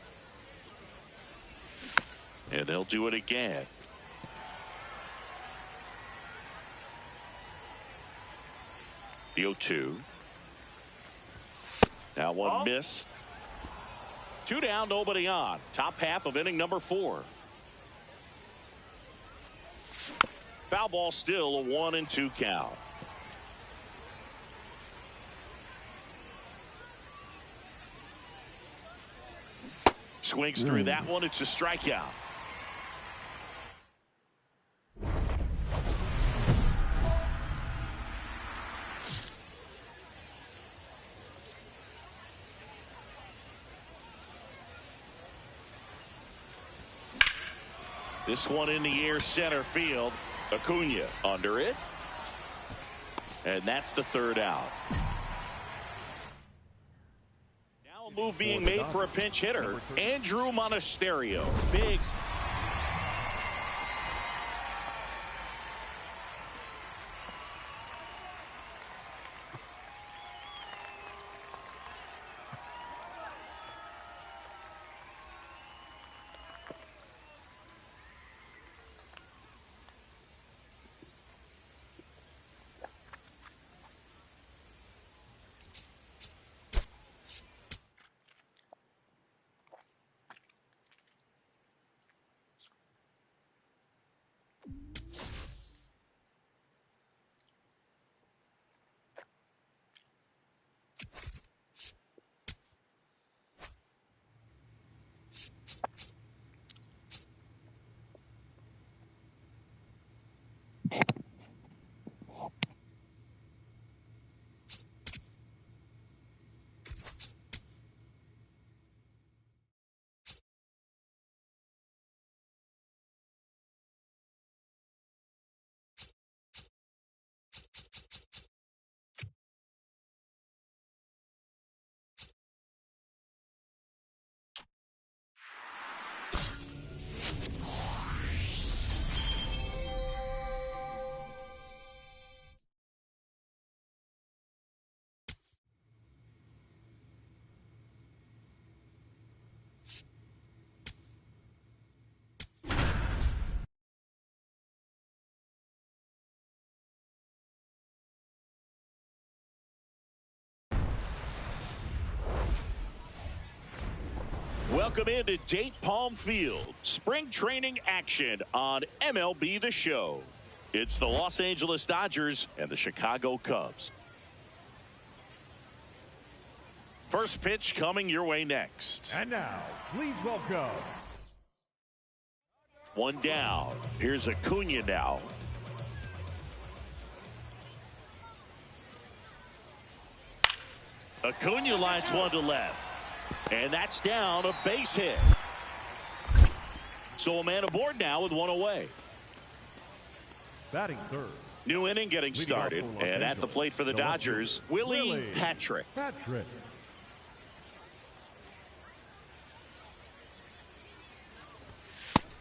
A: And they'll do it again. The 0-2. That one missed. 2 down, nobody on. Top half of inning number 4. Foul ball, still a 1-2 count. Swings through that one. It's a strikeout. This one in the air, center field. Acuna under it. And that's the 3rd out. Now a move being made for a pinch hitter, Andrew Monasterio. Big. Welcome into Date Palm Field. Spring training action on MLB The Show. It's the Los Angeles Dodgers and the Chicago Cubs. First pitch coming your way next.
D: And now, please welcome
A: One down. Here's Acuna now. Acuna lines one to left. And that's down, a base hit. So a man aboard now with one away.
D: Batting third.
A: New inning getting started. And at the plate for the Dodgers, Willie Patrick.
D: Patrick.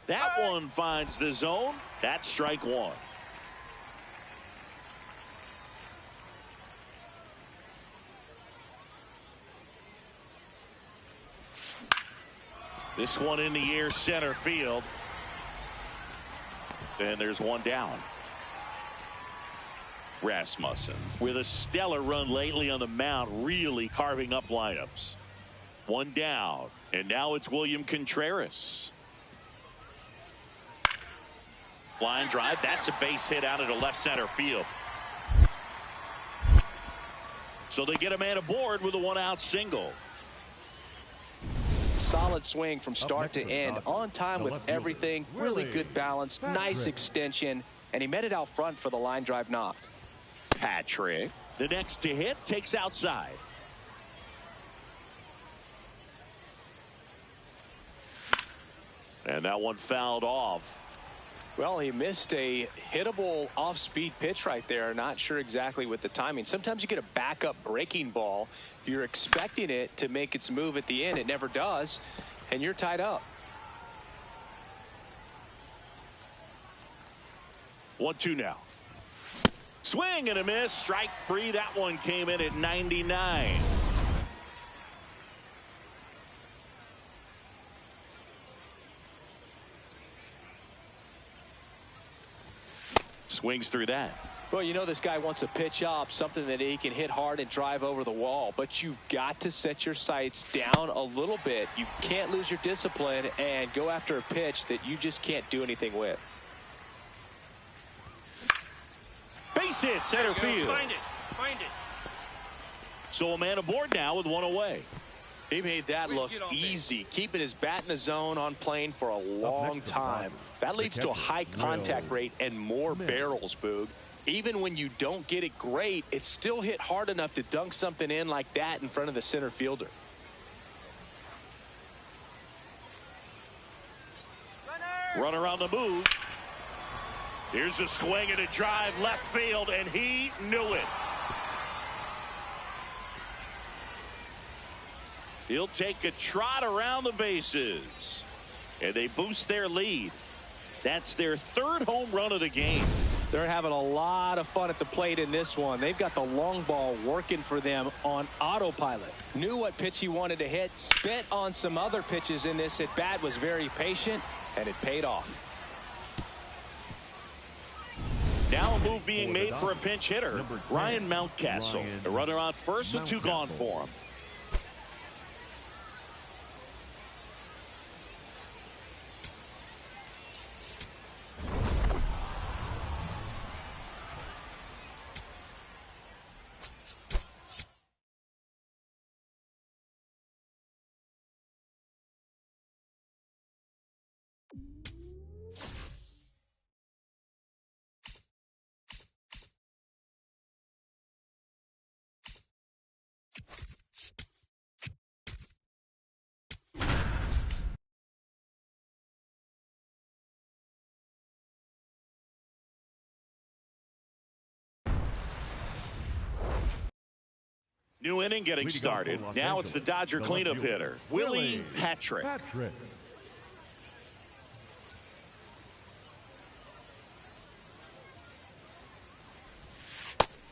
A: That one finds the zone. That's strike one. This one in the air, center field. And there's one down. Rasmussen with a stellar run lately on the mound, really carving up lineups. One down, and now it's William Contreras. Line drive, that's a base hit out into left center field. So they get a man aboard with a one-out single.
B: Solid swing from start to end, on time with everything, really good balance, nice extension, and he met it out front for the line drive knock.
A: Patrick, the next to hit, takes outside. And that one fouled off.
B: Well, he missed a hittable off-speed pitch right there. Not sure exactly with the timing. Sometimes you get a backup breaking ball. You're expecting it to make its move at the end. It never does, and you're tied up.
A: 1-2 now. Swing and a miss. Strike three. That one came in at 99. Swings through that.
B: Well, you know this guy wants to pitch up, something that he can hit hard and drive over the wall. But you've got to set your sights down a little bit. You can't lose your discipline and go after a pitch that you just can't do anything with.
A: Base hit, center field.
F: Find it. Find it.
A: So a man aboard now with one away.
B: He made that look easy, keeping his bat in the zone on plane for a long time. That leads to a high contact rate and more barrels, Boog. Even when you don't get it great, it's still hit hard enough to dunk something in like that in front of the center fielder.
A: Runner on the move. Here's a swing and a drive left field, and he knew it. He'll take a trot around the bases, and they boost their lead. That's their third home run of the game.
B: They're having a lot of fun at the plate in this one. They've got the long ball working for them on autopilot. Knew what pitch he wanted to hit, spit on some other pitches in this at bat, was very patient, and it paid off.
A: Now a move being made for a pinch hitter, Ryan Mountcastle. A runner on first with two gone for him. New inning getting started. Now it's the Dodger cleanup hitter, Willie Patrick.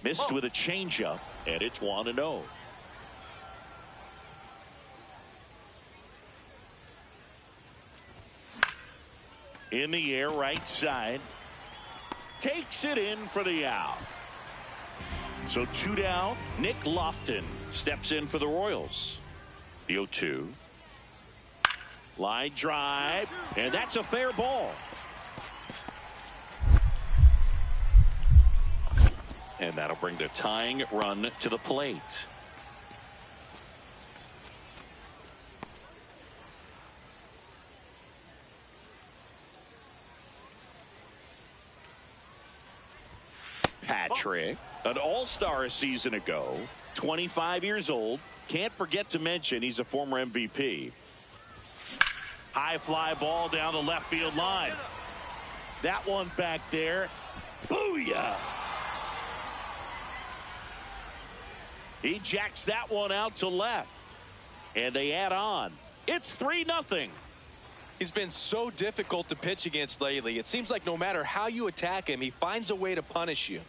A: Missed with a changeup, and it's 1-0. In the air, right side. Takes it in for the out. So two down. Nick Lofton steps in for the Royals. The 0-2. Line drive, and that's a fair ball. And that'll bring the tying run to the plate. Patrick, an all-star a season ago, 25 years old. Can't forget to mention he's a former MVP. High fly ball down the left field line. That one back there. Booyah! He jacks that one out to left. And they add on. It's 3-0.
B: He's been so difficult to pitch against lately. It seems like no matter how you attack him, he finds a way to punish you.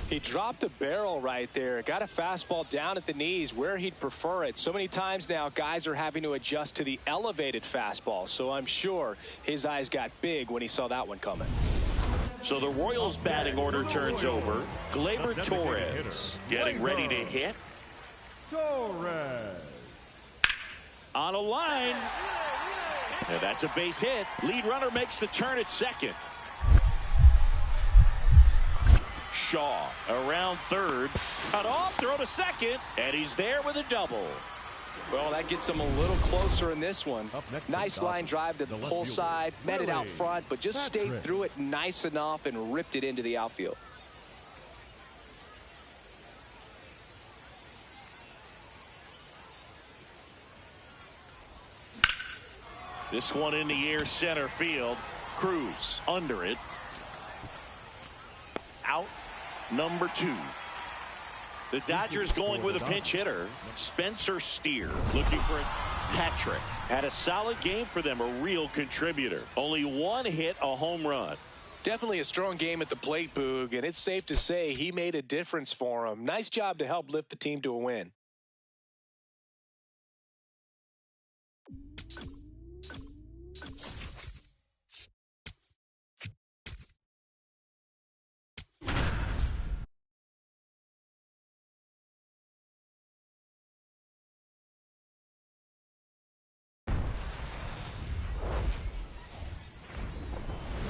B: He dropped the barrel right there. Got a fastball down at the knees where he'd prefer it. So many times now guys are having to adjust to the elevated fastball. So I'm sure his eyes got big when he saw that one coming.
A: So the Royals batting order turns over. Gleyber Torres getting ready to hit.
D: Torres.
A: On a line. And that's a base hit. Lead runner makes the turn at second. Shaw around third. Cut off, throw to second. And he's there with a double.
B: Well, that gets him a little closer in this one. Nice line drive to the pull side. Met it out front, but just stayed through it nice enough and ripped it into the outfield.
A: This one in the air center field. Cruz under it. Out number 2. The Dodgers going with a pinch hitter. Spencer Steer looking for it. Patrick had a solid game for them, a real contributor. Only 1 hit, a home run.
B: Definitely a strong game at the plate, Boog, and it's safe to say he made a difference for him. Nice job to help lift the team to a win.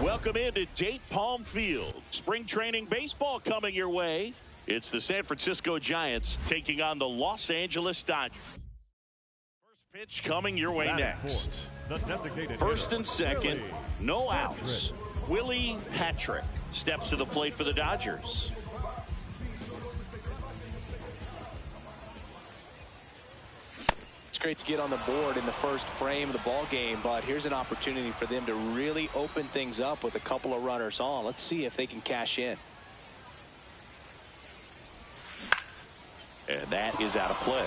A: Welcome into Date Palm Field. Spring training baseball coming your way. It's the San Francisco Giants taking on the Los Angeles Dodgers. First pitch coming your way next. First and second, no outs. Willie Patrick steps to the plate for the Dodgers.
B: It's great to get on the board in the first frame of the ball game, but here's an opportunity for them to really open things up with a couple of runners on. Let's see if they can cash in.
A: And that is out of play.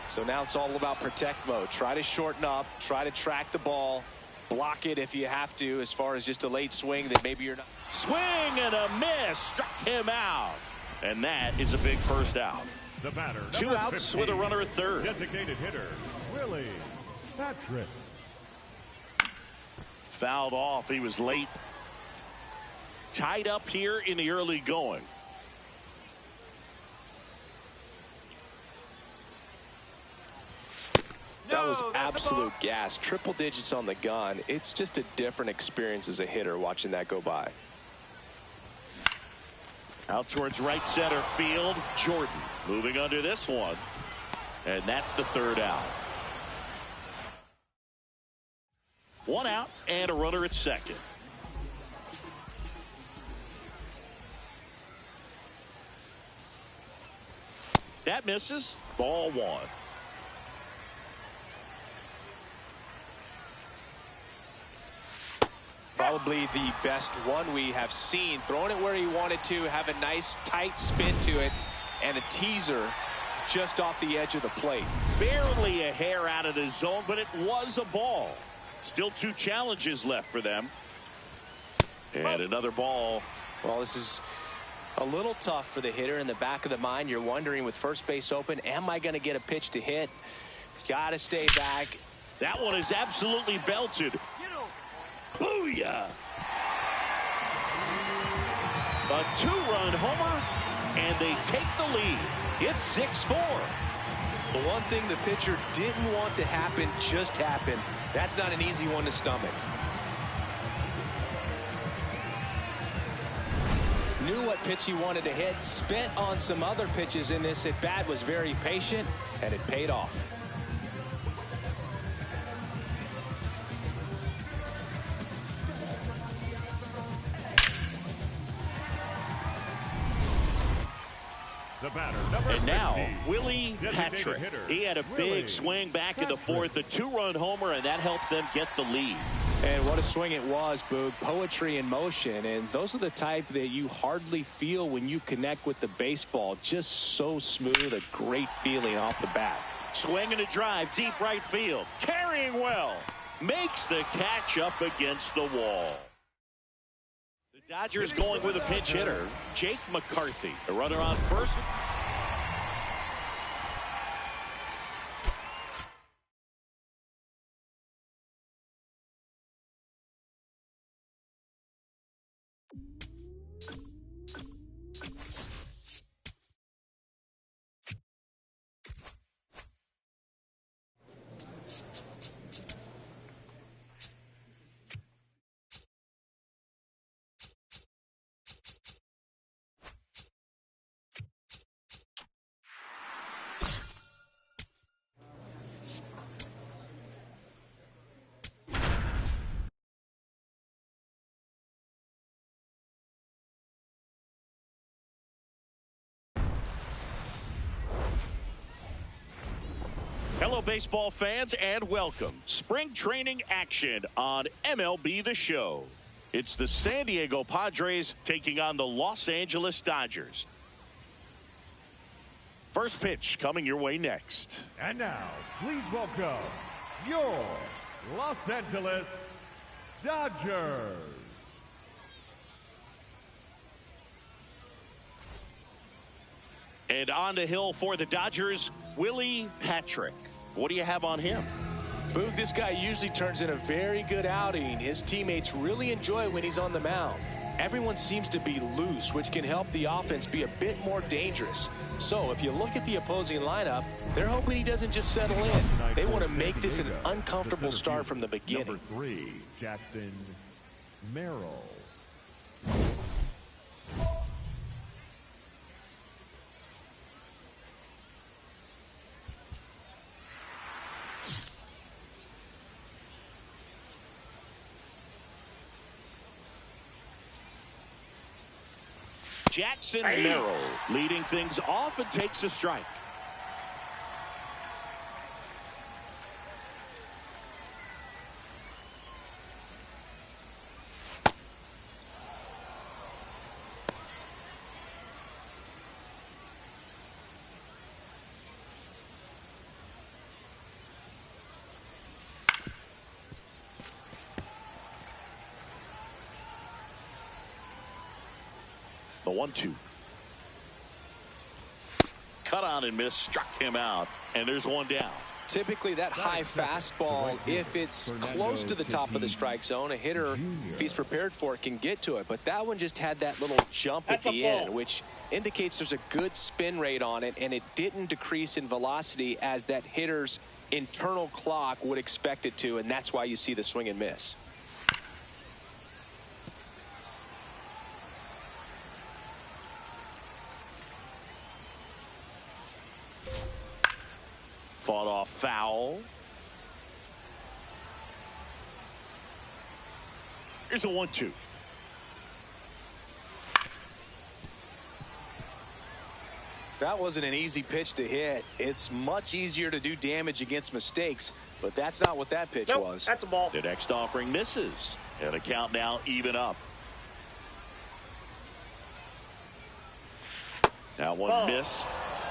B: So now it's all about protect mode. Try to shorten up, try to track the ball, block it if you have to, as far as just a late swing that maybe you're not.
A: Swing and a miss, struck him out. And that is a big first out.
D: The batter,
A: 2 outs with a runner at third.
D: Designated hitter, Willie Patrick.
A: Fouled off. He was late. Tied up here in the early going.
B: That was absolute gas. Triple digits on the gun. It's just a different experience as a hitter watching that go by.
A: Out towards right center field. Jordan moving under this one. And that's the third out. 1 out and a runner at second. That misses. Ball 1.
B: Probably the best one we have seen. Throwing it where he wanted to, have a nice tight spin to it, and a teaser just off the edge of the plate.
A: Barely a hair out of the zone, but it was a ball. Still 2 challenges left for them. And another ball.
B: Well, this is a little tough for the hitter in the back of the mind. You're wondering with first base open, am I going to get a pitch to hit? Got to stay back.
A: That one is absolutely belted. Booyah! A 2-run homer, and they take the lead. It's 6-4.
B: The one thing the pitcher didn't want to happen just happened. That's not an easy one to stomach. Knew what pitch he wanted to hit, spent on some other pitches in this at bat, was very patient, and it paid off.
D: The batter, number
A: And now,
D: 50,
A: Willie
D: designated
A: Patrick.
D: hitter,
A: He had a
D: Willie
A: big swing back in the
D: Patrick.
A: fourth, a 2-run homer, and that helped them get the lead.
B: And what a swing it was, Boog. Poetry in motion. And those are the type that you hardly feel when you connect with the baseball. Just so smooth, a great feeling off the bat.
A: Swing and a drive, deep right field. Carrying well. Makes the catch up against the wall. The Dodgers going with a pinch hitter, Jake McCarthy. The runner on first. Hello, baseball fans, and welcome. Spring training action on MLB The Show. It's the San Diego Padres taking on the Los Angeles Dodgers. First pitch coming your way next.
D: And now, please welcome your Los Angeles Dodgers.
A: And on the hill for the Dodgers, Willie Patrick. What do you have on him?
B: Boog, this guy usually turns in a very good outing. His teammates really enjoy when he's on the mound. Everyone seems to be loose, which can help the offense be a bit more dangerous. So if you look at the opposing lineup, they're hoping he doesn't just settle in. They want to make this an uncomfortable start from the beginning.
D: Number 3, Jackson Merrill.
A: Jackson Merrill leading things off and takes a strike. The 1-2. Cut on and miss, struck him out, and there's one down.
B: Typically that high fastball, if it's close to the top of the strike zone, a hitter, if he's prepared for it, can get to it. But that one just had that little jump at the end, which indicates there's a good spin rate on it, and it didn't decrease in velocity as that hitter's internal clock would expect it to, and that's why you see the swing and miss.
A: Fought off foul. Here's a 1-2.
B: That wasn't an easy pitch to hit. It's much easier to do damage against mistakes, but that's not what that pitch was.
E: That's a ball.
A: The next offering misses, and the count now even up. That one missed.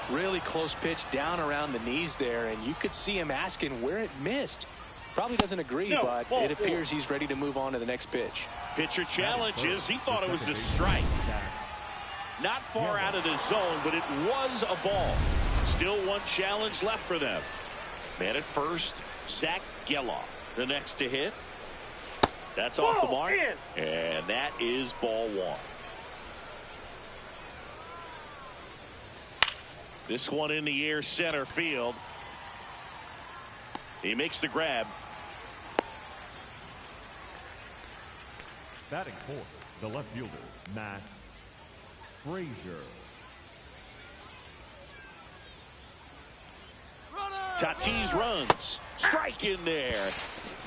B: Really close pitch down around the knees there, and you could see him asking where it missed. Probably doesn't agree, but it appears he's ready to move on to the next pitch.
A: Pitcher challenges. He thought it was a strike. Not far out of the zone, but it was a ball. Still one challenge left for them. Man at first, Zach Geloff. The next to hit. That's off the mark. And that is ball one. This one in the air, center field. He makes the grab.
D: Batting fourth, the left fielder, Matt Frazier.
A: Tatis runs. Strike in there.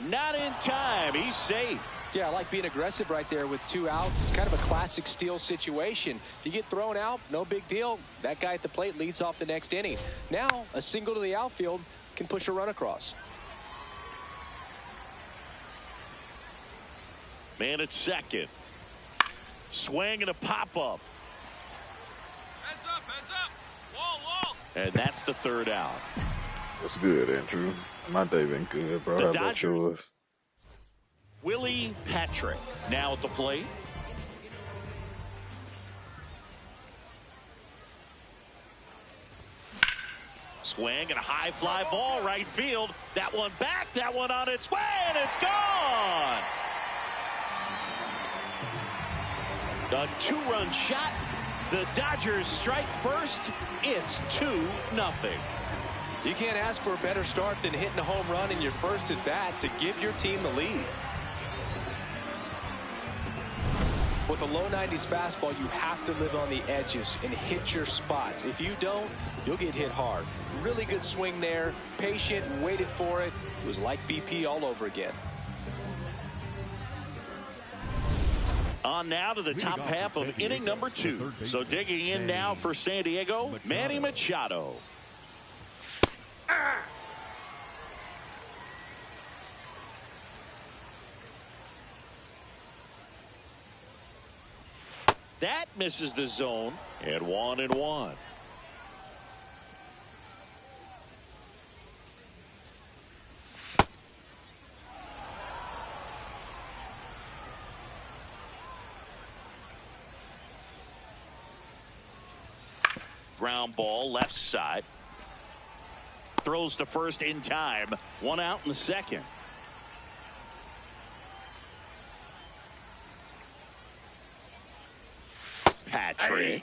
A: Not in time. He's safe.
B: Yeah, I like being aggressive right there with 2 outs. It's kind of a classic steal situation. You get thrown out, no big deal. That guy at the plate leads off the next inning. Now, a single to the outfield can push a run across.
A: Man at second. Swing and a pop-up.
F: Heads up. Wall.
A: And that's the 3rd out.
C: That's good, Andrew. My day been good, bro. How about yours?
A: Willie Patrick now at the plate. Swing and a high fly ball right field. That one back, that one on its way, and it's gone. A 2-run shot. The Dodgers strike first. It's 2-0.
B: You can't ask for a better start than hitting a home run in your first at bat to give your team the lead. With a low 90s fastball, you have to live on the edges and hit your spots. If you don't, you'll get hit hard. Really good swing there. Patient, waited for it. It was like BP all over again.
A: On now to the top half of inning number 2. So digging in now for San Diego, Manny Machado. That misses the zone, and 1-1. Ground ball left side. Throws to first in time. 1 out in the second. Patrick.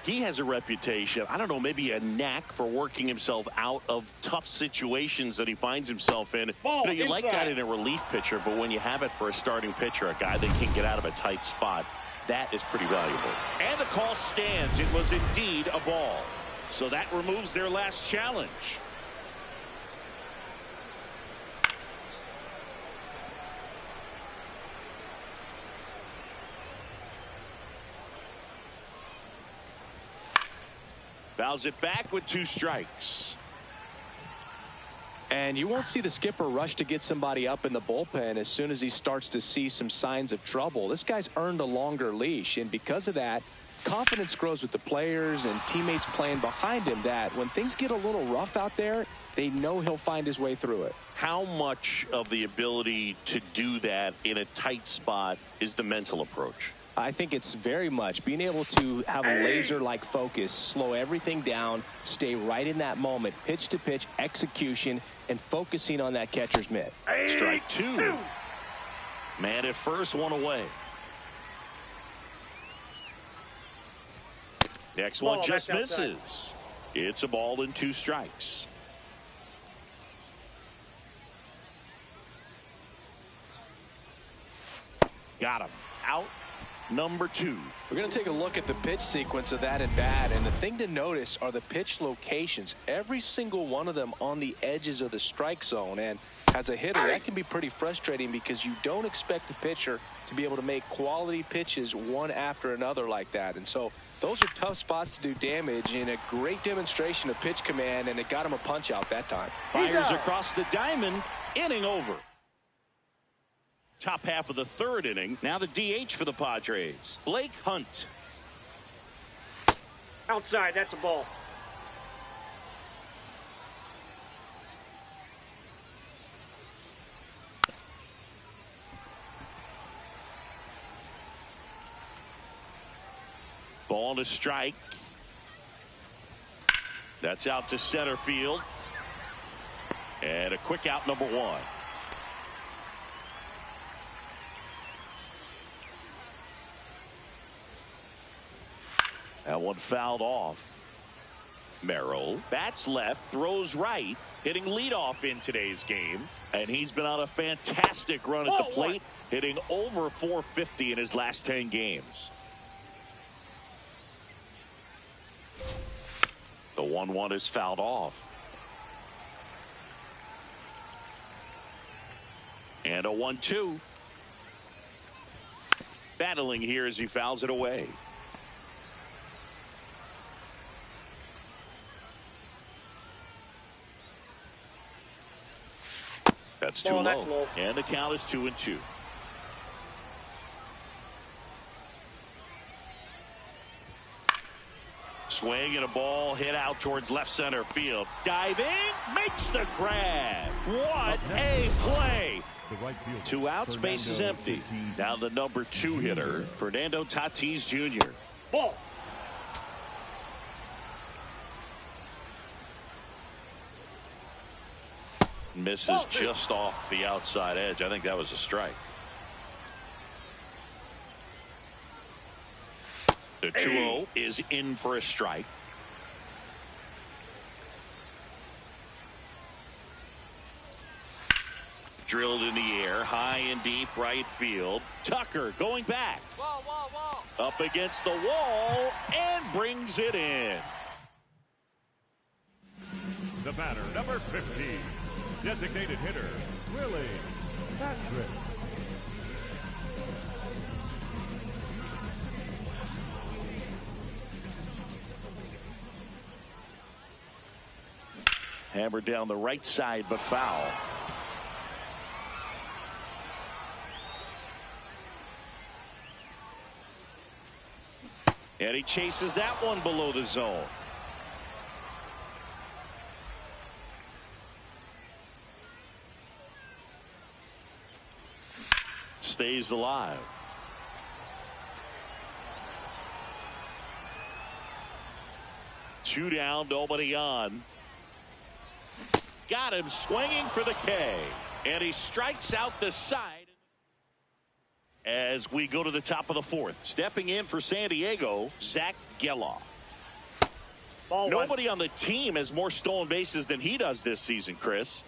A: He has a reputation, I don't know, maybe a knack for working himself out of tough situations that he finds himself in. You like that in a relief pitcher, but when you have it for a starting pitcher, a guy that can get out of a tight spot, that is pretty valuable. And the call stands. It was indeed a ball. So that removes their last challenge. Fouls it back with 2 strikes.
B: And you won't see the skipper rush to get somebody up in the bullpen as soon as he starts to see some signs of trouble. This guy's earned a longer leash, and because of that, confidence grows with the players and teammates playing behind him, that when things get a little rough out there, they know he'll find his way through it.
A: How much of the ability to do that in a tight spot is the mental approach?
B: I think it's very much being able to have a laser-like focus, slow everything down, stay right in that moment, pitch to pitch, execution, and focusing on that catcher's mitt.
A: Strike 2. Man at first, 1 away. Next one just misses. It's a ball and 2 strikes. Got him. Out. Number 2.
B: We're going to take a look at the pitch sequence of that at bat, and the thing to notice are the pitch locations. Every single one of them on the edges of the strike zone, and as a hitter, that can be pretty frustrating because you don't expect a pitcher to be able to make quality pitches one after another like that. And so those are tough spots to do damage, and a great demonstration of pitch command, and it got him a punch out that time.
A: Fires across the diamond. Inning over. Top half of the 3rd inning. Now the DH for the Padres, Blake Hunt.
E: Outside, that's a ball.
A: Ball to strike. That's out to center field. And a quick out, number 1. That one fouled off. Merrill bats left, throws right, hitting leadoff in today's game. And he's been on a fantastic run at the plate, hitting over .450 in his last 10 games. The 1-1 is fouled off. And a 1-2. Battling here as he fouls it away. That's too low. And the count is 2-2. Swing and a ball hit out towards left center field. Diving, makes the grab. What a play. Two outs, base is empty. Now the number 2 hitter, Fernando Tatis Jr.
E: Ball.
A: Misses just off the outside edge. I think that was a strike. The 2-0 is in for a strike. Drilled in the air, high and deep right field. Tucker going back.
F: Wall.
A: Up against the wall and brings it in.
D: The batter, number 15, designated hitter, Willie Patrick.
A: Hammered down the right side, but foul. And he chases that one below the zone. Stays alive. Two down, nobody on. Got him swinging for the K. And he strikes out the side. As we go to the top of the 4th. Stepping in for San Diego, Zach Geloff. Nobody on the team has more stolen bases than he does this season, Chris.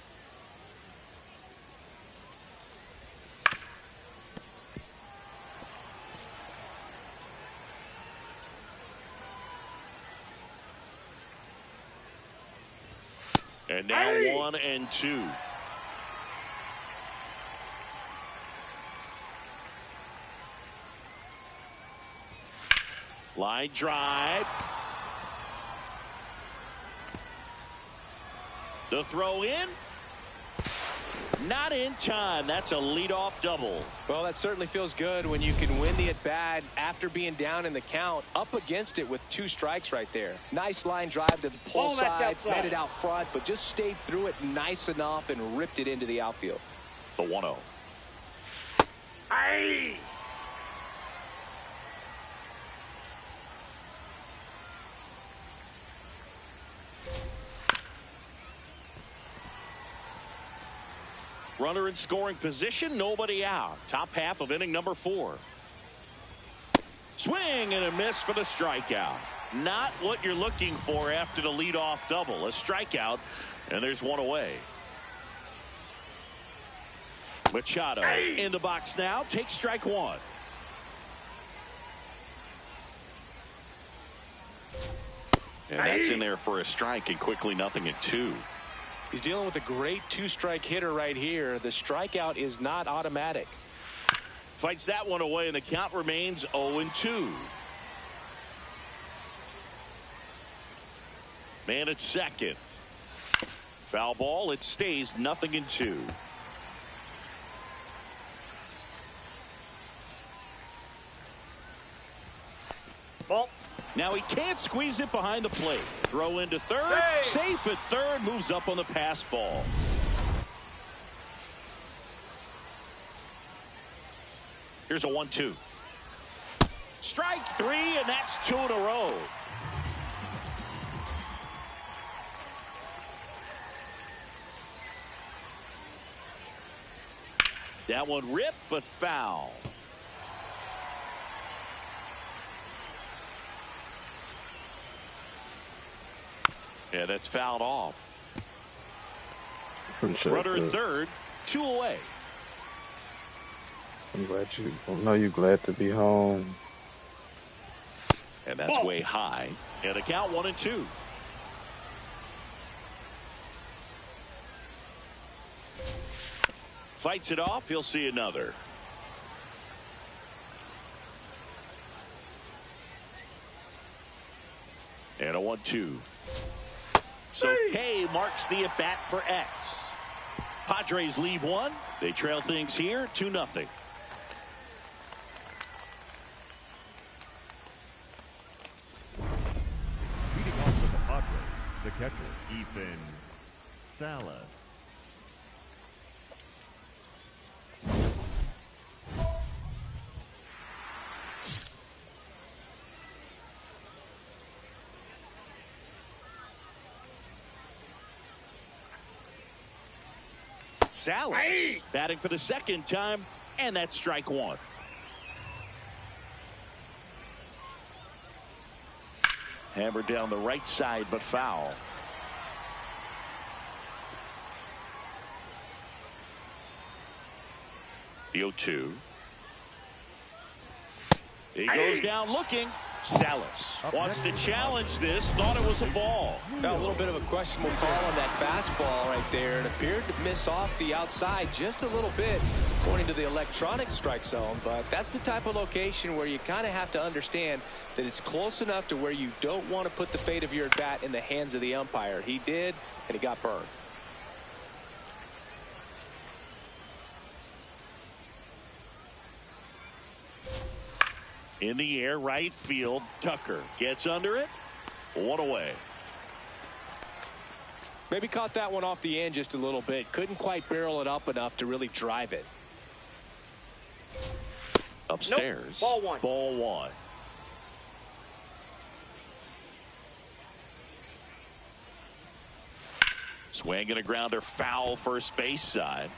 A: And now 1-2. Line drive. The throw in. Not in time. That's a leadoff double.
B: Well, that certainly feels good when you can win the at-bat after being down in the count, up against it with 2 strikes right there. Nice line drive to the pull side, met it out front, but just stayed through it nice enough and ripped it into the outfield.
A: The 1-0.
E: Aye.
A: Runner in scoring position, nobody out. Top half of inning number 4. Swing and a miss for the strikeout. Not what you're looking for after the leadoff double. A strikeout, and there's one away. Machado in the box now. Takes strike 1. And that's in there for a strike, and quickly 0-2.
B: He's dealing with a great 2-strike hitter right here. The strikeout is not automatic.
A: Fights that one away, and the count remains 0-2. Man at second. Foul ball. It stays 0-2.
E: Ball.
A: Now he can't squeeze it behind the plate. Throw into third. Safe at third. Moves up on the pass ball. Here's a 1-2. Strike 3, and that's 2 in a row. That one ripped, but foul. Yeah, that's fouled off. Runner at third, 2 away.
C: I'm glad you're glad to be home.
A: And that's way high. And a count 1-2. Fights it off. He'll see another. And a 1-2. So K marks the at-bat for X. Padres leave one. They trail things here 2-0.
D: Leading off for the Padres, the catcher, Ethan Salas.
A: Salas batting for the second time, and that's strike one. Hammered down the right side, but foul. The 0-2. He goes down looking. Salas wants to challenge this. Thought it was a ball.
B: Got a little bit of a questionable call on that fastball right there. It appeared to miss off the outside just a little bit, pointing to the electronic strike zone. But that's the type of location where you kind of have to understand that it's close enough to where you don't want to put the fate of your bat in the hands of the umpire. He did, and he got burned.
A: In the air, right field. Tucker gets under it. One away.
B: Maybe caught that one off the end just a little bit. Couldn't quite barrel it up enough to really drive it.
A: Upstairs.
E: Nope.
A: Ball one. Swing and a grounder, foul first base side.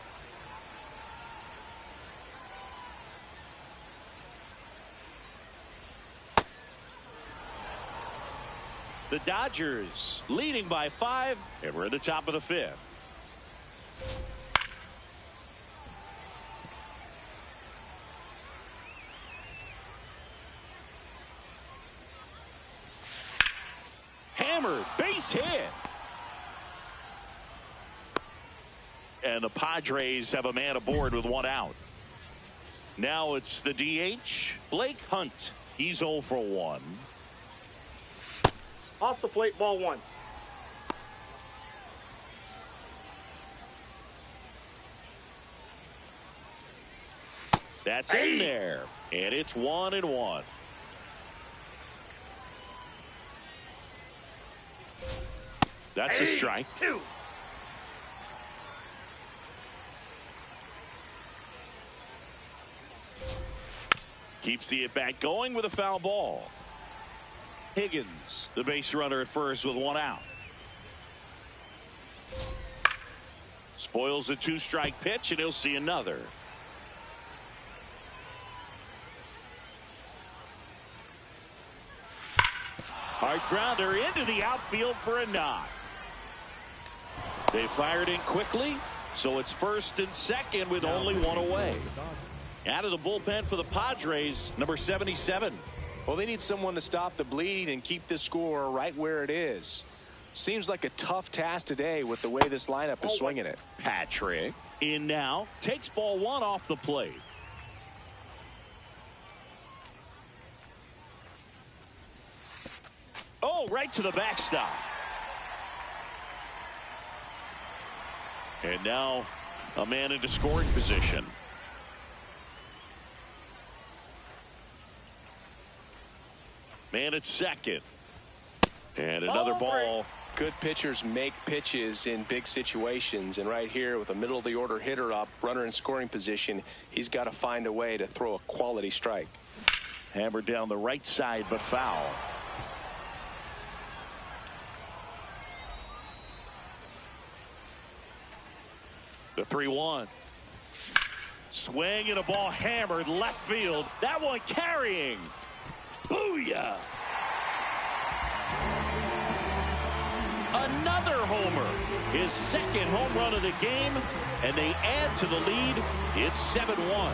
A: The Dodgers leading by 5, and we're at the top of the 5th. Hammered, base hit. And the Padres have a man aboard with one out. Now it's the DH, Blake Hunt. He's 0 for 1.
E: Off the plate, ball one.
A: That's in there, and it's 1-1. That's a strike.
E: 2.
A: Keeps the at-bat going with a foul ball. Higgins, the base runner at first with one out. Spoils the 2-strike pitch, and he'll see another. Hard grounder into the outfield for a knock. They fired in quickly, so it's first and second with only one away. Out of the bullpen for the Padres, number 77.
B: Well, they need someone to stop the bleeding and keep the score right where it is. Seems like a tough task today with the way this lineup is swinging it.
A: Patrick in now, takes ball one off the plate. Oh, right to the backstop. And now a man into scoring position. Man at second. And another ball.
B: Good pitchers make pitches in big situations, and right here with a middle of the order hitter up, runner in scoring position, he's got to find a way to throw a quality strike.
A: Hammered down the right side, but foul. The 3-1. Swing and a ball hammered left field. That one carrying. Booyah! Another homer. His second home run of the game, and they add to the lead. It's 7-1.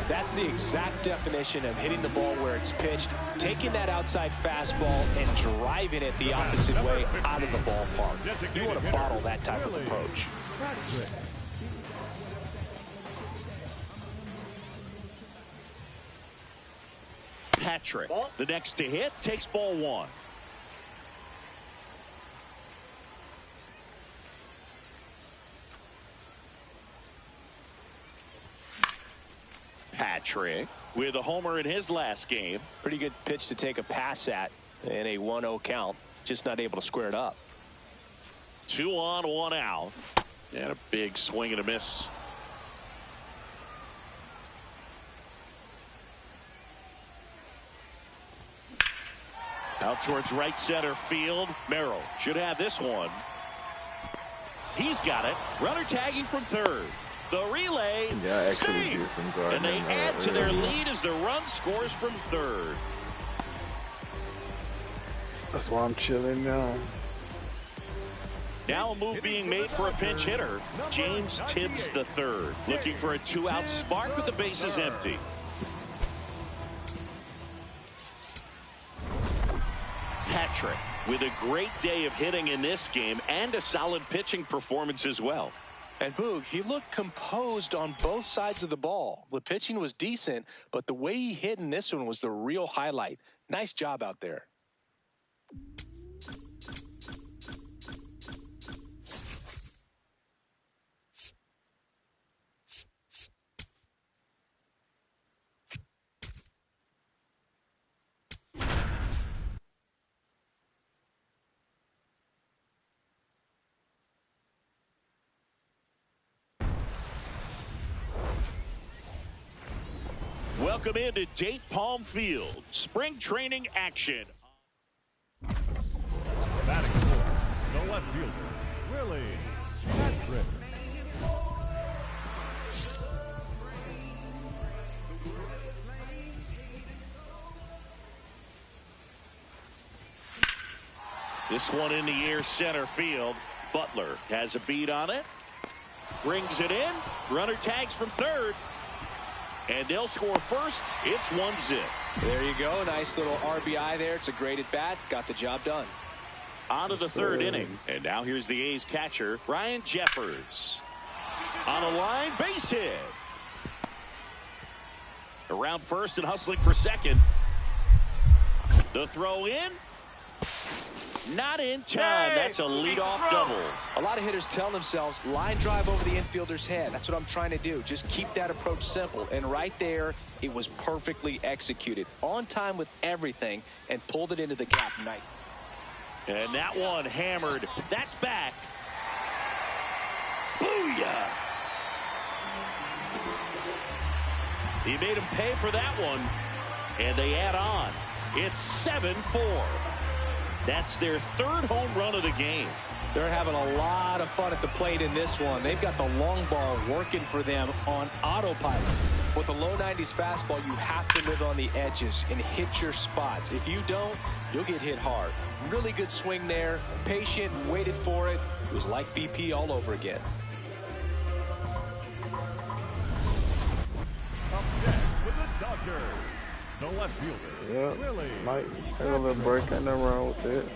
B: That's the exact definition of hitting the ball where it's pitched, taking that outside fastball and driving it the opposite way out of the ballpark. You want to bottle that type of approach.
A: Patrick, the next to hit, takes ball one. Patrick with a homer in his last game.
B: Pretty good pitch to take a pass at in a 1-0 count. Just not able to square it up.
A: 2 on, 1 out. And a big swing and a miss. Out towards right center field. Merrill should have this one. He's got it. Runner tagging from third. The relay.
C: Yeah, actually
A: save.
C: did some guarding.
A: And they add to their lead as the run scores from third.
C: That's why I'm chilling now.
A: Now a move being made for a pinch hitter. James Tibbs III looking for a 2-out spark with the bases empty. Patrick with a great day of hitting in this game and a solid pitching performance as well.
B: And Boog, he looked composed on both sides of the ball. The pitching was decent, but the way he hit in this one was the real highlight. Nice job out there.
A: Welcome into Date Palm Field. Spring training action.
D: Batting fourth, the left fielder, Willie Patrick.
A: This one in the air center field. Butler has a beat on it. Brings it in. Runner tags from third. And they'll score first. It's 1-0.
B: There you go. Nice little RBI there. It's a great at bat. Got the job done.
A: On to the third inning. And now here's the A's catcher, Ryan Jeffers. On a line, base hit. Around first and hustling for second. The throw in. Not in time. That's a leadoff double.
B: A lot of hitters tell themselves line drive over the infielder's head. That's what I'm trying to do. Just keep that approach simple. And right there, it was perfectly executed. On time with everything and pulled it into the gap. Nice.
A: And that one hammered. That's back. Booyah. He made him pay for that one. And they add on. It's 7-4. That's their third home run of the game.
B: They're having a lot of fun at the plate in this one. They've got the long ball working for them on autopilot. With a low 90s fastball, you have to live on the edges and hit your spots. If you don't, you'll get hit hard. Really good swing there. Patient, waited for it. It was like BP all over again.
D: Up next with the Dodgers, the left fielder,
C: Yep.
D: Willie
C: Might take a little break. Ain't nothing wrong with it.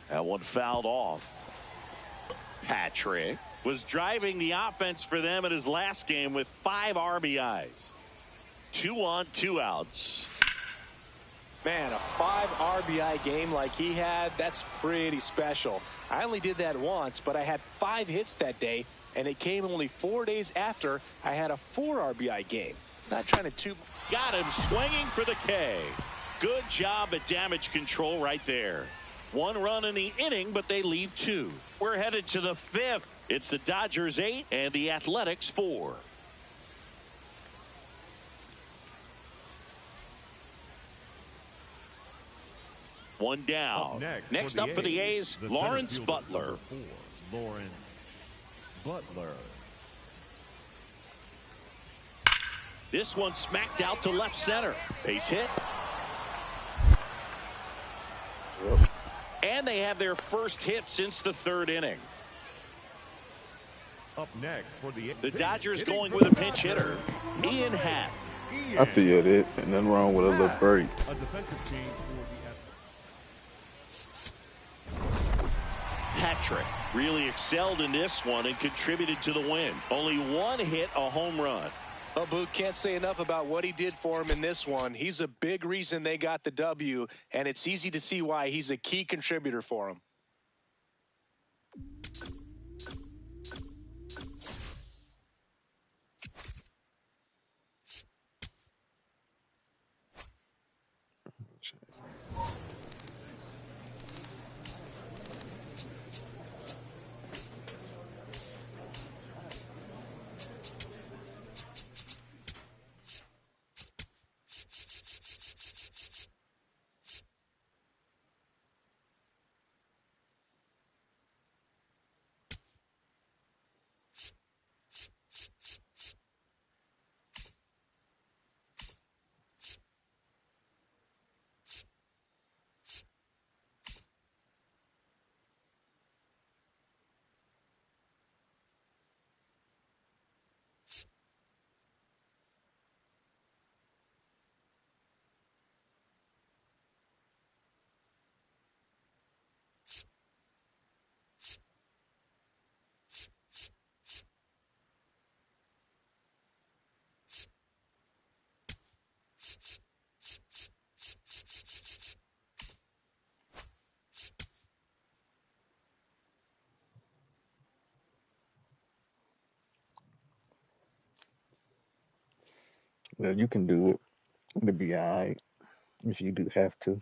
A: That one fouled off. Patrick was driving the offense for them in his last game with 5 RBIs. 2 on, 2 outs.
B: Man, a 5 RBI game like he had, that's pretty special. I only did that once, but I had 5 hits that day, and it came only 4 days after I had a 4 RBI game. Not trying to
A: Got him swinging for the K. Good job at damage control right there. 1 run in the inning, but they leave 2. We're headed to the 5th. It's the Dodgers 8 and the Athletics 4. One down. Next up for the A's, Lawrence Butler.
D: Lawrence Butler.
A: This one smacked out to left center. Base hit. And they have their first hit since the 3rd inning.
D: Up next for
A: the Dodgers going with a pinch hitter, Ian Happ.
C: I feel it. Ain't nothing wrong with a little break.
D: A defensive team for
A: Patrick really excelled in this one and contributed to the win. Only one hit, a home run.
B: Well, Boog, can't say enough about what he did for him in this one. He's a big reason they got the W, and it's easy to see why he's a key contributor for him.
C: Yeah, you can do it. It'll be all right if you do have to.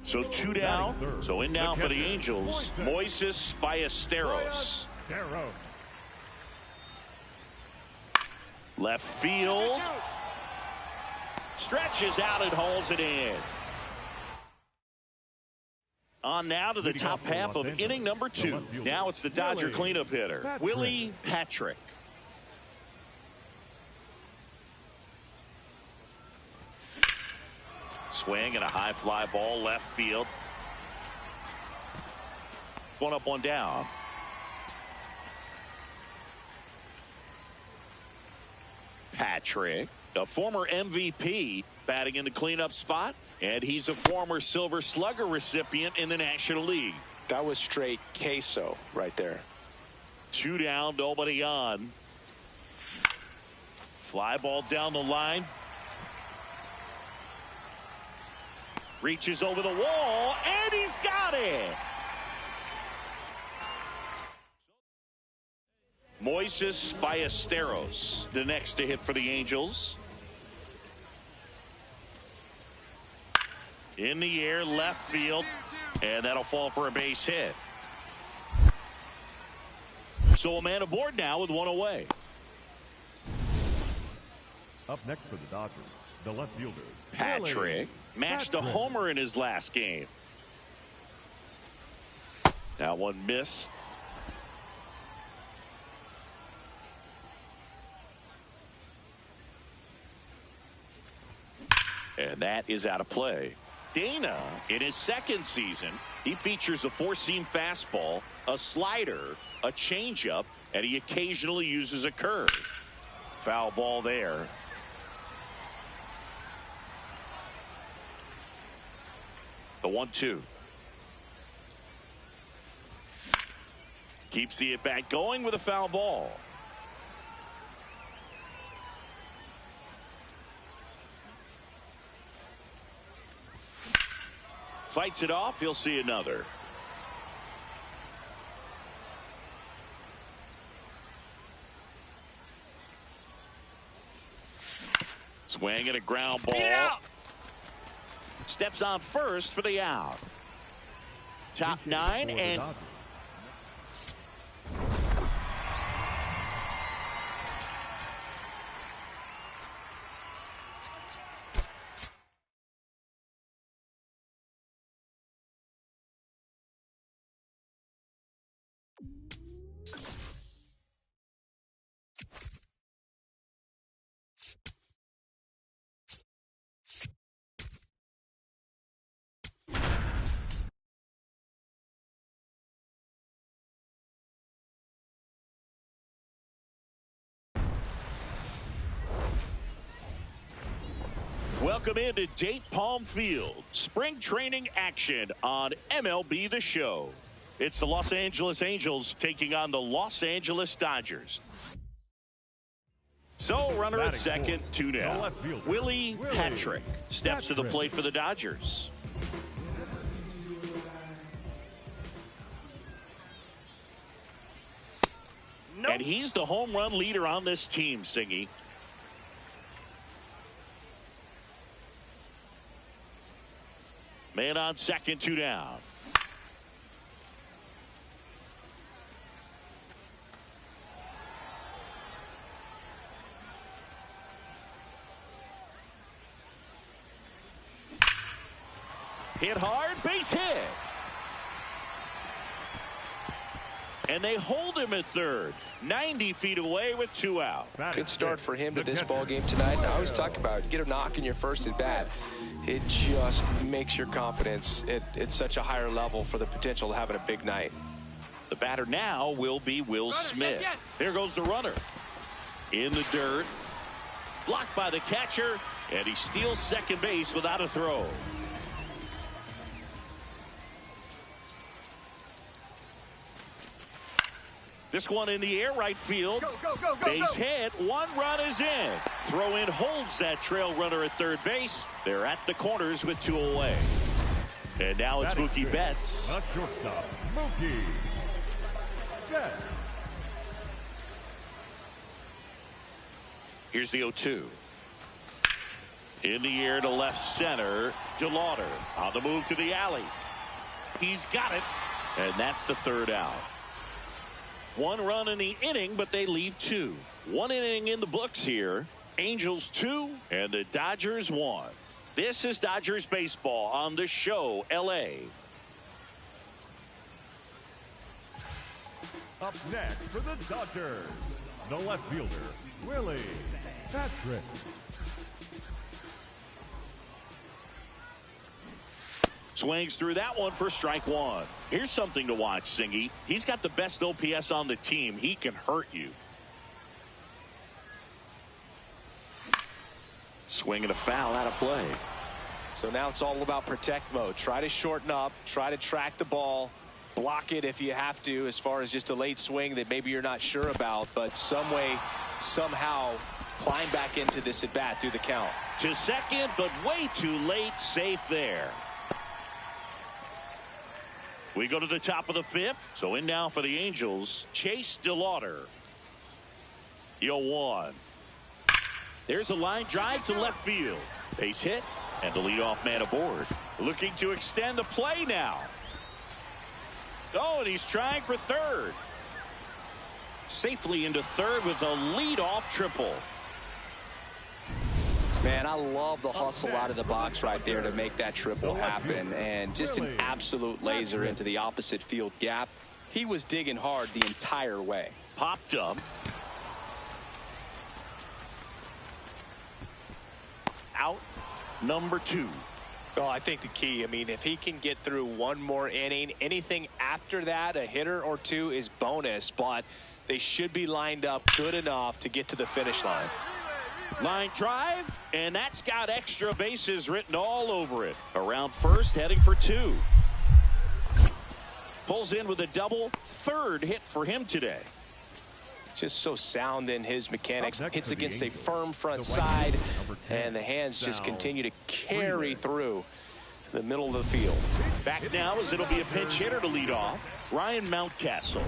A: So 2 down. So in now for the Angels, Moises Ballesteros. Left field. Stretches out and hauls it in. On now to the top half of inning number 2. Now it's the Dodger cleanup hitter, Willie Patrick. Swing and a high fly ball left field. One up, one down. Patrick, a former MVP, batting in the cleanup spot, and he's a former Silver Slugger recipient in the National League.
B: That was straight queso right there.
A: 2 down, nobody on. Fly ball down the line. Reaches over the wall, and he's got it. Moises Ballesteros, the next to hit for the Angels. In the air, left field, and that'll fall for a base hit. So a man aboard now with one away.
D: Up next for the Dodgers, the left fielder,
A: Patrick
D: Willie.
A: matched a homer in his last game. That one missed. And that is out of play. Dana, in his second season, he features a four-seam fastball, a slider, a changeup, and he occasionally uses a curve. Foul ball there. The 1-2. Keeps the at-bat going with a foul ball. Fights it off. He'll see another. Swing and a ground ball. Steps on first for the out. Top nine and welcome into Date Palm Field. Spring training action on MLB The Show. It's the Los Angeles Angels taking on the Los Angeles Dodgers. So, runner at second, 2 down. Willie Patrick steps to the plate for the Dodgers. Nope. And he's the home run leader on this team, Singy. Man on second, 2 down. Hit hard, base hit. And they hold him at third. 90 feet away with 2 out.
B: Good start for him to this ball game tonight. And I always talk about get a knock in your first at bat. It just makes your confidence at such a higher level for the potential of having a big night.
A: The batter now will be Will Smith. Here goes the runner. In the dirt. Blocked by the catcher. And he steals second base without a throw. This one in the air, right field. Go, base hit. 1 run is in. Throw in holds that trail runner at third base. They're at the corners with 2 away. And now it's Mookie Betts.
D: A shortstop, Mookie Betts.
A: Here's the 0-2. In the air to left center. DeLauder on the move to the alley. He's got it. And that's the 3rd out. 1 run in the inning, but they leave 2. 1 inning in the books here. Angels 2 and the Dodgers 1. This is Dodgers baseball on The Show, LA.
D: Up next for the Dodgers, the left fielder, Willie Patrick.
A: Swings through that one for strike 1. Here's something to watch, Singy. He's got the best OPS on the team. He can hurt you. Swing and a foul out of play.
B: So now it's all about protect mode. Try to shorten up. Try to track the ball. Block it if you have to, as far as just a late swing that maybe you're not sure about. But some way, somehow, climb back into this at bat through the count.
A: To second, but way too late. Safe there. We go to the top of the 5th. So in now for the Angels, Chase DeLauder. 0-1. There's a line drive to left field. Base hit and the leadoff man aboard. Looking to extend the play now. Oh, and he's trying for third. Safely into third with a leadoff triple.
B: Man, I love the hustle out of the box right there to make that triple happen. And just an absolute laser into the opposite field gap. He was digging hard the entire way.
A: Popped up. Out number 2.
B: Well, I think the key, I mean, if he can get through one more inning, anything after that, a hitter or two is bonus, but they should be lined up good enough to get to the finish line.
A: Line drive, and that's got extra bases written all over it. Around first, heading for 2. Pulls in with a double, 3rd hit for him today.
B: Just so sound in his mechanics. Hits against a firm front side, and the hands just continue to carry through the middle of the field.
A: Back now as it'll be a pinch hitter to lead off, Ryan Mountcastle.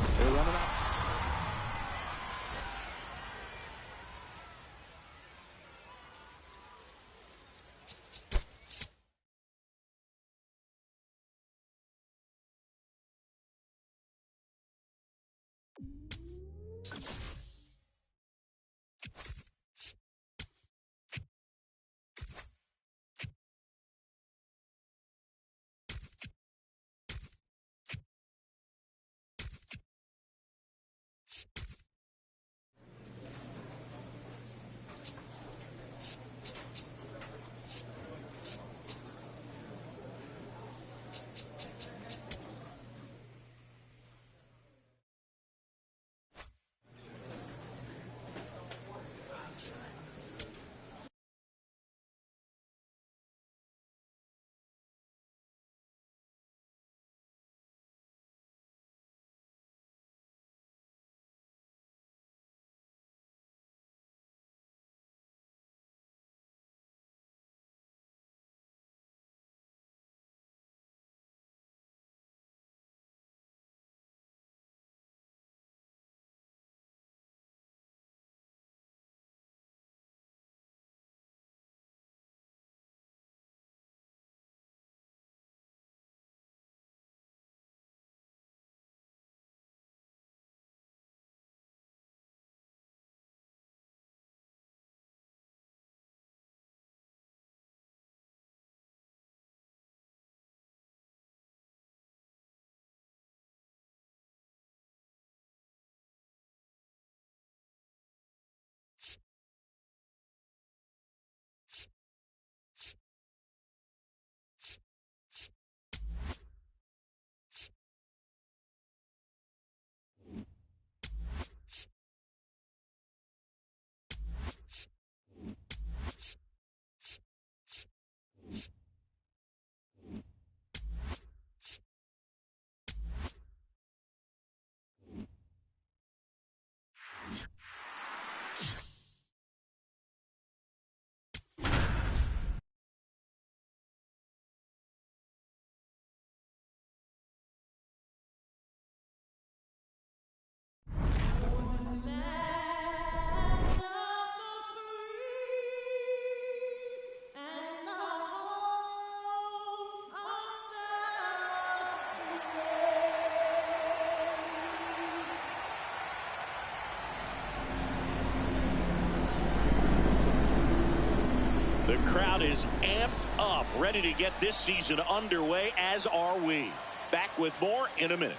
A: The crowd is amped up, ready to get this season underway, as are we. Back with more in a minute.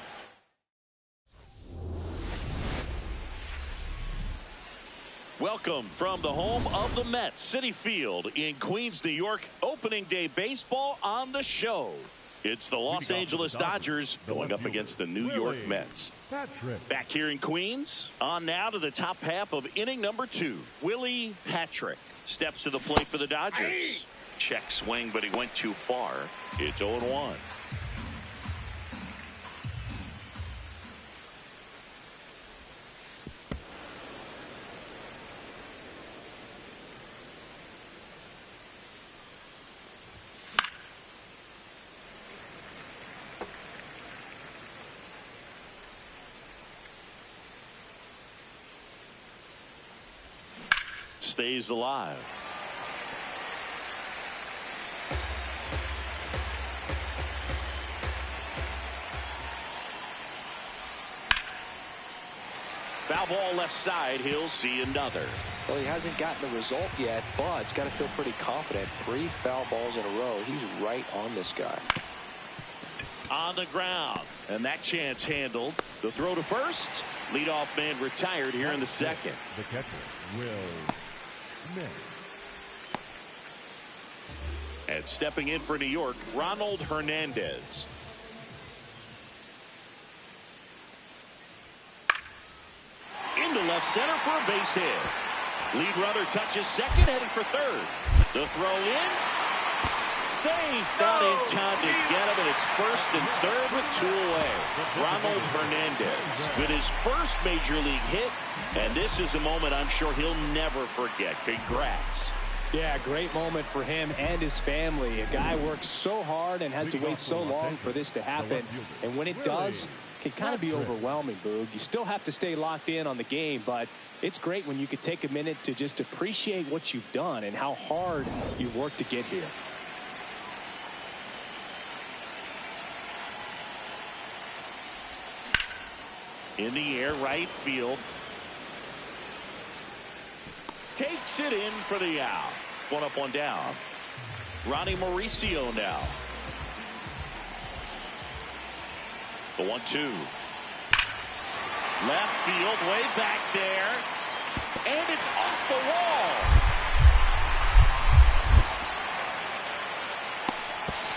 A: Welcome from the home of the Mets, Citi Field in Queens, New York. Opening day baseball on the show. It's the Los Angeles Dodgers going up against the New York Mets. Back here in Queens, on now to the top half of inning number 2. Willie Patrick steps to the plate for the Dodgers. Check swing, but he went too far. It's 0-1. Stays alive. Foul ball left side. He'll see another.
B: Well, he hasn't gotten the result yet, but he's got to feel pretty confident. 3 foul balls in a row. He's right on this guy.
A: On the ground. And that chance handled. The throw to first. Leadoff man retired here in the second.
D: The catcher, Will Smith.
A: And stepping in for New York, Ronald Hernandez. Into left center for a base hit. Lead runner touches second, heading for third. The throw in. Save. Not in time to get him, and it's first and third with 2 away. Ronald Hernandez with his first major league hit, and this is a moment I'm sure he'll never forget. Congrats.
G: Yeah, great moment for him and his family. A guy works so hard and has to wait so long for this to happen. And when it does, it can kind of be overwhelming, Boog. You still have to stay locked in on the game, but it's great when you could take a minute to just appreciate what you've done and how hard you've worked to get here.
A: In the air, right field. Takes it in for the out. 1 up, 1 down. Ronnie Mauricio now. The 1-2. Left field, way back there. And it's off the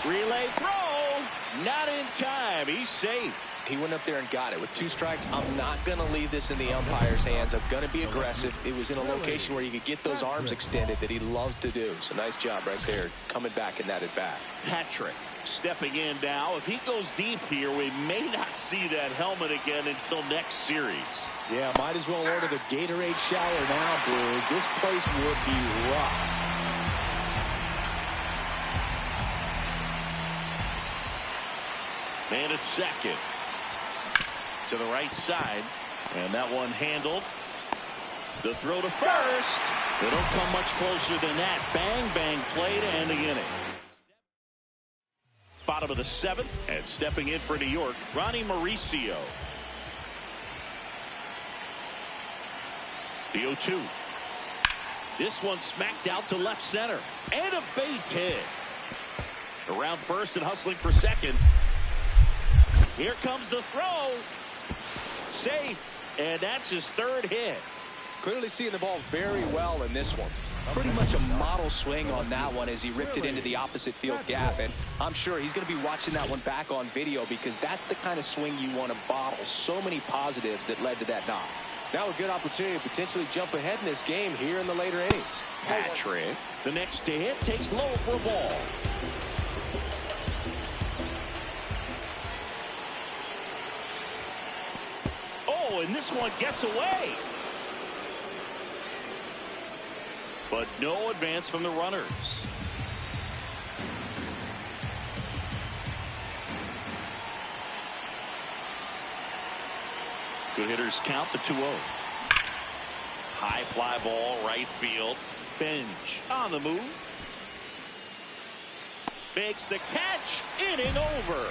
A: wall. Relay throw. Not in time. He's safe.
B: He went up there and got it. With 2 strikes, I'm not going to leave this in the umpire's hands. I'm going to be aggressive. It was in a location where you could get those arms extended that he loves to do. So nice job right there, coming back in that at bat.
A: Patrick stepping in now. If he goes deep here, we may not see that helmet again until next series.
G: Yeah, might as well order the Gatorade shower now, Boog. This place would be rough.
A: Man at second. To the right side, and that one handled. The throw to first. They don't come much closer than that. Bang, bang play to end the inning. Bottom of the 7th, and stepping in for New York, Ronnie Mauricio. The 0-2. This one smacked out to left center, and a base hit. Around first and hustling for second. Here comes the throw. Safe, and that's his 3rd hit.
B: Clearly seeing the ball very well in this one. Pretty much a model swing on that one as he ripped it into the opposite field gap, and I'm sure he's going to be watching that one back on video because that's the kind of swing you want to bottle. So many positives that led to that knock. Now a good opportunity to potentially jump ahead in this game here in the later innings.
A: Patrick, the next to hit, takes low for a ball. And this one gets away. But no advance from the runners. Good hitters count the 2-0. High fly ball, right field. Benj on the move. Makes the catch. Inning over.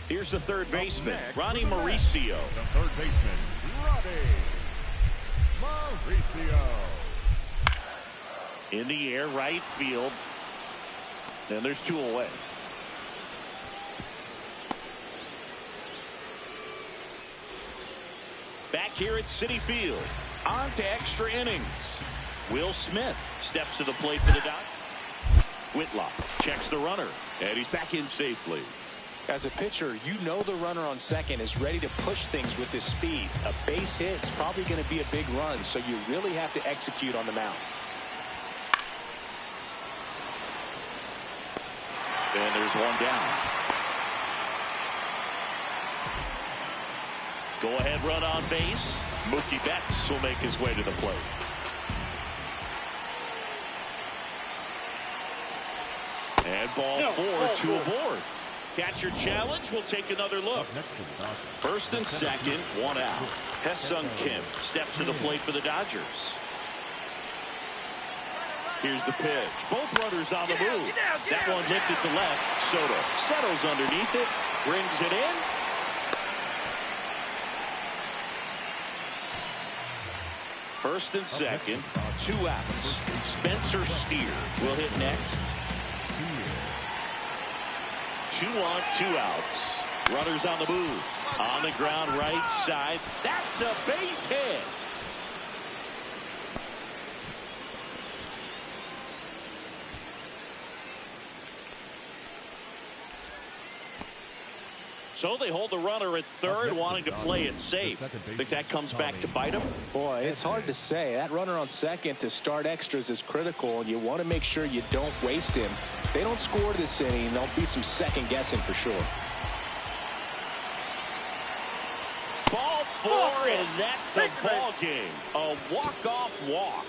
A: Here's the third baseman, Ronnie Mauricio.
D: The third baseman, Ronnie Mauricio.
A: In the air, right field. And there's 2 away. Back here at Citi Field. On to extra innings. Will Smith steps to the plate for the Dodgers. Whitlock checks the runner, and he's back in safely.
G: As a pitcher, you know the runner on second is ready to push things with his speed. A base hit is probably going to be a big run, so you really have to execute on the mound.
A: And there's 1 down. Go ahead run on base. Mookie Betts will make his way to the plate. And ball 4, 2 aboard. Catcher challenge. We'll take another look. First and second, 1 out. Hesung Kim steps to the plate for the Dodgers. Here's the pitch. Both runners on the move. That one lifted to left. Soto settles underneath it. Brings it in. First and second, 2 outs. Spencer Steer will hit next. 2 on, 2 outs. Runners on the move. On the ground, right side. That's a base hit. So they hold the runner at third, wanting to play it safe. Think that comes back to bite him?
G: Boy, it's hard to say. That runner on second to start extras is critical, and you want to make sure you don't waste him. If they don't score this inning, there'll be some second guessing for sure.
A: Ball 4, and that's the ball game. A walk-off walk.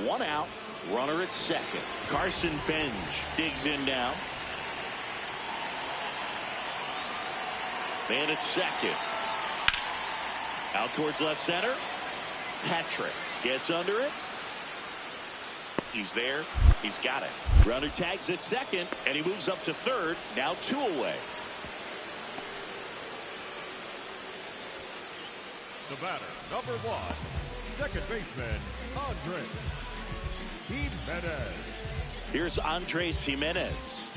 A: 1 out, runner at second. Carson Benj digs in now. Man at second. Out towards left center. Patrick gets under it. He's there. He's got it. Runner tags at second, and he moves up to third. Now 2 away.
D: The batter, number 1, second baseman, Andres Jimenez.
A: Here's Andres Jimenez.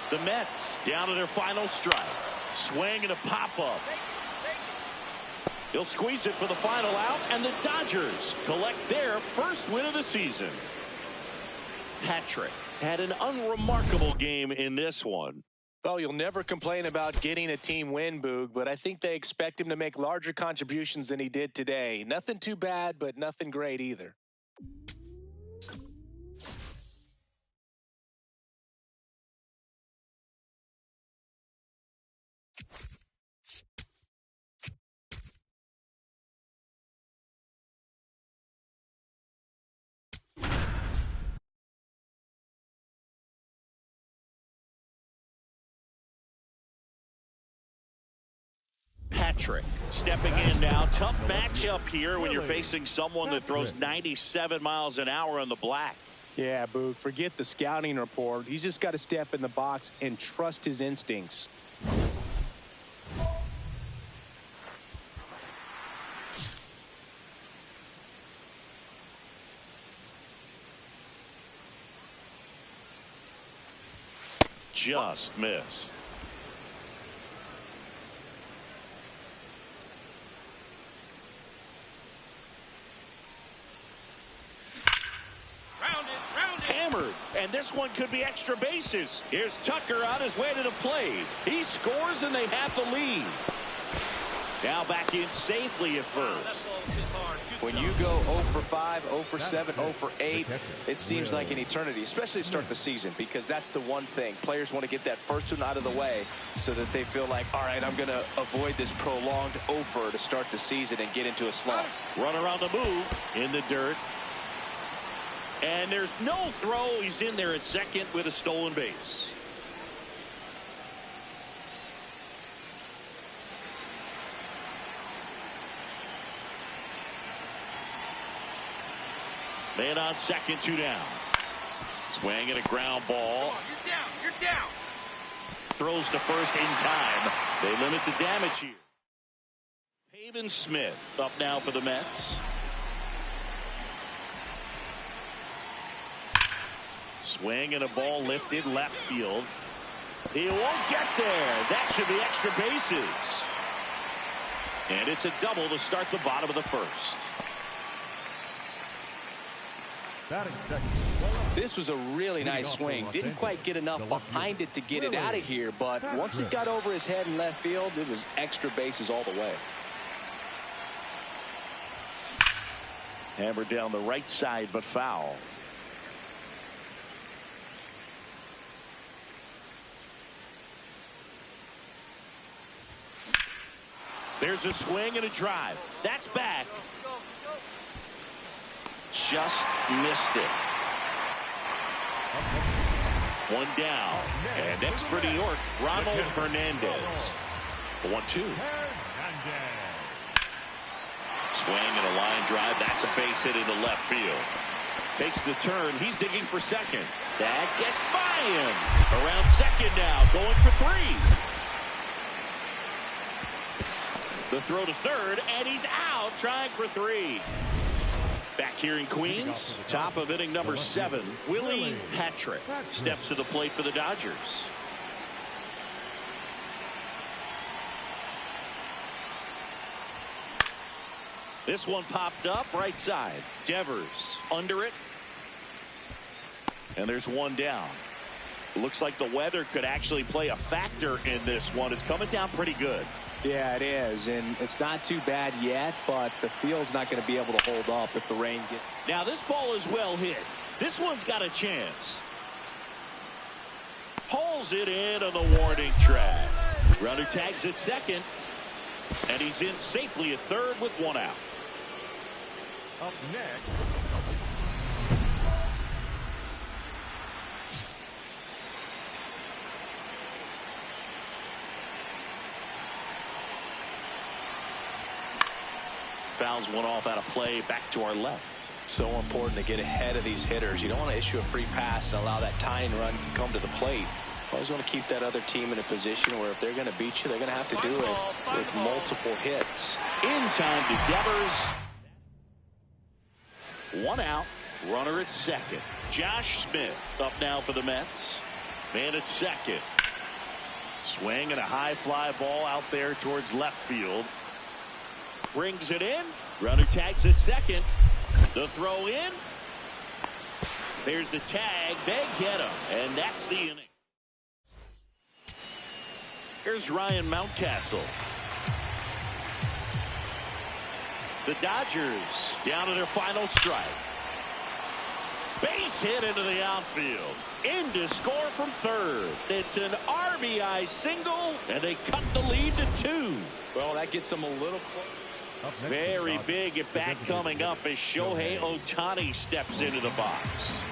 A: The Mets down to their final strike. Swing and a pop-up. He'll squeeze it for the final out, and the Dodgers collect their first win of the season. Patrick had an unremarkable game in this one.
G: Well, you'll never complain about getting a team win, Boog, but I think they expect him to make larger contributions than he did today. Nothing too bad, but nothing great either.
A: Patrick stepping in now. Tough matchup here when you're facing someone that throws 97 miles an hour on the black.
G: Yeah, Boog, forget the scouting report. He's just got to step in the box and trust his instincts.
A: Just missed. Hammered, and this one could be extra bases. Here's Tucker on his way to the plate. He scores, and they have the lead. Now back in safely at first.
H: When you go 0 for 5, 0 for 7, 0 for 8, it seems like an eternity, especially to start the season, because that's the one thing. Players want to get that first one out of the way so that they feel like, all right, I'm going to avoid this prolonged over to start the season and get into a slump.
A: Runner on the move in the dirt. And there's no throw. He's in there at second with a stolen base. Man on second, 2 down. Swing and a ground ball.
F: You're down. You're down.
A: Throws to first in time. They limit the damage here. Pavin Smith up now for the Mets. Swing and a ball lifted left field. He won't get there. That should be extra bases. And it's a double to start the bottom of the first.
H: This was a really nice swing. Didn't quite get enough behind it to get it out of here, but once it got over his head in left field, it was extra bases all the way.
A: Hammered down the right side, but foul. There's a swing and a drive. That's back. Just missed it. 1 down. And next for New York, Ronald Hernandez. 1-2. Swing and a line drive. That's a base hit into left field. Takes the turn. He's digging for second. That gets by him. Around second now, going for three. The throw to third, and he's out trying for three. Back here in Queens, top of inning number 7, Willie Patrick steps to the plate for the Dodgers. This one popped up right side. Devers under it. And there's one down. Looks like the weather could actually play a factor in this one. It's coming down pretty good.
G: Yeah, it is, and it's not too bad yet, but the field's not going to be able to hold up if the rain gets.
A: Now this ball is well hit. This one's got a chance. Pulls it in on the warning track. Runner tags at second, and he's in safely at third with one out.
D: Up next.
A: Fouls one off out of play, back to our left.
B: So important to get ahead of these hitters. You don't want to issue a free pass and allow that tying run to come to the plate. You always want to keep that other team in a position where if they're going to beat you, they're going to have to do it with multiple hits.
A: In time to Devers. One out, runner at second. Josh Smith up now for the Mets. Man at second. Swing and a high fly ball out there towards left field. Brings it in. Runner tags at second. The throw in. There's the tag. They get him. And that's the inning. Here's Ryan Mountcastle. The Dodgers down to their final strike. Base hit into the outfield. In to score from third. It's an RBI single, and they cut the lead to 2.
G: Well, that gets them a little close.
A: Very big at bat coming up as Shohei Ohtani steps into the box.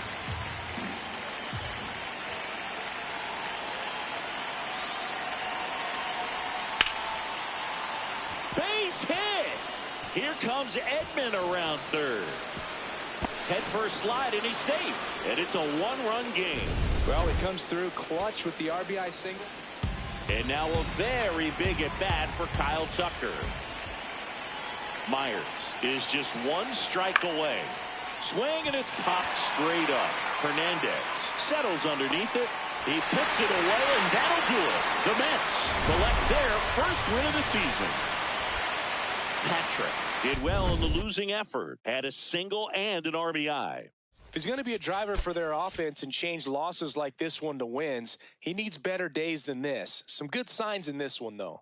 A: Base hit. Here comes Edman around third. Head first slide, and he's safe. And it's a one-run game.
G: Well, he comes through clutch with the RBI single.
A: And now a very big at bat for Kyle Tucker. Myers is just one strike away. Swing, and it's popped straight up. Hernandez settles underneath it. He puts it away, and that'll do it. The Mets collect their first win of the season. Patrick did well in the losing effort. Had a single and an RBI.
G: If he's going to be a driver for their offense and change losses like this one to wins, he needs better days than this. Some good signs in this one, though.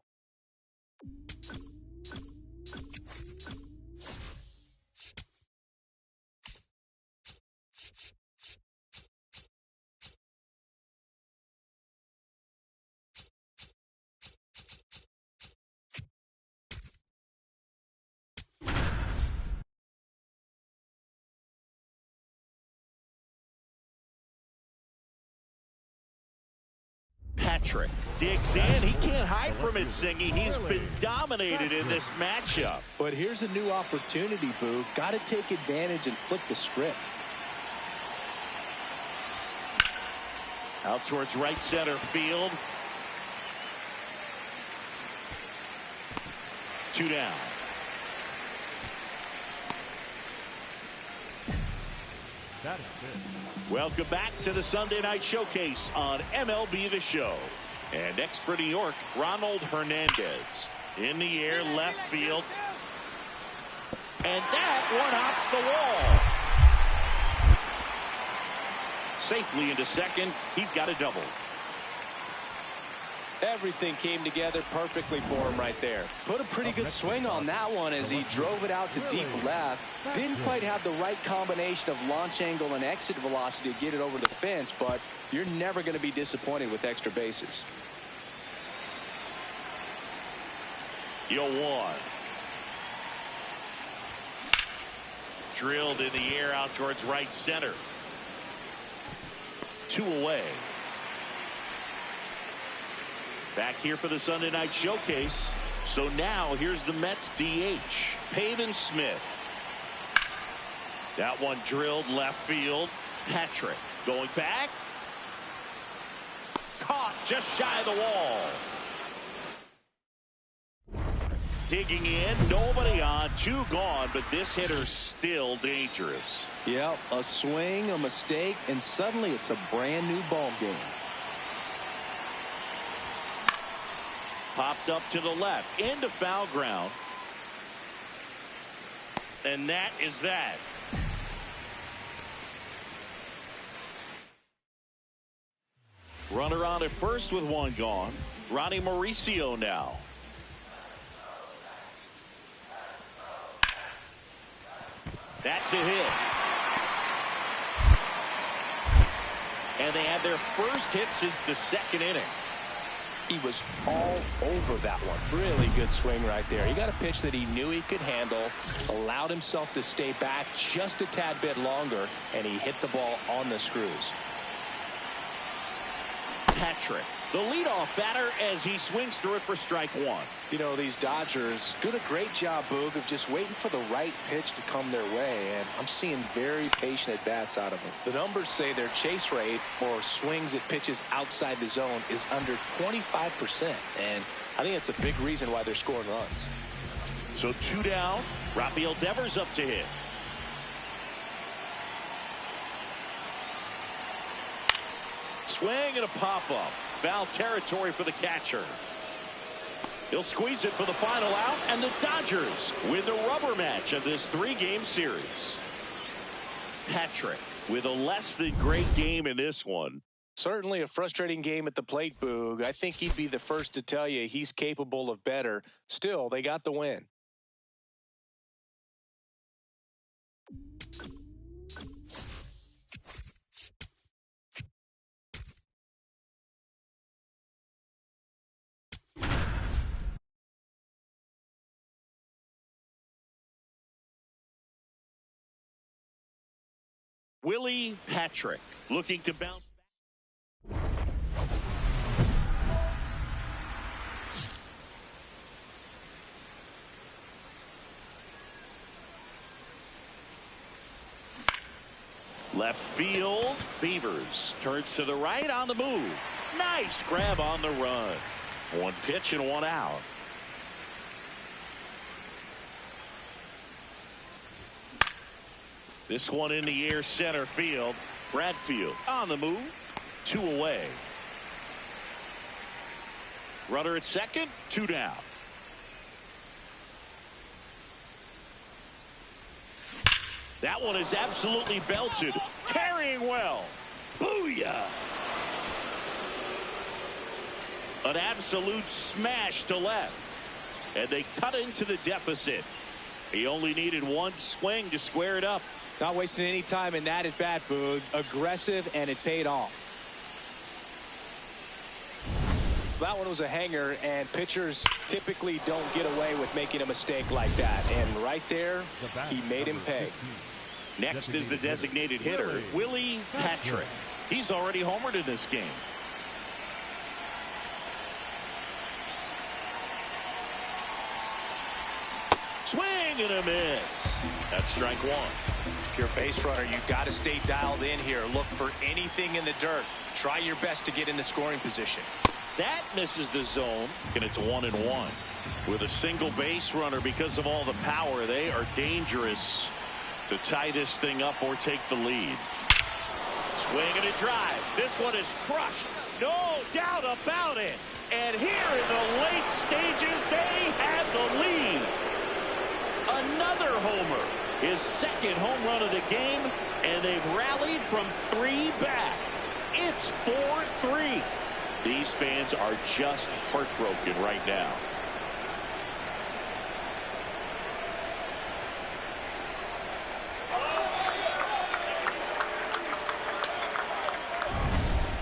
A: Patrick digs in. He can't hide from it, Singy. He's been dominated in this matchup.
G: But here's a new opportunity, Boo. Got to take advantage and flip the script.
A: Out towards right center field. 2 down.
D: That is it.
A: Welcome back to the Sunday Night Showcase on MLB The Show. And next for New York, Ronald Hernandez. In the air, left field. And that one hops the wall. Safely into second. He's got a double.
G: Everything came together perfectly for him right there. Put a pretty good swing on that one as he drove it out to deep left. Didn't quite have the right combination of launch angle and exit velocity to get it over the fence, but you're never going to be disappointed with extra bases.
A: 0-1. Drilled in the air out towards right center. 2 away. Back here for the Sunday Night Showcase. So now here's the Mets DH, Pavin Smith. That one drilled left field. Patrick going back. Caught just shy of the wall. Digging in, nobody on, 2 gone, but this hitter's still dangerous.
G: Yep, a swing, a mistake, and suddenly it's a brand new ball game.
A: Popped up to the left, into foul ground. And that is that. Runner on at first with 1 gone. Ronnie Mauricio now. That's a hit. And they had their first hit since the 2nd inning.
G: He was all over that one. Really good swing right there. He got a pitch that he knew he could handle, allowed himself to stay back just a tad bit longer, and he hit the ball on the screws.
A: Patrick, the leadoff batter, as he swings through it for strike 1.
G: You know, these Dodgers doing a great job, Boog, of just waiting for the right pitch to come their way, and I'm seeing very patient at-bats out of them. The numbers say their chase rate, or swings at pitches outside the zone, is under 25%, and I think that's a big reason why they're scoring runs.
A: So 2 down. Rafael Devers up to hit. Swing and a pop-up. Foul territory for the catcher. He'll squeeze it for the final out, and the Dodgers win the rubber match of this 3-game series. Patrick with a less than great game in this one.
G: Certainly a frustrating game at the plate, Boog. I think he'd be the first to tell you he's capable of better. Still, they got the win.
A: Willie Patrick looking to bounce back. Left field. Beavers turns to the right on the move. Nice grab on the run. 1 pitch and 1 out. This one in the air, center field. Bradfield on the move. 2 away. Runner at second, 2 down. That one is absolutely belted. Carrying well. Booyah! An absolute smash to left. And they cut into the deficit. He only needed 1 swing to square it up.
G: Not wasting any time in that at-bat, Boog. Aggressive, and it paid off. That one was a hanger, and pitchers typically don't get away with making a mistake like that. And right there, he made him pay.
A: Next is the designated hitter, Willie Patrick. He's already homered in this game. Swing and a miss. That's strike 1.
G: If you're a base runner, you got to stay dialed in here. Look for anything in the dirt. Try your best to get into scoring position.
A: That misses the zone, and it's 1-1. With a single base runner, because of all the power, they are dangerous to tie this thing up or take the lead. Swing and a drive. This one is crushed. No doubt about it. And here in the late stages, they have the lead. Another homer. His 2nd home run of the game, and they've rallied from 3 back. It's 4-3. These fans are just heartbroken right now.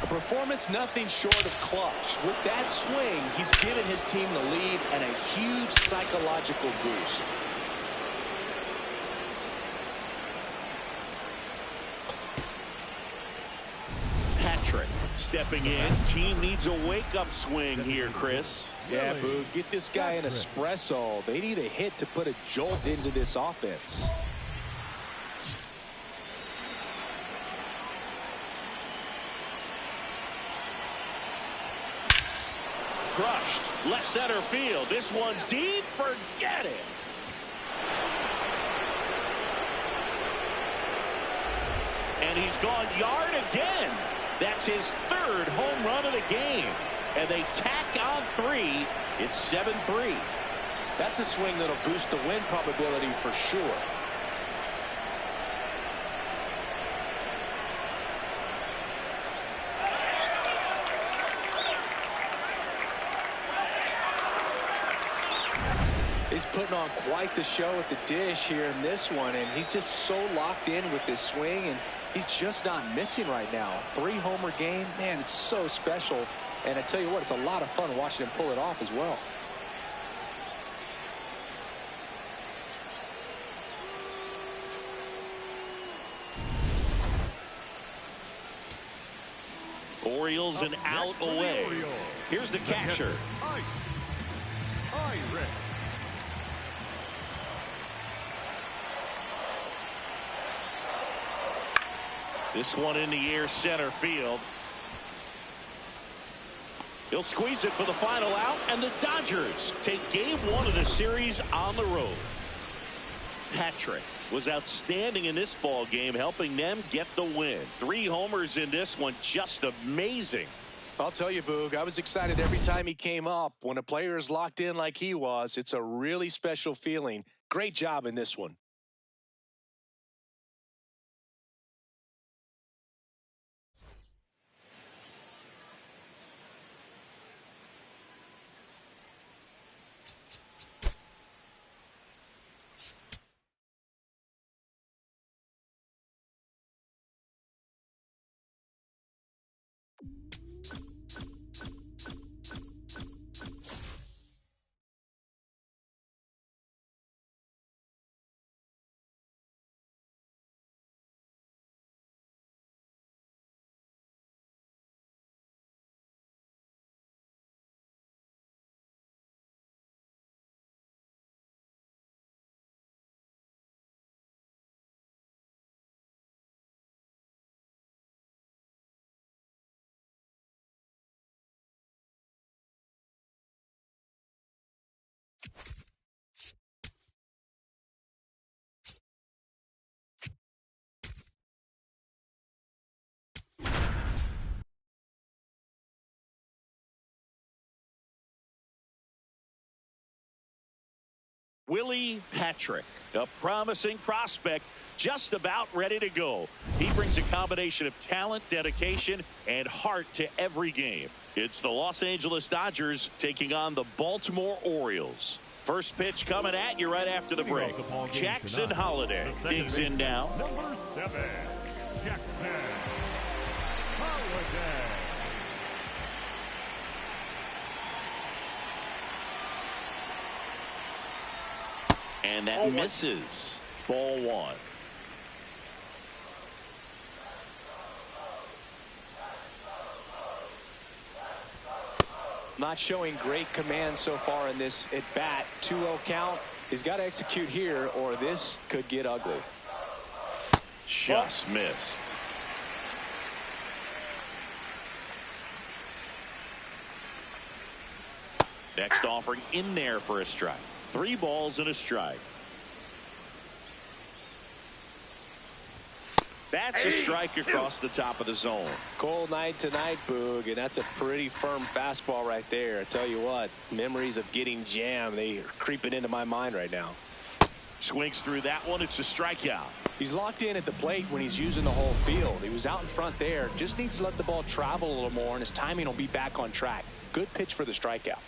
G: A performance nothing short of clutch. With that swing, he's given his team the lead and a huge psychological boost.
A: Patrick stepping in. Team needs a wake-up swing here, Chris.
G: Yeah, Boo, get this guy an espresso. They need a hit to put a jolt into this offense.
A: crushed. Left center field. This one's deep. Forget it. And he's gone yard again. That's his third home run of the game. And they tack on 3. It's 7-3.
G: That's a swing that'll boost the win probability for sure. He's putting on quite the show at the dish here in this one, and he's just so locked in with this swing, and he's just not missing right now. 3-homer game, man, it's so special. And I tell you what, it's a lot of fun watching him pull it off as well.
A: Orioles an out away. Here's the catcher. This one in the air, center field. He'll squeeze it for the final out, and the Dodgers take game 1 of the series on the road. Patrick was outstanding in this ball game, helping them get the win. 3 homers in this one, just amazing.
G: I'll tell you, Boog, I was excited every time he came up. When a player is locked in like he was, it's a really special feeling. Great job in this one.
A: Willie Patrick, a promising prospect, just about ready to go. He brings a combination of talent, dedication, and heart to every game. It's the Los Angeles Dodgers taking on the Baltimore Orioles. First pitch coming at you right after the break. Jackson Holliday digs in now.
D: Number 7, Jackson Holliday.
A: And that misses. Ball 1.
G: Not showing great command so far in this at bat. 2-0 count. He's got to execute here or this could get ugly.
A: Just missed. Next offering in there for a strike. 3 balls and a strike. That's a strike across the top of the zone.
G: Cold night tonight, Boog, and that's a pretty firm fastball right there. I tell you what, memories of getting jammed, they are creeping into my mind right now.
A: Swings through that one. It's a strikeout.
G: He's locked in at the plate when he's using the whole field. He was out in front there. Just needs to let the ball travel a little more, and his timing will be back on track. Good pitch for the strikeout.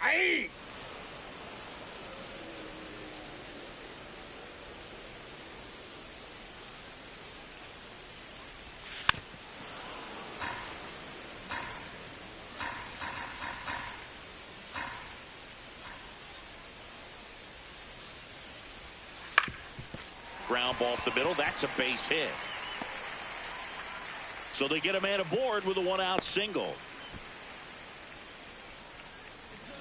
E: Aye.
A: Ground ball up the middle. That's a base hit. So they get a man aboard with a 1-out single.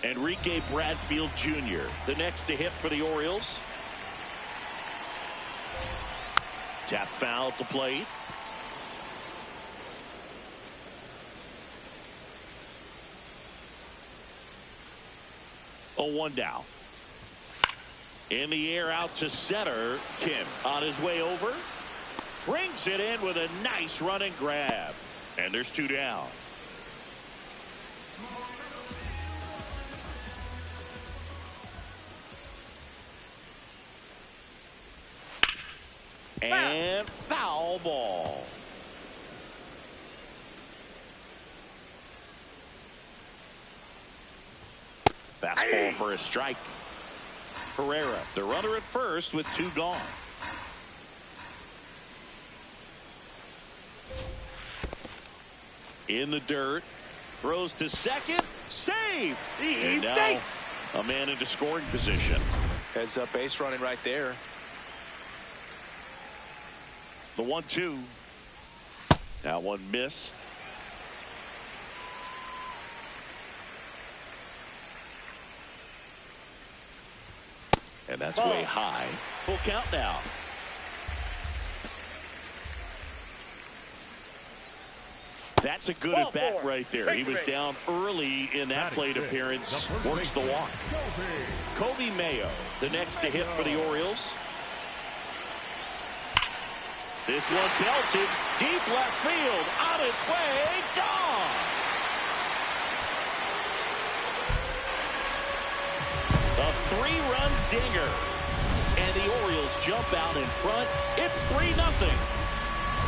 A: Enrique Bradfield Jr., the next to hit for the Orioles. Tap foul at the plate. 0-1 now. In the air out to center. Kim on his way over. Brings it in with a nice running grab. And there's 2 down. And foul ball. Fastball for a strike. Herrera, the runner at first with 2 gone. In the dirt. Throws to second. Save. And now a man into scoring position.
B: Heads up base running right there.
A: The 1-2. That one missed. And that's way high. Full count now. That's a good at bat right there. He was down early in that plate appearance. Works the walk. Kobe Mayo, the next to hit for the Orioles. This one belted deep left field. On its way. Gone. A 3-run dinger. And the Orioles jump out in front. It's 3-0.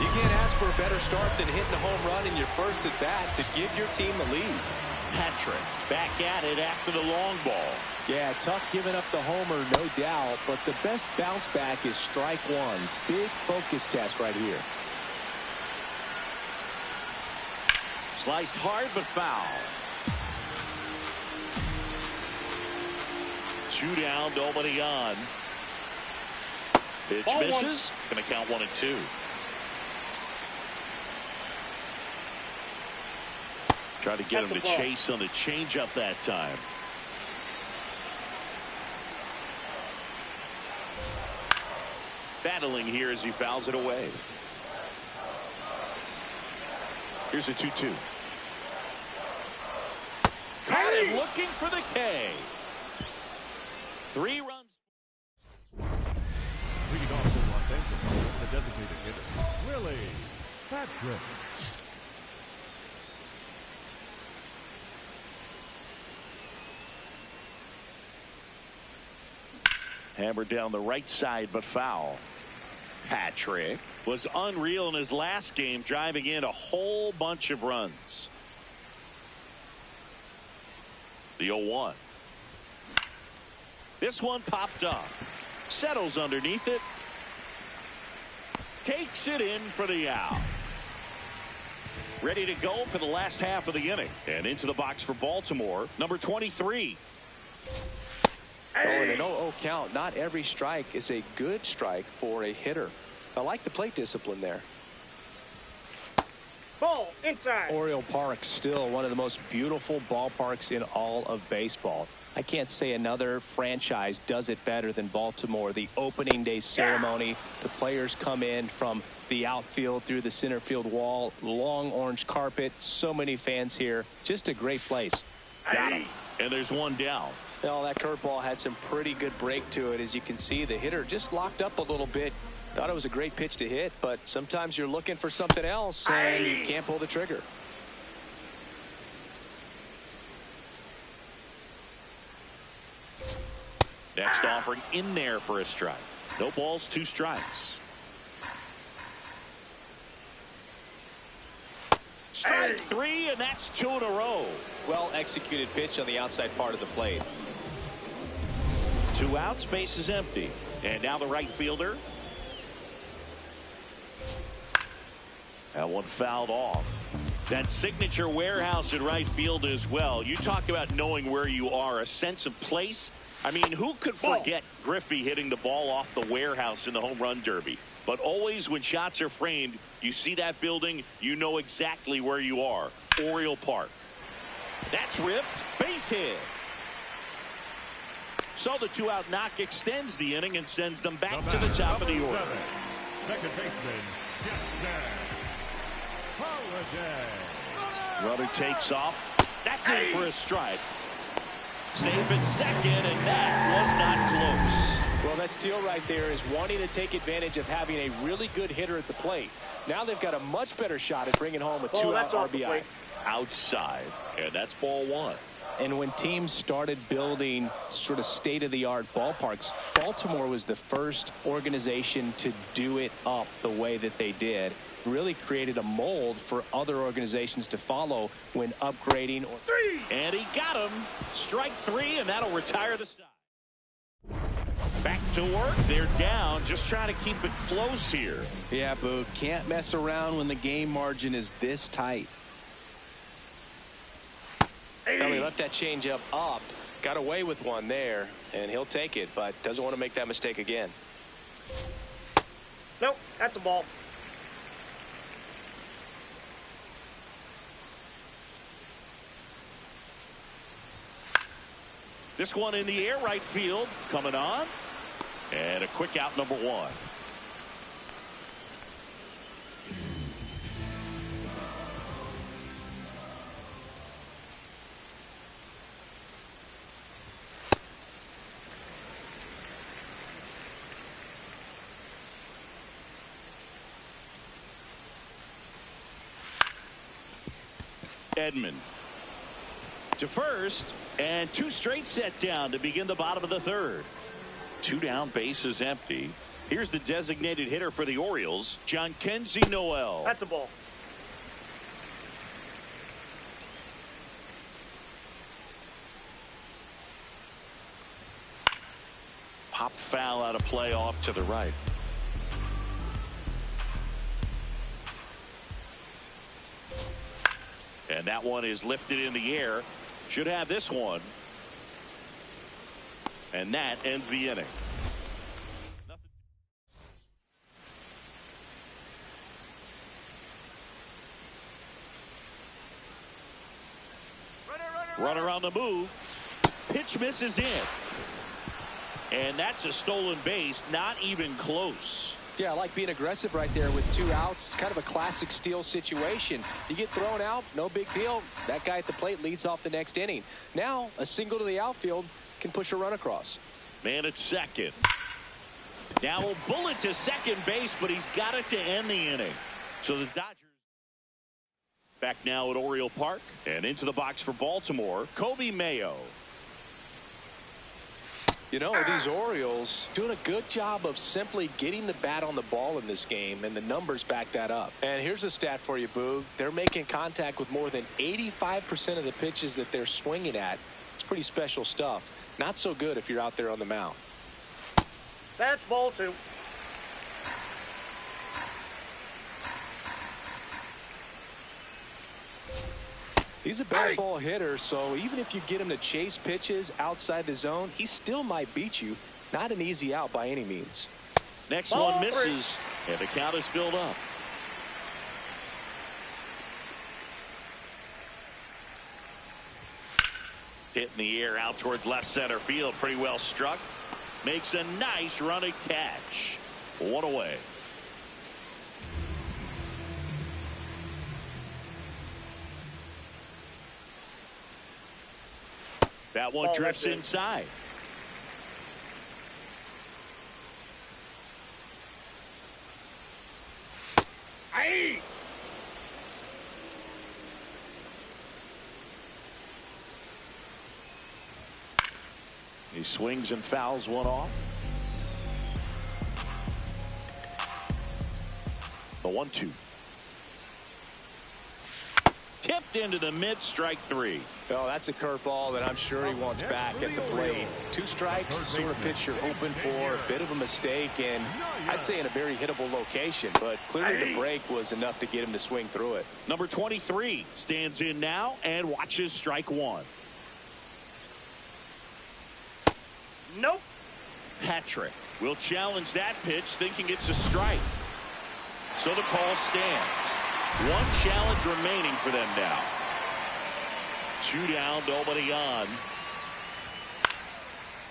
H: You can't ask for a better start than hitting a home run in your first at bat to give your team the lead.
A: Patrick back at it after the long ball.
G: Yeah, tough giving up the homer, no doubt, but the best bounce back is strike 1. Big focus test right here.
A: Sliced hard but foul. 2 down, nobody on. Pitch misses. Going to count 1-2. Try to get him to chase on the changeup that time. Battling here as he fouls it away. Here's a 2-2. Caught him looking for the K. 3 runs.
D: Leading off for Los Angeles, the designated hitter, Willie Patrick.
A: Hammered down the right side, but foul. Patrick was unreal in his last game, driving in a whole bunch of runs. The 0-1. This one popped up. Settles underneath it. Takes it in for the out. Ready to go for the last half of the inning. And into the box for Baltimore, number 23.
H: Oh, and an 0-0 count. Not every strike is a good strike for a hitter. I like the plate discipline there.
E: Ball inside.
G: Oriole Park still one of the most beautiful ballparks in all of baseball. I can't say another franchise does it better than Baltimore. The opening day ceremony, the players come in from the outfield through the center field wall, long orange carpet, so many fans here. Just a great place.
A: Got him. And there's 1 down.
H: Well, that curveball had some pretty good break to it. As you can see, the hitter just locked up a little bit. Thought it was a great pitch to hit, but sometimes you're looking for something else and you can't pull the trigger.
A: Next offering in there for a strike. No balls, 2 strikes. Strike 3, and that's 2 in a row.
G: Well executed pitch on the outside part of the plate.
A: 2 outs, base is empty. And now the right fielder. That one fouled off. That signature warehouse in right field as well. You talk about knowing where you are, a sense of place. I mean, who could forget Griffey hitting the ball off the warehouse in the home run derby? But always when shots are framed, you see that building, you know exactly where you are. Oriole Park. That's ripped. Base hit. So the 2-out knock extends the inning and sends them back to the top of the order.
D: Second baseman,
A: Runner takes off. That's in for a strike. Safe at second, and that was not close.
G: Well, that steal right there is wanting to take advantage of having a really good hitter at the plate. Now they've got a much better shot at bringing home a two-out RBI.
A: Outside, and that's ball one.
G: And when teams started building sort of state-of-the-art ballparks, Baltimore was the first organization to do it up the way that they did. Really created a mold for other organizations to follow when upgrading.
A: And he got him. Strike three, and that'll retire the side. Back to work. They're down. Just trying to keep it close here.
I: Yeah, Boog. Can't mess around when the game margin is this tight.
H: Well, he left that changeup up, got away with one there, and he'll take it, but doesn't want to make that mistake again.
E: Nope, that's a ball.
A: This one in the air, right field, coming on. And a quick out, number one. Edman to first, and two straight set down to begin the bottom of the third. Two down, bases empty. Here's the designated hitter for the Orioles, Jhonkensy Noel.
E: That's a ball.
A: Pop foul out of play off to the right. And that one is lifted in the air. Should have this one. And that ends the inning. Runner on the move. Pitch misses in. And that's a stolen base. Not even close.
G: Yeah, I like being aggressive right there with two outs. It's kind of a classic steal situation. You get thrown out, no big deal. That guy at the plate leads off the next inning. Now, a single to the outfield can push a run across.
A: Man at second. Now a bullet to second base, but he's got it to end the inning. So the Dodgers back now at Oriole Park, and into the box for Baltimore, Kobe Mayo.
G: You know, these Orioles doing a good job of simply getting the bat on the ball in this game, and the numbers back that up. And here's a stat for you, Boog. They're making contact with more than 85% of the pitches that they're swinging at. It's pretty special stuff. Not so good if you're out there on the mound.
E: That's ball two.
G: He's a bad ball hitter, so even if you get him to chase pitches outside the zone, he still might beat you. Not an easy out by any means.
A: Next
E: Ball
A: one misses, and the count is filled up. Hit in the air out towards left center field. Pretty well struck. Makes a nice running catch. One away. That one drifts inside.
E: Aye.
A: He swings and fouls one off. The 1-2. Tipped into the mid, strike three.
G: Oh, that's a curveball that I'm sure he wants back at the plate. Two strikes, sort of pitch you're hoping for. A bit of a mistake, and I'd say in a very hittable location. But clearly the break was enough to get him to swing through it.
A: Number 23 stands in now and watches strike one.
E: Nope.
A: Patrick will challenge that pitch, thinking it's a strike. So the call stands. One challenge remaining for them now. Two down, nobody on.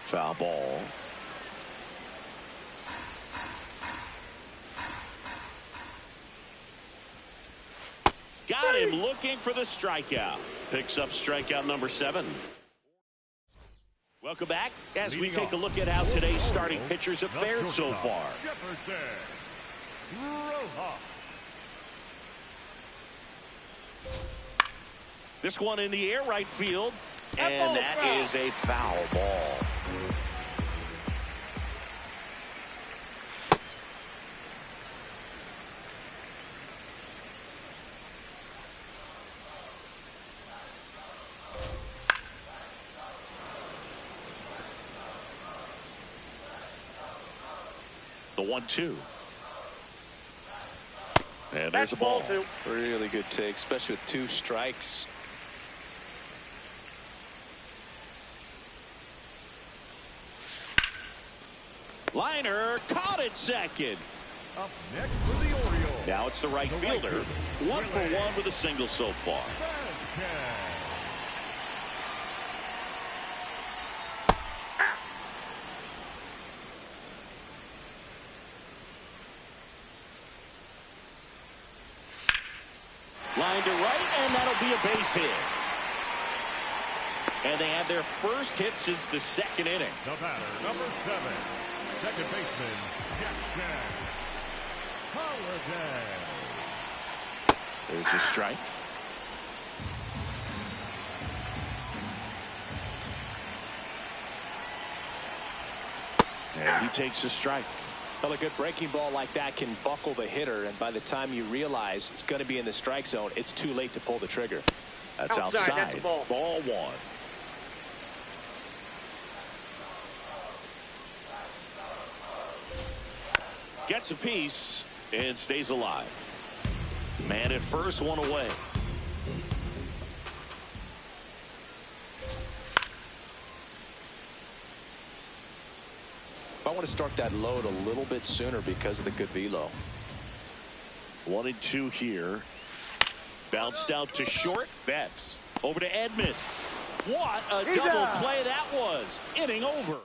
A: Foul ball. Got him looking for the strikeout. Picks up strikeout number 7. Welcome back as we take a look at how today's starting pitchers have fared so far. This one in the air right field, and that is a foul ball. The 1-2. And there's a ball.
B: Really good take, especially with 2 strikes.
A: Liner caught at second.
D: Up next for the Orioles.
A: Now it's the right fielder. 1 for 1 with a single so far. Line to right, and that'll be a base hit. And they have their first hit since the second inning.
D: The batter, number 7, second baseman, Jackson Holiday.
A: There's a strike. And he takes a strike.
G: Well, a good breaking ball like that can buckle the hitter, and by the time you realize it's going to be in the strike zone, it's too late to pull the trigger.
A: That's outside.
E: That's a ball.
A: Ball 1. Gets a piece and stays alive. Man at first, 1 away.
B: I want to start that load a little bit sooner because of the good velo.
A: 1-2 here. Bounced out to short. Betts over to Edman. What a double play that was. Inning over.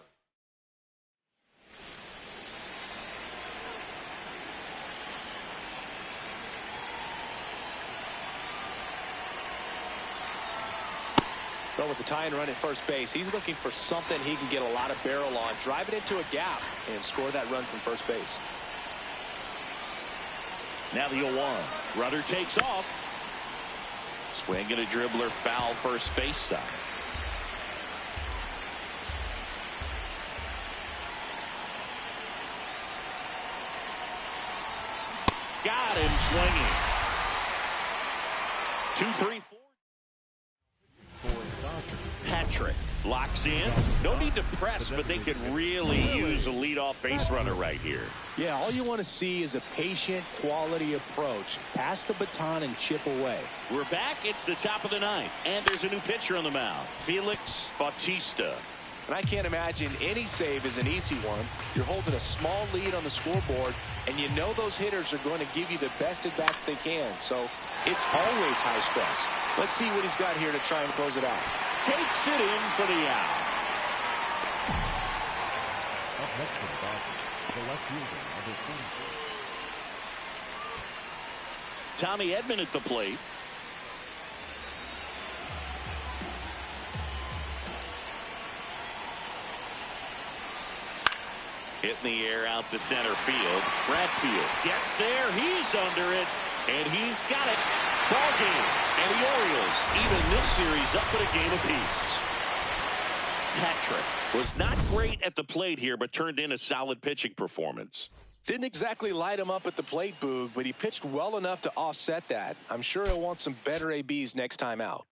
G: Well, with the tying run at first base, he's looking for something he can get a lot of barrel on, drive it into a gap, and score that run from first base.
A: Now the 0-1. Rudder takes off. Swing and a dribbler, foul first base side. Got him swinging. 2-3-4. Patrick locks in. No need to press, but they could really use a leadoff base runner right here.
G: Yeah, all you want to see is a patient, quality approach. Pass the baton and chip away.
A: We're back. It's the top of the 9th, and there's a new pitcher on the mound, Felix Bautista.
G: And I can't imagine any save is an easy one. You're holding a small lead on the scoreboard, and you know those hitters are going to give you the best at-bats they can. So it's always high stress. Let's see what he's got here to try and close it out.
A: Takes it in for the out.
D: Up next for the Dodgers, the left fielder, number 24.
A: Tommy Edman at the plate. Hit in the air out to center field. Bradfield gets there. He's under it, and he's got it. Ball game. And the Orioles even this series up at a game apiece. Patrick was not great at the plate here, but turned in a solid pitching performance.
G: Didn't exactly light him up at the plate, Boog, but he pitched well enough to offset that. I'm sure he'll want some better ABs next time out.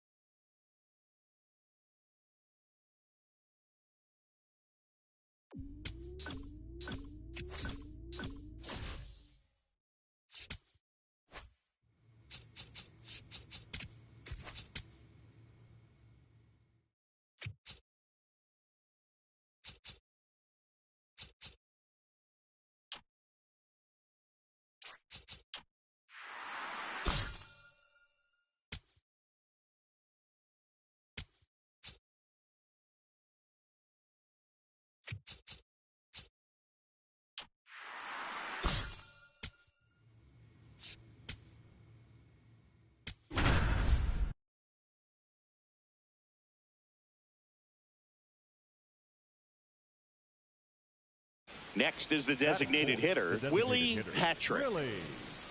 A: Next is the designated hitter, Willie Patrick.
D: Willie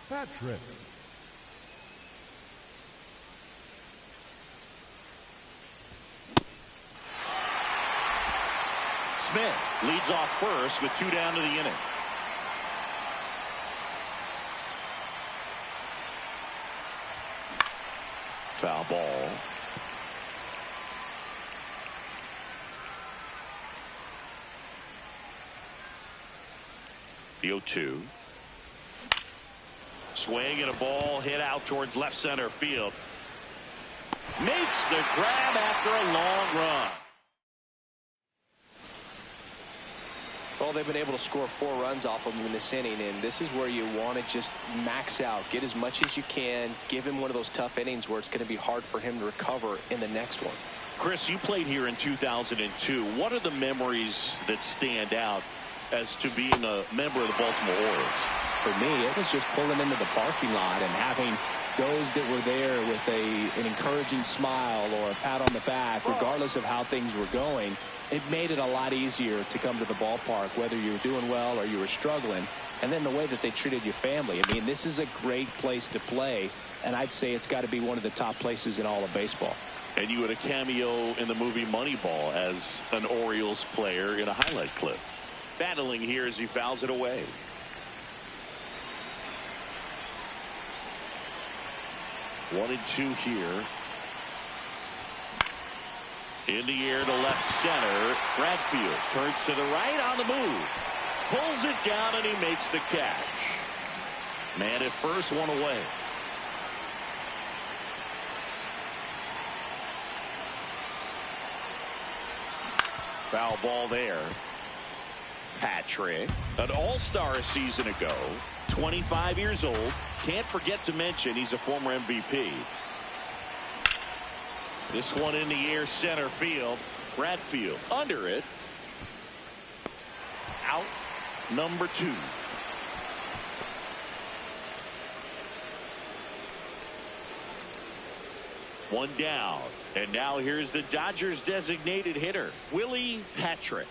D: Patrick.
A: Smith leads off first with 2 down to the inning. Foul ball. The 0-2. Swing and a ball hit out towards left center field. Makes the grab after a long run.
G: Well, they've been able to score 4 runs off of him in this inning, and this is where you want to just max out, get as much as you can, give him one of those tough innings where it's going to be hard for him to recover in the next one.
A: Chris, you played here in 2002. What are the memories that stand out as to being a member of the Baltimore Orioles?
G: For me, it was just pulling into the parking lot and having those that were there with an encouraging smile or a pat on the back, regardless of how things were going. It made it a lot easier to come to the ballpark, whether you were doing well or you were struggling. And then the way that they treated your family. I mean, this is a great place to play, and I'd say it's got to be one of the top places in all of baseball.
A: And you had a cameo in the movie Moneyball as an Orioles player in a highlight clip. Battling here as he fouls it away. One and two here. In the air to left center. Bradfield turns to the right on the move. Pulls it down and he makes the catch. Man at first, one away. Foul ball there. Patrick, an all-star a season ago, 25 years old. Can't forget to mention he's a former MVP. This one in the air, center field. Bradfield under it. Out number 2. One down. And now here's the Dodgers designated hitter, Willie Patrick.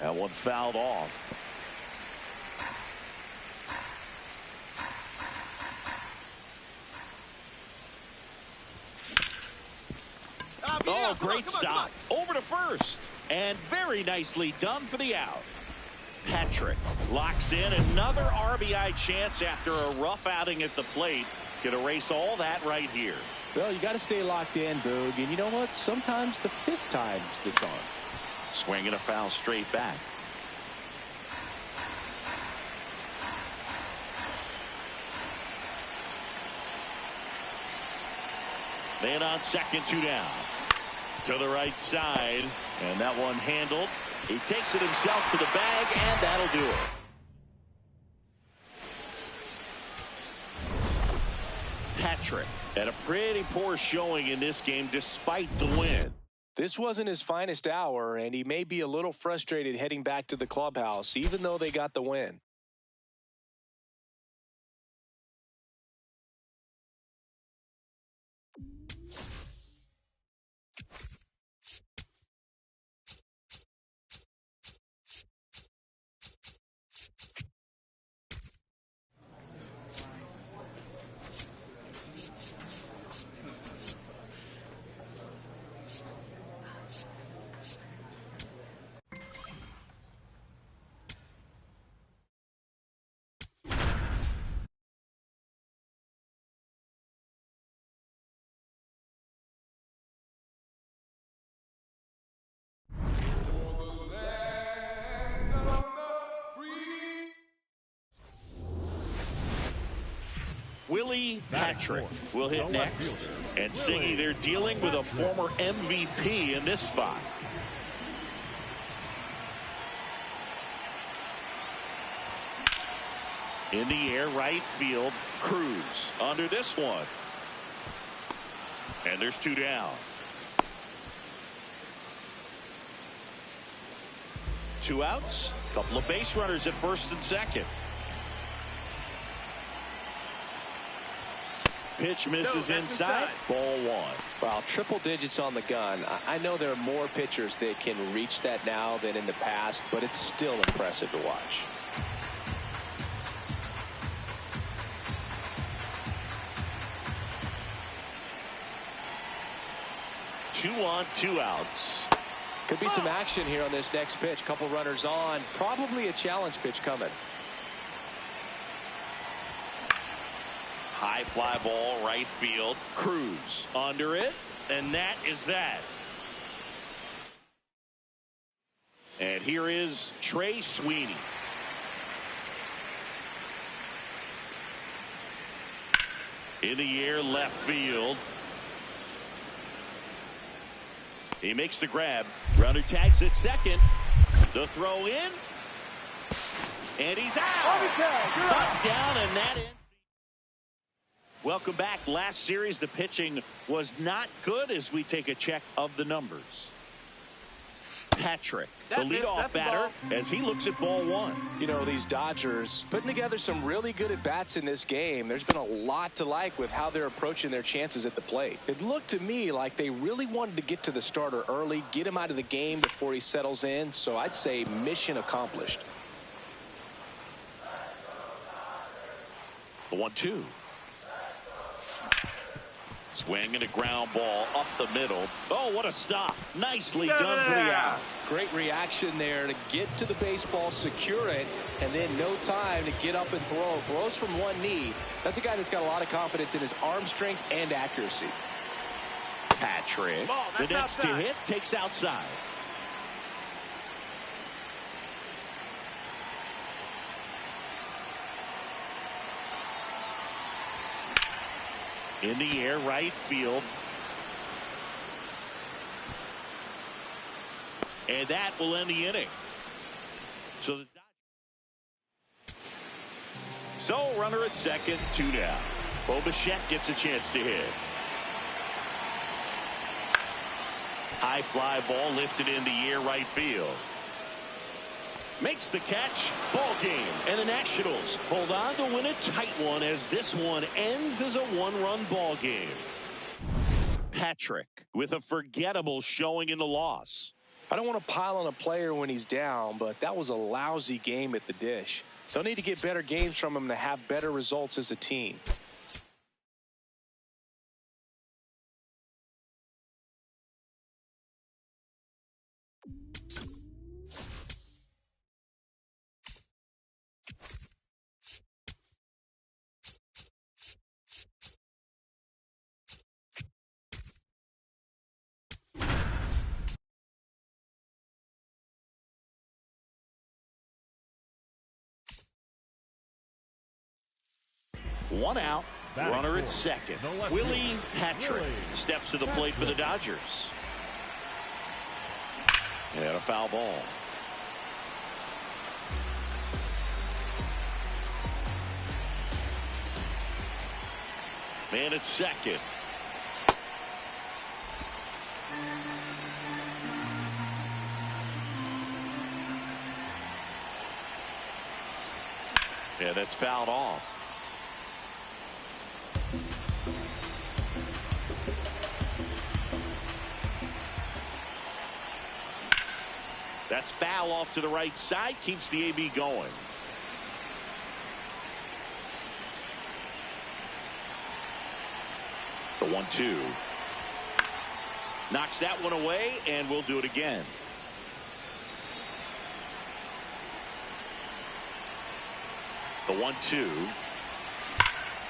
A: That one fouled off. Oh, great stop. Over to first. And very nicely done for the out. Patrick locks in another RBI chance after a rough outing at the plate. Can erase all that right here.
G: Well, you got to stay locked in, Boog. And you know what? Sometimes the 5th time's the charm.
A: Swinging a foul straight back. Man on second, 2 down. To the right side. And that one handled. He takes it himself to the bag, and that'll do it. Patrick had a pretty poor showing in this game despite the win.
G: This wasn't his finest hour, and he may be a little frustrated heading back to the clubhouse, even though they got the win.
A: Willie Patrick will hit next. And Siggy, they're dealing with a former MVP in this spot. In the air, right field. Cruz under this one. And there's 2 down. 2 outs. Couple of base runners at first and second. pitch misses inside. Ball 1.
H: Well, triple digits on the gun. I know there are more pitchers that can reach that now than in the past, but it's still impressive to watch.
A: 2 on, 2 outs.
H: Could be some action here on this next pitch. Couple runners on. Probably a challenge pitch coming.
A: High fly ball, right field. Cruz under it, and that is that. And here is Trey Sweeney. In the air, left field. He makes the grab. Runner tags at second. The throw in. And he's out. Knocked down, and that ends. Welcome back. Last series, the pitching was not good as we take a check of the numbers. Patrick, the leadoff batter, as he looks at ball 1.
H: You know, these Dodgers putting together some really good at-bats in this game. There's been a lot to like with how they're approaching their chances at the plate. It looked to me like they really wanted to get to the starter early, get him out of the game before he settles in. So I'd say mission accomplished.
A: The 1-2. Swing and a ground ball up the middle. Oh, what a stop. Nicely done for the out.
H: Great reaction there to get to the baseball, secure it, and then no time to get up and throw. Throws from one knee. That's a guy that's got a lot of confidence in his arm strength and accuracy.
A: Patrick, the next to hit, takes outside. In the air, right field. And that will end the inning. So runner at second, 2 down. Bo Bichette gets a chance to hit. High fly ball lifted in the air, right field. Makes the catch. Ball game. And the Nationals hold on to win a tight one as this one ends as a 1-run ball game. Patrick with a forgettable showing in the loss.
H: I don't want to pile on a player when he's down, but that was a lousy game at the dish. They'll need to get better games from him to have better results as a team.
A: One out, runner at second. Willie Patrick steps to the plate for the Dodgers. And a foul ball. Man at second. Yeah, that's fouled off. That's foul off to the right side. Keeps the AB going. The 1-2. Knocks that one away, and we'll do it again. The 1-2.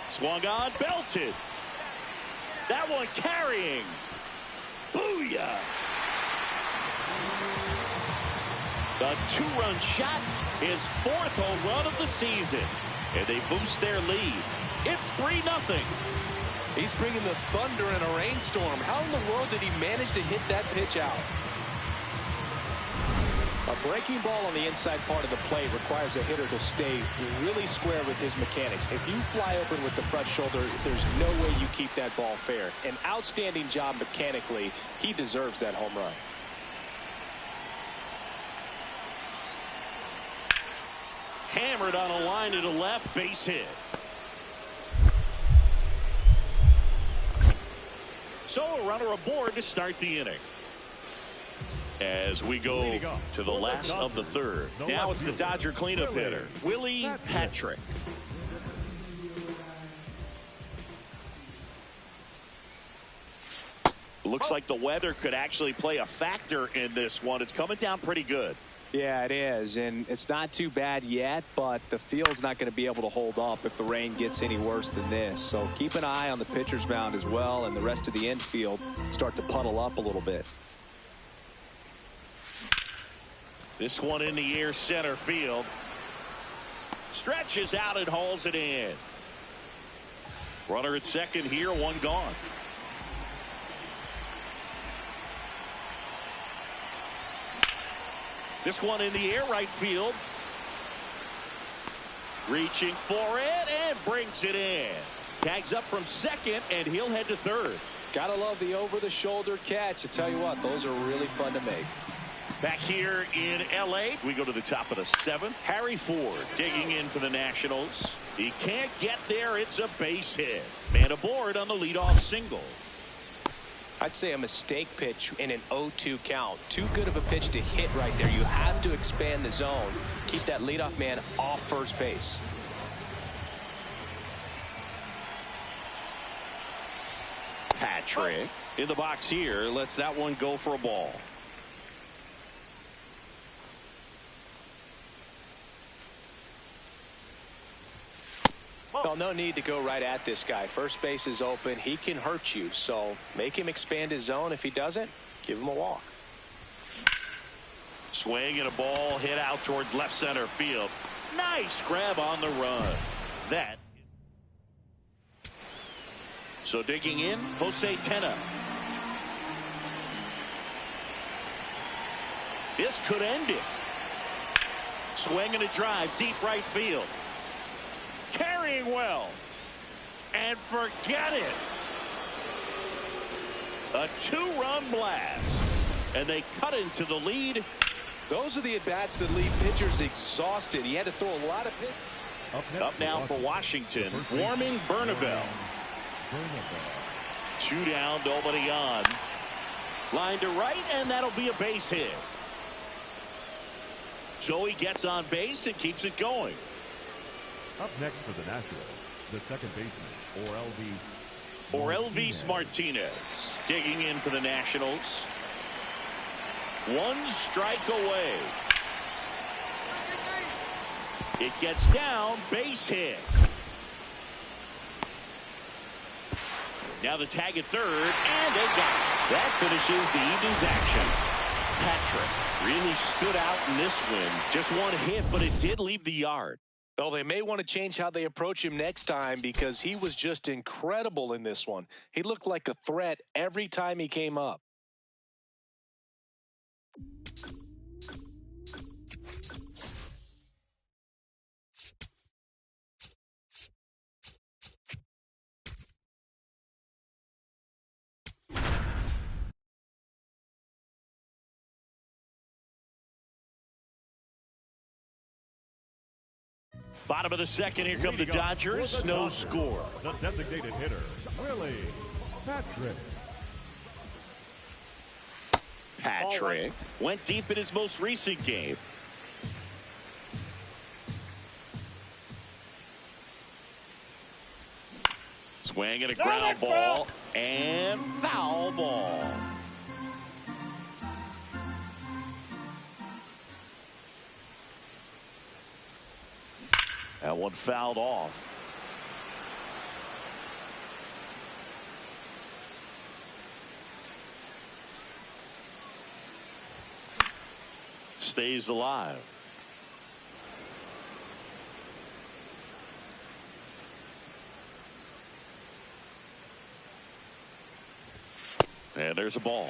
A: Swung on, belted. That one carrying. Booyah. The 2-run shot, his 4th home run of the season. And they boost their lead. It's 3-0.
H: He's bringing the thunder in a rainstorm. How in the world did he manage to hit that pitch out?
G: A breaking ball on the inside part of the plate requires a hitter to stay really square with his mechanics. If you fly open with the front shoulder, there's no way you keep that ball fair. An outstanding job mechanically. He deserves that home run.
A: Hammered on a line to the left, base hit. So a runner aboard to start the inning. As we go to the last of the third. Now it's the Dodger cleanup hitter, Willie Patrick. Looks like the weather could actually play a factor in this one. It's coming down pretty good.
G: Yeah, it is, and it's not too bad yet, but the field's not going to be able to hold up if the rain gets any worse than this. So keep an eye on the pitcher's mound as well, and the rest of the infield start to puddle up a little bit.
A: This one in the air, center field. Stretches out and hauls it in. Runner at second here, one gone. This one in the air, right field. Reaching for it and brings it in. Tags up from second, and he'll head to third.
G: Gotta love the over-the-shoulder catch. I tell you what, those are really fun to make.
A: Back here in L.A., we go to the top of the seventh. Harry Ford digging in for the Nationals. He can't get there. It's a base hit. Man aboard on the leadoff single.
H: I'd say a mistake pitch in an 0-2 count. Too good of a pitch to hit right there. You have to expand the zone. Keep that leadoff man off first base.
A: Patrick in the box here. Lets that one go for a ball.
H: Well, no need to go right at this guy. First base is open. He can hurt you, so make him expand his zone. If he doesn't, give him a walk.
A: Swing and a ball hit out towards left center field. Nice grab on the run. That. So digging in, Jose Tena. This could end it. Swing and a drive, deep right field. Carrying well. And forget it. A two-run blast. And they cut into the lead.
I: Those are the at-bats that leave pitchers exhausted. He had to throw a lot of pitch.
A: Up now for Washington. Warming Bernabel. 2 down, nobody on. Line to right, and that'll be a base hit. So he gets on base and keeps it going.
D: Up next for the Nationals, the second baseman,
A: Orelvis Martinez digging in for the Nationals. 1 strike away. It gets down, base hit. Now the tag at third, and they got it. That finishes the evening's action. Patrick really stood out in this win. Just 1 hit, but it did leave the yard.
I: Well, they may want to change how they approach him next time because he was just incredible in this one. He looked like a threat every time he came up.
A: Bottom of the second, here come the Dodgers. No score.
D: The designated hitter, Willie Patrick.
A: Patrick went deep in his most recent game. Swing and a ground ball and foul ball. That one fouled off. Stays alive. And there's a ball.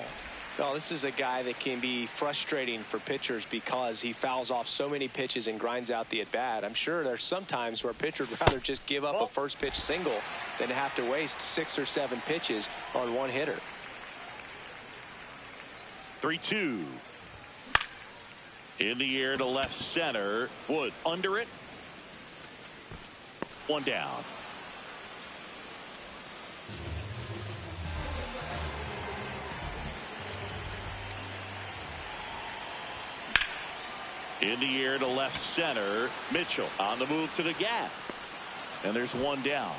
H: Well, this is a guy that can be frustrating for pitchers because he fouls off so many pitches and grinds out the at-bat. I'm sure there's some times where a pitcher would rather just give up a first pitch single than have to waste 6 or 7 pitches on one hitter.
A: 3-2. In the air to left center. Wood under it. 1 down. In the air to left center. Mitchell on the move to the gap. And there's one down.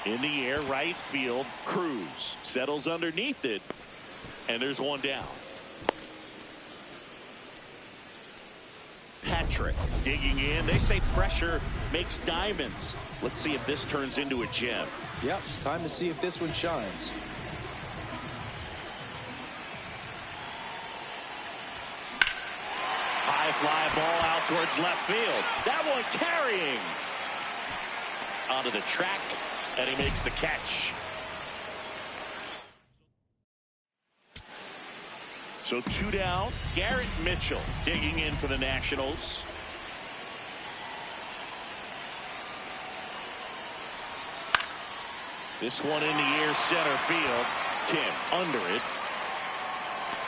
A: In the air, right field. Cruz settles underneath it. And there's one down. Patrick digging in. They say pressure makes diamonds. Let's see if this turns into a gem.
G: Yep, time to see if this one shines.
A: High fly ball out towards left field. That one carrying onto the track, and he makes the catch. So 2 down. Garrett Mitchell digging in for the Nationals. This one in the air, center field. Kim under it.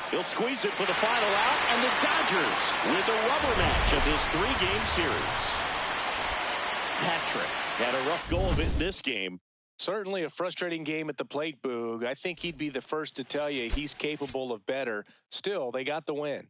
A: He'll squeeze it for the final out, and the Dodgers with the rubber match of this 3-game series. Patrick had a rough go of it in this game.
I: Certainly a frustrating game at the plate, Boog. I think he'd be the first to tell you he's capable of better. Still, they got the win.